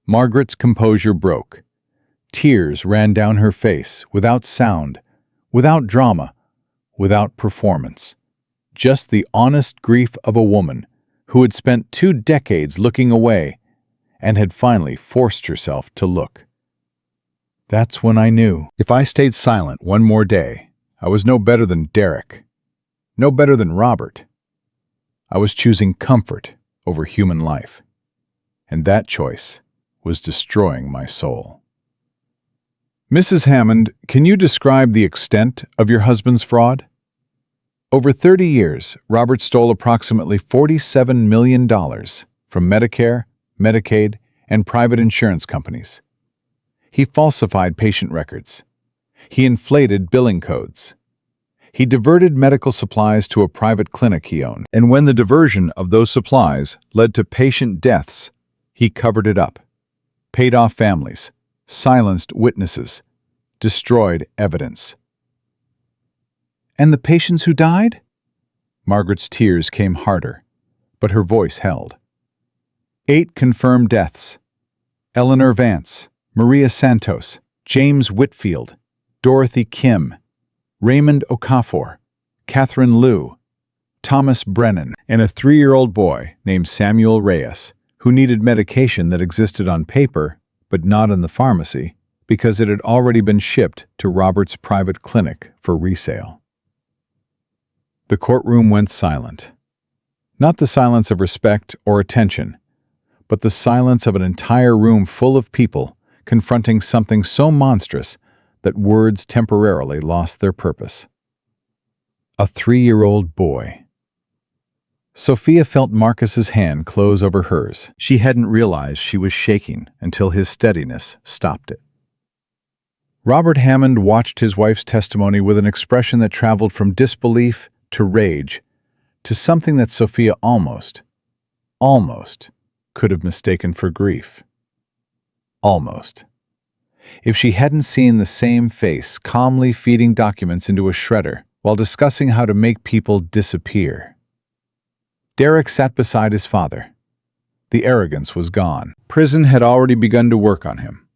Margaret's composure broke. Tears ran down her face without sound, without drama, without performance. Just the honest grief of a woman who had spent 2 decades looking away and had finally forced herself to look. That's when I knew. If I stayed silent one more day, I was no better than Derek, no better than Robert. I was choosing comfort over human life, and that choice was destroying my soul. Mrs. Hammond, can you describe the extent of your husband's fraud? Over 30 years, Robert stole approximately $47 million from Medicare, Medicaid, and private insurance companies. He falsified patient records. He inflated billing codes. He diverted medical supplies to a private clinic he owned. And when the diversion of those supplies led to patient deaths, he covered it up, paid off families, silenced witnesses, destroyed evidence. And the patients who died? Margaret's tears came harder, but her voice held. 8 confirmed deaths. Eleanor Vance, Maria Santos, James Whitfield, Dorothy Kim, Raymond Okafor, Catherine Liu, Thomas Brennan, and a 3-year-old boy named Samuel Reyes, who needed medication that existed on paper but not in the pharmacy because it had already been shipped to Robert's private clinic for resale. The courtroom went silent. Not the silence of respect or attention, but the silence of an entire room full of people confronting something so monstrous that words temporarily lost their purpose. A 3-year-old boy. Sophia felt Marcus's hand close over hers. She hadn't realized she was shaking until his steadiness stopped it. Robert Hammond watched his wife's testimony with an expression that traveled from disbelief to rage to something that Sophia almost could have mistaken for grief. Almost. If she hadn't seen the same face calmly feeding documents into a shredder while discussing how to make people disappear. Derek sat beside his father. The arrogance was gone. Prison had already begun to work on him,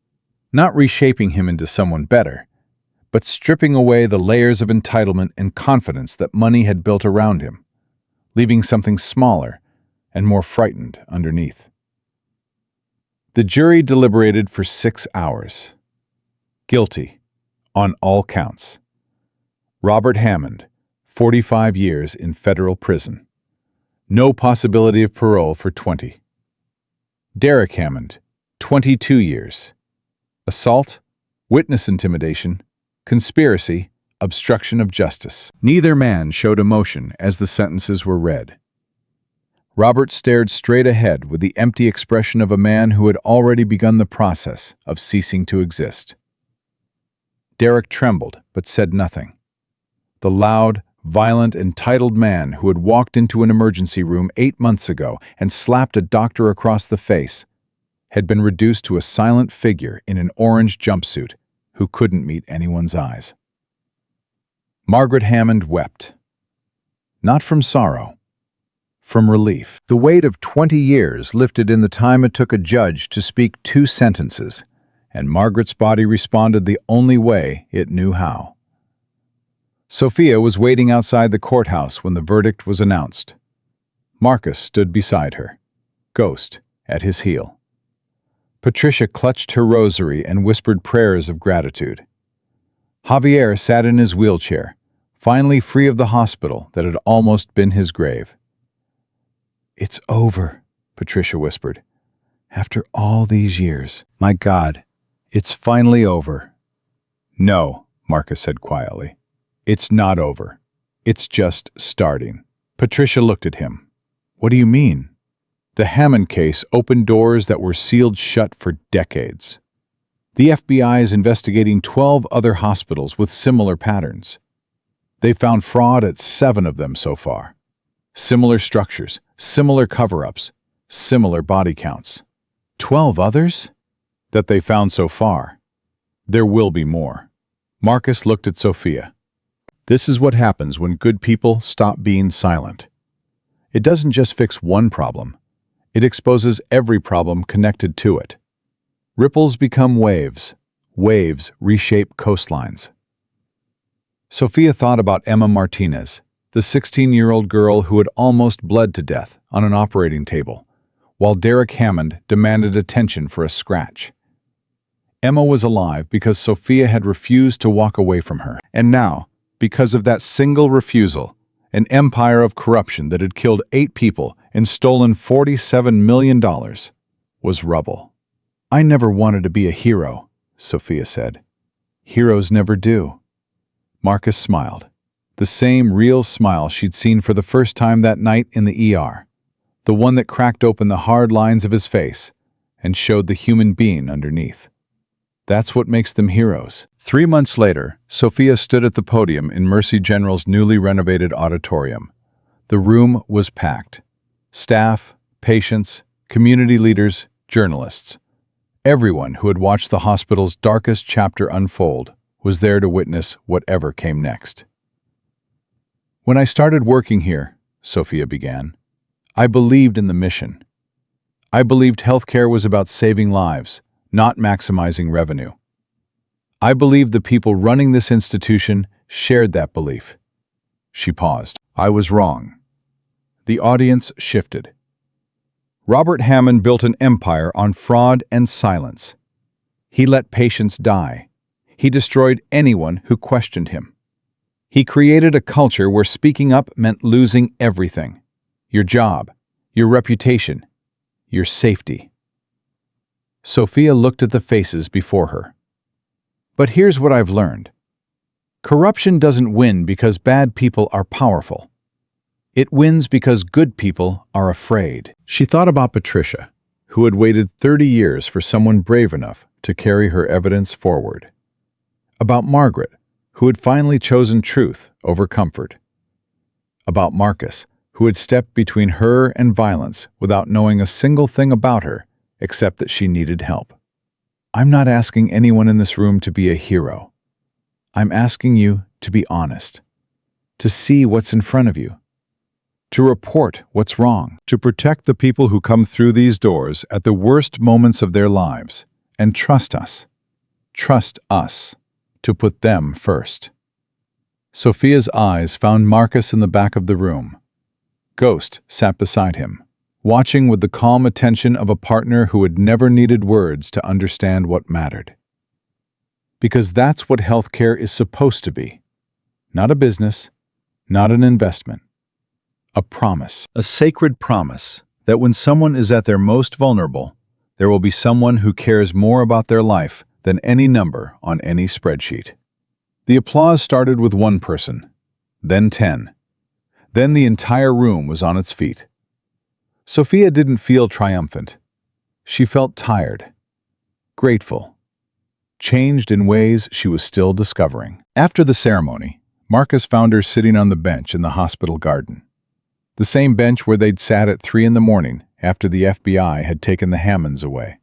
not reshaping him into someone better, but stripping away the layers of entitlement and confidence that money had built around him, leaving something smaller and more frightened underneath. The jury deliberated for 6 hours. Guilty, on all counts. Robert Hammond, 45 years in federal prison. No possibility of parole for 20. Derek Hammond, 22 years. Assault, witness intimidation, conspiracy, obstruction of justice. Neither man showed emotion as the sentences were read. Robert stared straight ahead with the empty expression of a man who had already begun the process of ceasing to exist. Derek trembled but said nothing. The loud, violent, entitled man who had walked into an emergency room 8 months ago and slapped a doctor across the face had been reduced to a silent figure in an orange jumpsuit who couldn't meet anyone's eyes. Margaret Hammond wept. Not from sorrow, from relief. The weight of 20 years lifted in the time it took a judge to speak 2 sentences, and Margaret's body responded the only way it knew how. Sophia was waiting outside the courthouse when the verdict was announced. Marcus stood beside her, ghost at his heel. Patricia clutched her rosary and whispered prayers of gratitude. Javier sat in his wheelchair, finally free of the hospital that had almost been his grave. "It's over," Patricia whispered. "After all these years." My God, it's finally over. "No," Marcus said quietly. "It's not over. It's just starting." Patricia looked at him. "What do you mean?" The Hammond case opened doors that were sealed shut for decades. The FBI is investigating 12 other hospitals with similar patterns. They found fraud at 7 of them so far. Similar structures, similar cover-ups, similar body counts. 12 others? That they found so far. There will be more. Marcus looked at Sophia. This is what happens when good people stop being silent. It doesn't just fix one problem. It exposes every problem connected to it. Ripples become waves. Waves reshape coastlines. Sophia thought about Emma Martinez, the 16-year-old girl who had almost bled to death on an operating table, while Derek Hammond demanded attention for a scratch. Emma was alive because Sophia had refused to walk away from her. And now, because of that single refusal, an empire of corruption that had killed 8 people and stolen $47 million was rubble. "I never wanted to be a hero," Sophia said. "Heroes never do." Marcus smiled, the same real smile she'd seen for the first time that night in the ER, the one that cracked open the hard lines of his face and showed the human being underneath. That's what makes them heroes. 3 months later, Sophia stood at the podium in Mercy General's newly renovated auditorium. The room was packed. Staff, patients, community leaders, journalists. Everyone who had watched the hospital's darkest chapter unfold was there to witness whatever came next. "When I started working here," Sophia began, "I believed in the mission. I believed healthcare was about saving lives, not maximizing revenue. I believed the people running this institution shared that belief." She paused. "I was wrong." The audience shifted. Robert Hammond built an empire on fraud and silence. He let patients die. He destroyed anyone who questioned him. He created a culture where speaking up meant losing everything: your job, your reputation, your safety. Sophia looked at the faces before her. "But here's what I've learned. Corruption doesn't win because bad people are powerful. It wins because good people are afraid." She thought about Patricia, who had waited 30 years for someone brave enough to carry her evidence forward. About Margaret, who had finally chosen truth over comfort. About Marcus, who had stepped between her and violence without knowing a single thing about her except that she needed help. I'm not asking anyone in this room to be a hero. I'm asking you to be honest, to see what's in front of you, to report what's wrong, to protect the people who come through these doors at the worst moments of their lives, and trust us to put them first. Sophia's eyes found Marcus in the back of the room. Ghost sat beside him, watching with the calm attention of a partner who had never needed words to understand what mattered. Because that's what healthcare is supposed to be. Not a business, not an investment. A promise. A sacred promise that when someone is at their most vulnerable, there will be someone who cares more about their life than any number on any spreadsheet. The applause started with one person, then 10. Then the entire room was on its feet. Sophia didn't feel triumphant. She felt tired, grateful, changed in ways she was still discovering. After the ceremony, Marcus found her sitting on the bench in the hospital garden. The same bench where they'd sat at 3 a.m. after the FBI had taken the Hammonds away.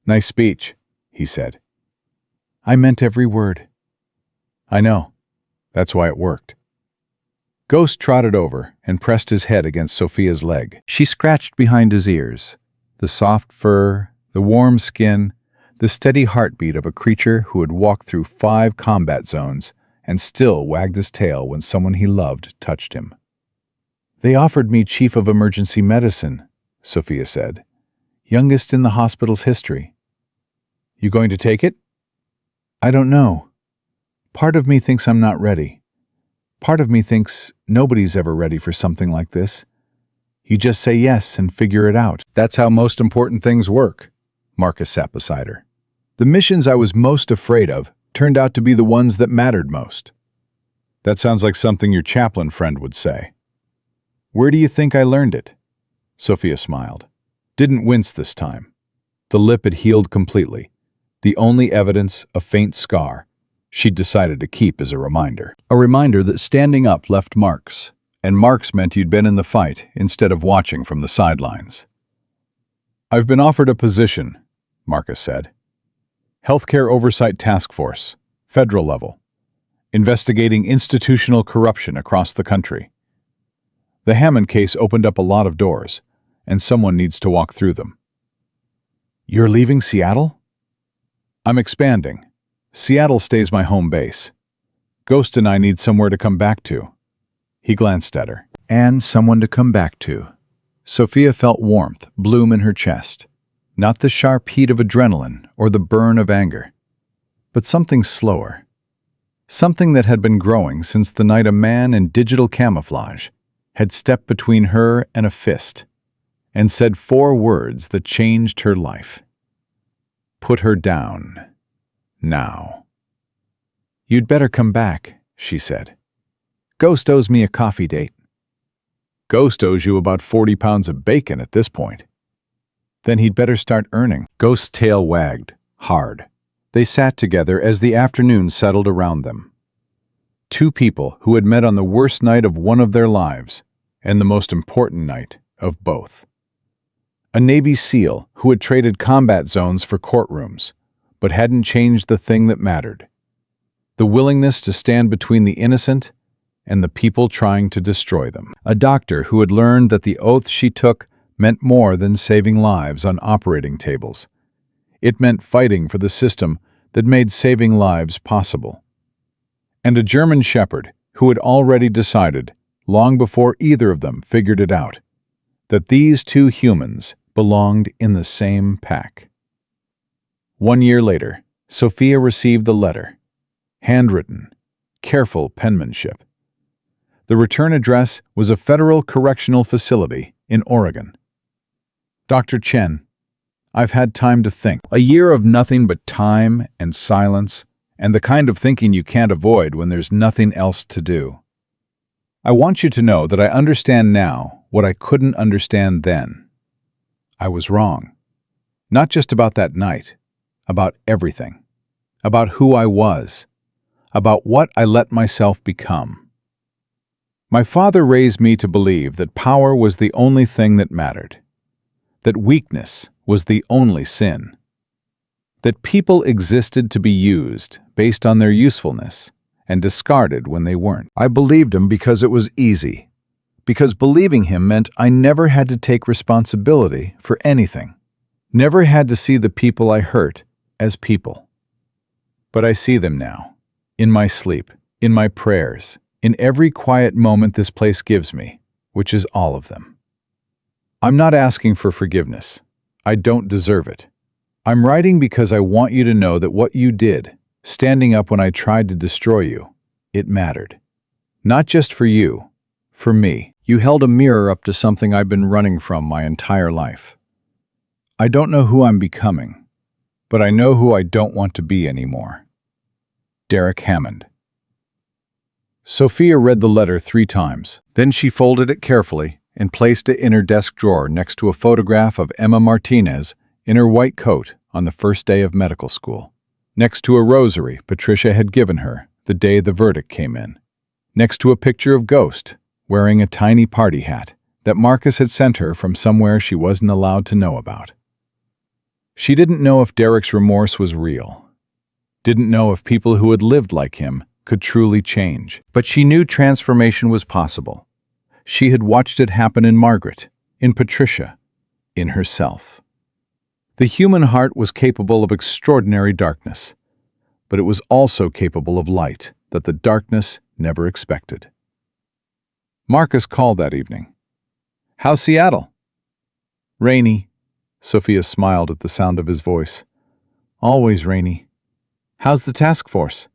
"Nice speech," he said. "I meant every word." "I know. That's why it worked." Ghost trotted over and pressed his head against Sophia's leg. She scratched behind his ears. The soft fur, the warm skin, the steady heartbeat of a creature who had walked through 5 combat zones and still wagged his tail when someone he loved touched him. "They offered me chief of emergency medicine," Sophia said. "Youngest in the hospital's history." "You going to take it?" "I don't know. Part of me thinks I'm not ready. Part of me thinks nobody's ever ready for something like this. You just say yes and figure it out. That's how most important things work. Marcus sat beside her. The missions I was most afraid of turned out to be the ones that mattered most. That sounds like something your chaplain friend would say. Where do you think I learned it? Sophia smiled. Didn't wince this time. The lip had healed completely. The only evidence, a faint scar, she'd decided to keep as a reminder. A reminder that standing up left marks, and marks meant you'd been in the fight instead of watching from the sidelines. I've been offered a position, Marcus said. Healthcare Oversight Task Force, federal level, investigating institutional corruption across the country. The Hammond case opened up a lot of doors, and someone needs to walk through them. You're leaving Seattle? I'm expanding. Seattle stays my home base. Ghost and I need somewhere to come back to. He glanced at her. And someone to come back to. Sophia felt warmth bloom in her chest. Not the sharp heat of adrenaline or the burn of anger, but something slower. Something that had been growing since the night a man in digital camouflage had stepped between her and a fist and said 4 words that changed her life. Put her down. Now. You'd better come back, she said. Ghost owes me a coffee date. Ghost owes you about 40 pounds of bacon at this point. Then he'd better start earning. Ghost's tail wagged, hard. They sat together as the afternoon settled around them. 2 people who had met on the worst night of one of their lives and the most important night of both. A Navy SEAL who had traded combat zones for courtrooms, but hadn't changed the thing that mattered. The willingness to stand between the innocent and the people trying to destroy them. A doctor who had learned that the oath she took meant more than saving lives on operating tables. It meant fighting for the system that made saving lives possible. And a German shepherd who had already decided, long before either of them figured it out, that these 2 humans belonged in the same pack. 1 year later, Sophia received the letter. Handwritten, careful penmanship. The return address was a federal correctional facility in Oregon. Dr. Chen, I've had time to think. A year of nothing but time and silence, and the kind of thinking you can't avoid when there's nothing else to do. I want you to know that I understand now what I couldn't understand then. I was wrong. Not just about that night, about everything. About who I was. About what I let myself become. My father raised me to believe that power was the only thing that mattered. That weakness was the only sin. That people existed to be used based on their usefulness and discarded when they weren't. I believed him because it was easy. Because believing him meant I never had to take responsibility for anything. Never had to see the people I hurt as people. But I see them now. In my sleep, in my prayers, in every quiet moment this place gives me, which is all of them. I'm not asking for forgiveness. I don't deserve it. I'm writing because I want you to know that what you did, standing up when I tried to destroy you, it mattered. Not just for you, for me. You held a mirror up to something I've been running from my entire life. I don't know who I'm becoming, but I know who I don't want to be anymore. Derek Hammond. Sophia read the letter 3 times. Then she folded it carefully and placed it in her desk drawer next to a photograph of Emma Martinez in her white coat on the first day of medical school. Next to a rosary Patricia had given her the day the verdict came in. Next to a picture of Ghost wearing a tiny party hat that Marcus had sent her from somewhere she wasn't allowed to know about. She didn't know if Derek's remorse was real. Didn't know if people who had lived like him could truly change. But she knew transformation was possible. She had watched it happen in Margaret, in Patricia, in herself. The human heart was capable of extraordinary darkness, but it was also capable of light that the darkness never expected. Marcus called that evening. "How's Seattle?" "Rainy." Sophia smiled at the sound of his voice. "Always rainy." "How's the task force?"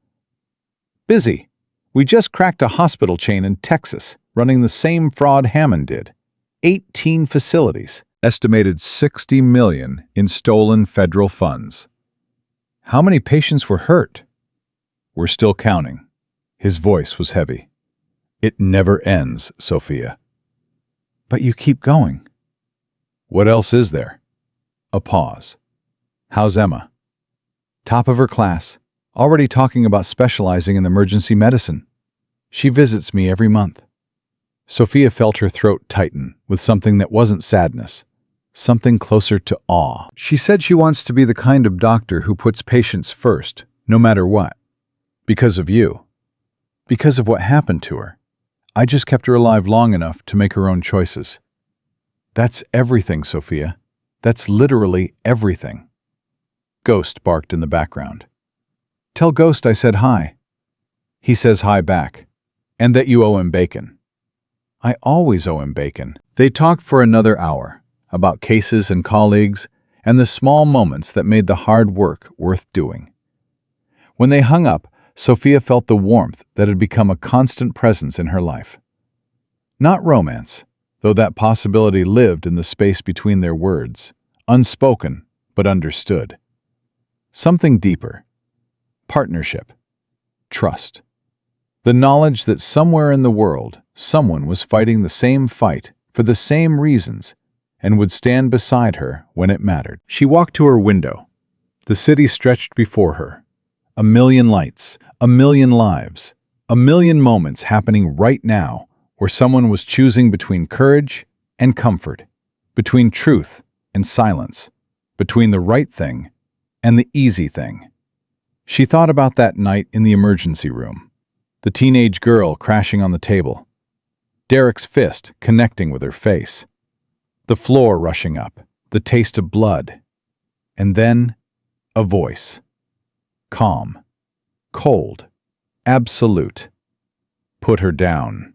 "Busy. We just cracked a hospital chain in Texas, running the same fraud Hammond did. 18 facilities. Estimated $60 million in stolen federal funds. How many patients were hurt? We're still counting. His voice was heavy. It never ends, Sophia. But you keep going. What else is there? A pause. How's Emma? Top of her class, already talking about specializing in emergency medicine. She visits me every month. Sophia felt her throat tighten with something that wasn't sadness, something closer to awe. She said she wants to be the kind of doctor who puts patients first, no matter what. Because of you. Because of what happened to her. I just kept her alive long enough to make her own choices. That's everything, Sophia. That's literally everything. Ghost barked in the background. Tell Ghost I said hi. He says hi back. And that you owe him bacon. I always owe him bacon. They talked for another hour, about cases and colleagues, and the small moments that made the hard work worth doing. When they hung up, Sophia felt the warmth that had become a constant presence in her life. Not romance, though that possibility lived in the space between their words, unspoken but understood. Something deeper. Partnership. Trust. The knowledge that somewhere in the world, someone was fighting the same fight for the same reasons and would stand beside her when it mattered. She walked to her window. The city stretched before her. A million lights, a million lives, a million moments happening right now where someone was choosing between courage and comfort, between truth and silence, between the right thing and the easy thing. She thought about that night in the emergency room, the teenage girl crashing on the table, Derek's fist connecting with her face, the floor rushing up, the taste of blood, and then a voice. Calm, cold, absolute. Put her down.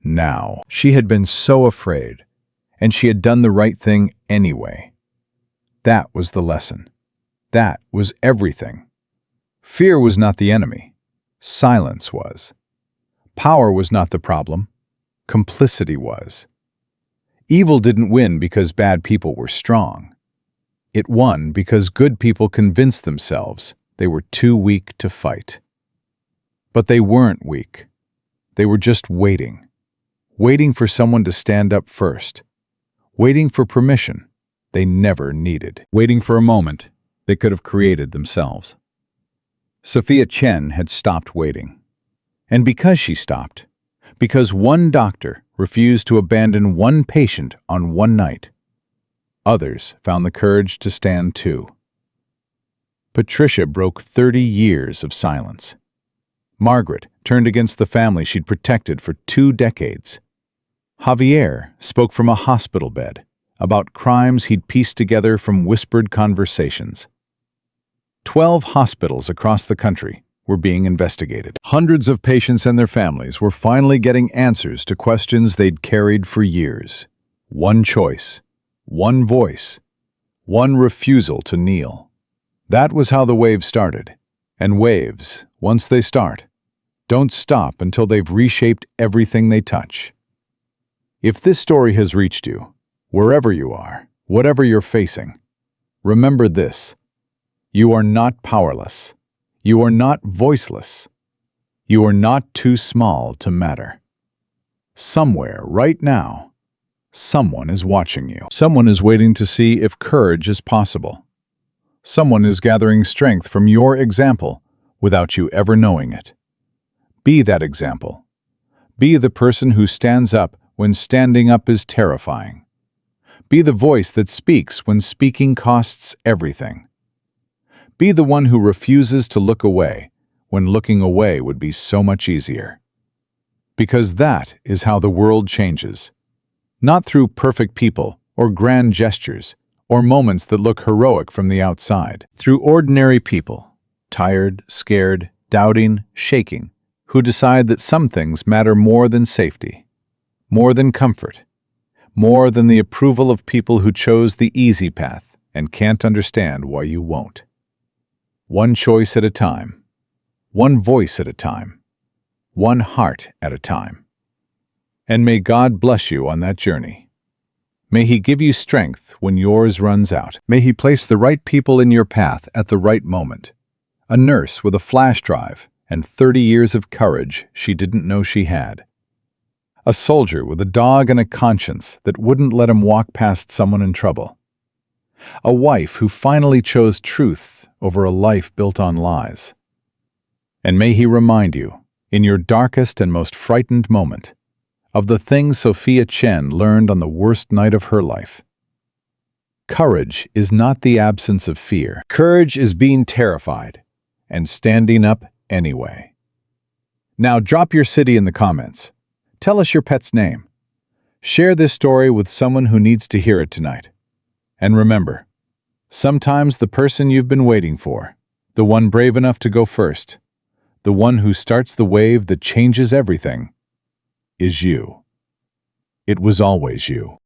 Now. She had been so afraid, and she had done the right thing anyway. That was the lesson. That was everything. Fear was not the enemy. Silence was. Power was not the problem. Complicity was. Evil didn't win because bad people were strong. It won because good people convinced themselves they were too weak to fight. But they weren't weak. They were just waiting. Waiting for someone to stand up first. Waiting for permission they never needed. Waiting for a moment they could have created themselves. Sophia Chen had stopped waiting. And because she stopped, because one doctor refused to abandon one patient on one night, others found the courage to stand too. Patricia broke 30 years of silence. Margaret turned against the family she'd protected for 2 decades. Javier spoke from a hospital bed about crimes he'd pieced together from whispered conversations. 12 hospitals across the country were being investigated. Hundreds of patients and their families were finally getting answers to questions they'd carried for years. One choice, one voice, one refusal to kneel. That was how the wave started. And waves, once they start, don't stop until they've reshaped everything they touch. If this story has reached you, wherever you are, whatever you're facing, remember this. You are not powerless. You are not voiceless. You are not too small to matter. Somewhere, right now, someone is watching you. Someone is waiting to see if courage is possible. Someone is gathering strength from your example without you ever knowing it. Be that example. Be the person who stands up when standing up is terrifying. Be the voice that speaks when speaking costs everything. Be the one who refuses to look away when looking away would be so much easier. Because that is how the world changes. Not through perfect people or grand gestures or moments that look heroic from the outside. Through ordinary people, tired, scared, doubting, shaking, who decide that some things matter more than safety, more than comfort, more than the approval of people who chose the easy path and can't understand why you won't. One choice at a time, one voice at a time, one heart at a time. And may God bless you on that journey. May He give you strength when yours runs out. May He place the right people in your path at the right moment. A nurse with a flash drive and 30 years of courage she didn't know she had. A soldier with a dog and a conscience that wouldn't let him walk past someone in trouble. A wife who finally chose truth over a life built on lies. And may He remind you, in your darkest and most frightened moment, of the things Sophia Chen learned on the worst night of her life. Courage is not the absence of fear. Courage is being terrified and standing up anyway. Now drop your city in the comments. Tell us your pet's name. Share this story with someone who needs to hear it tonight. And remember, sometimes the person you've been waiting for, the one brave enough to go first, the one who starts the wave that changes everything, is you. It was always you.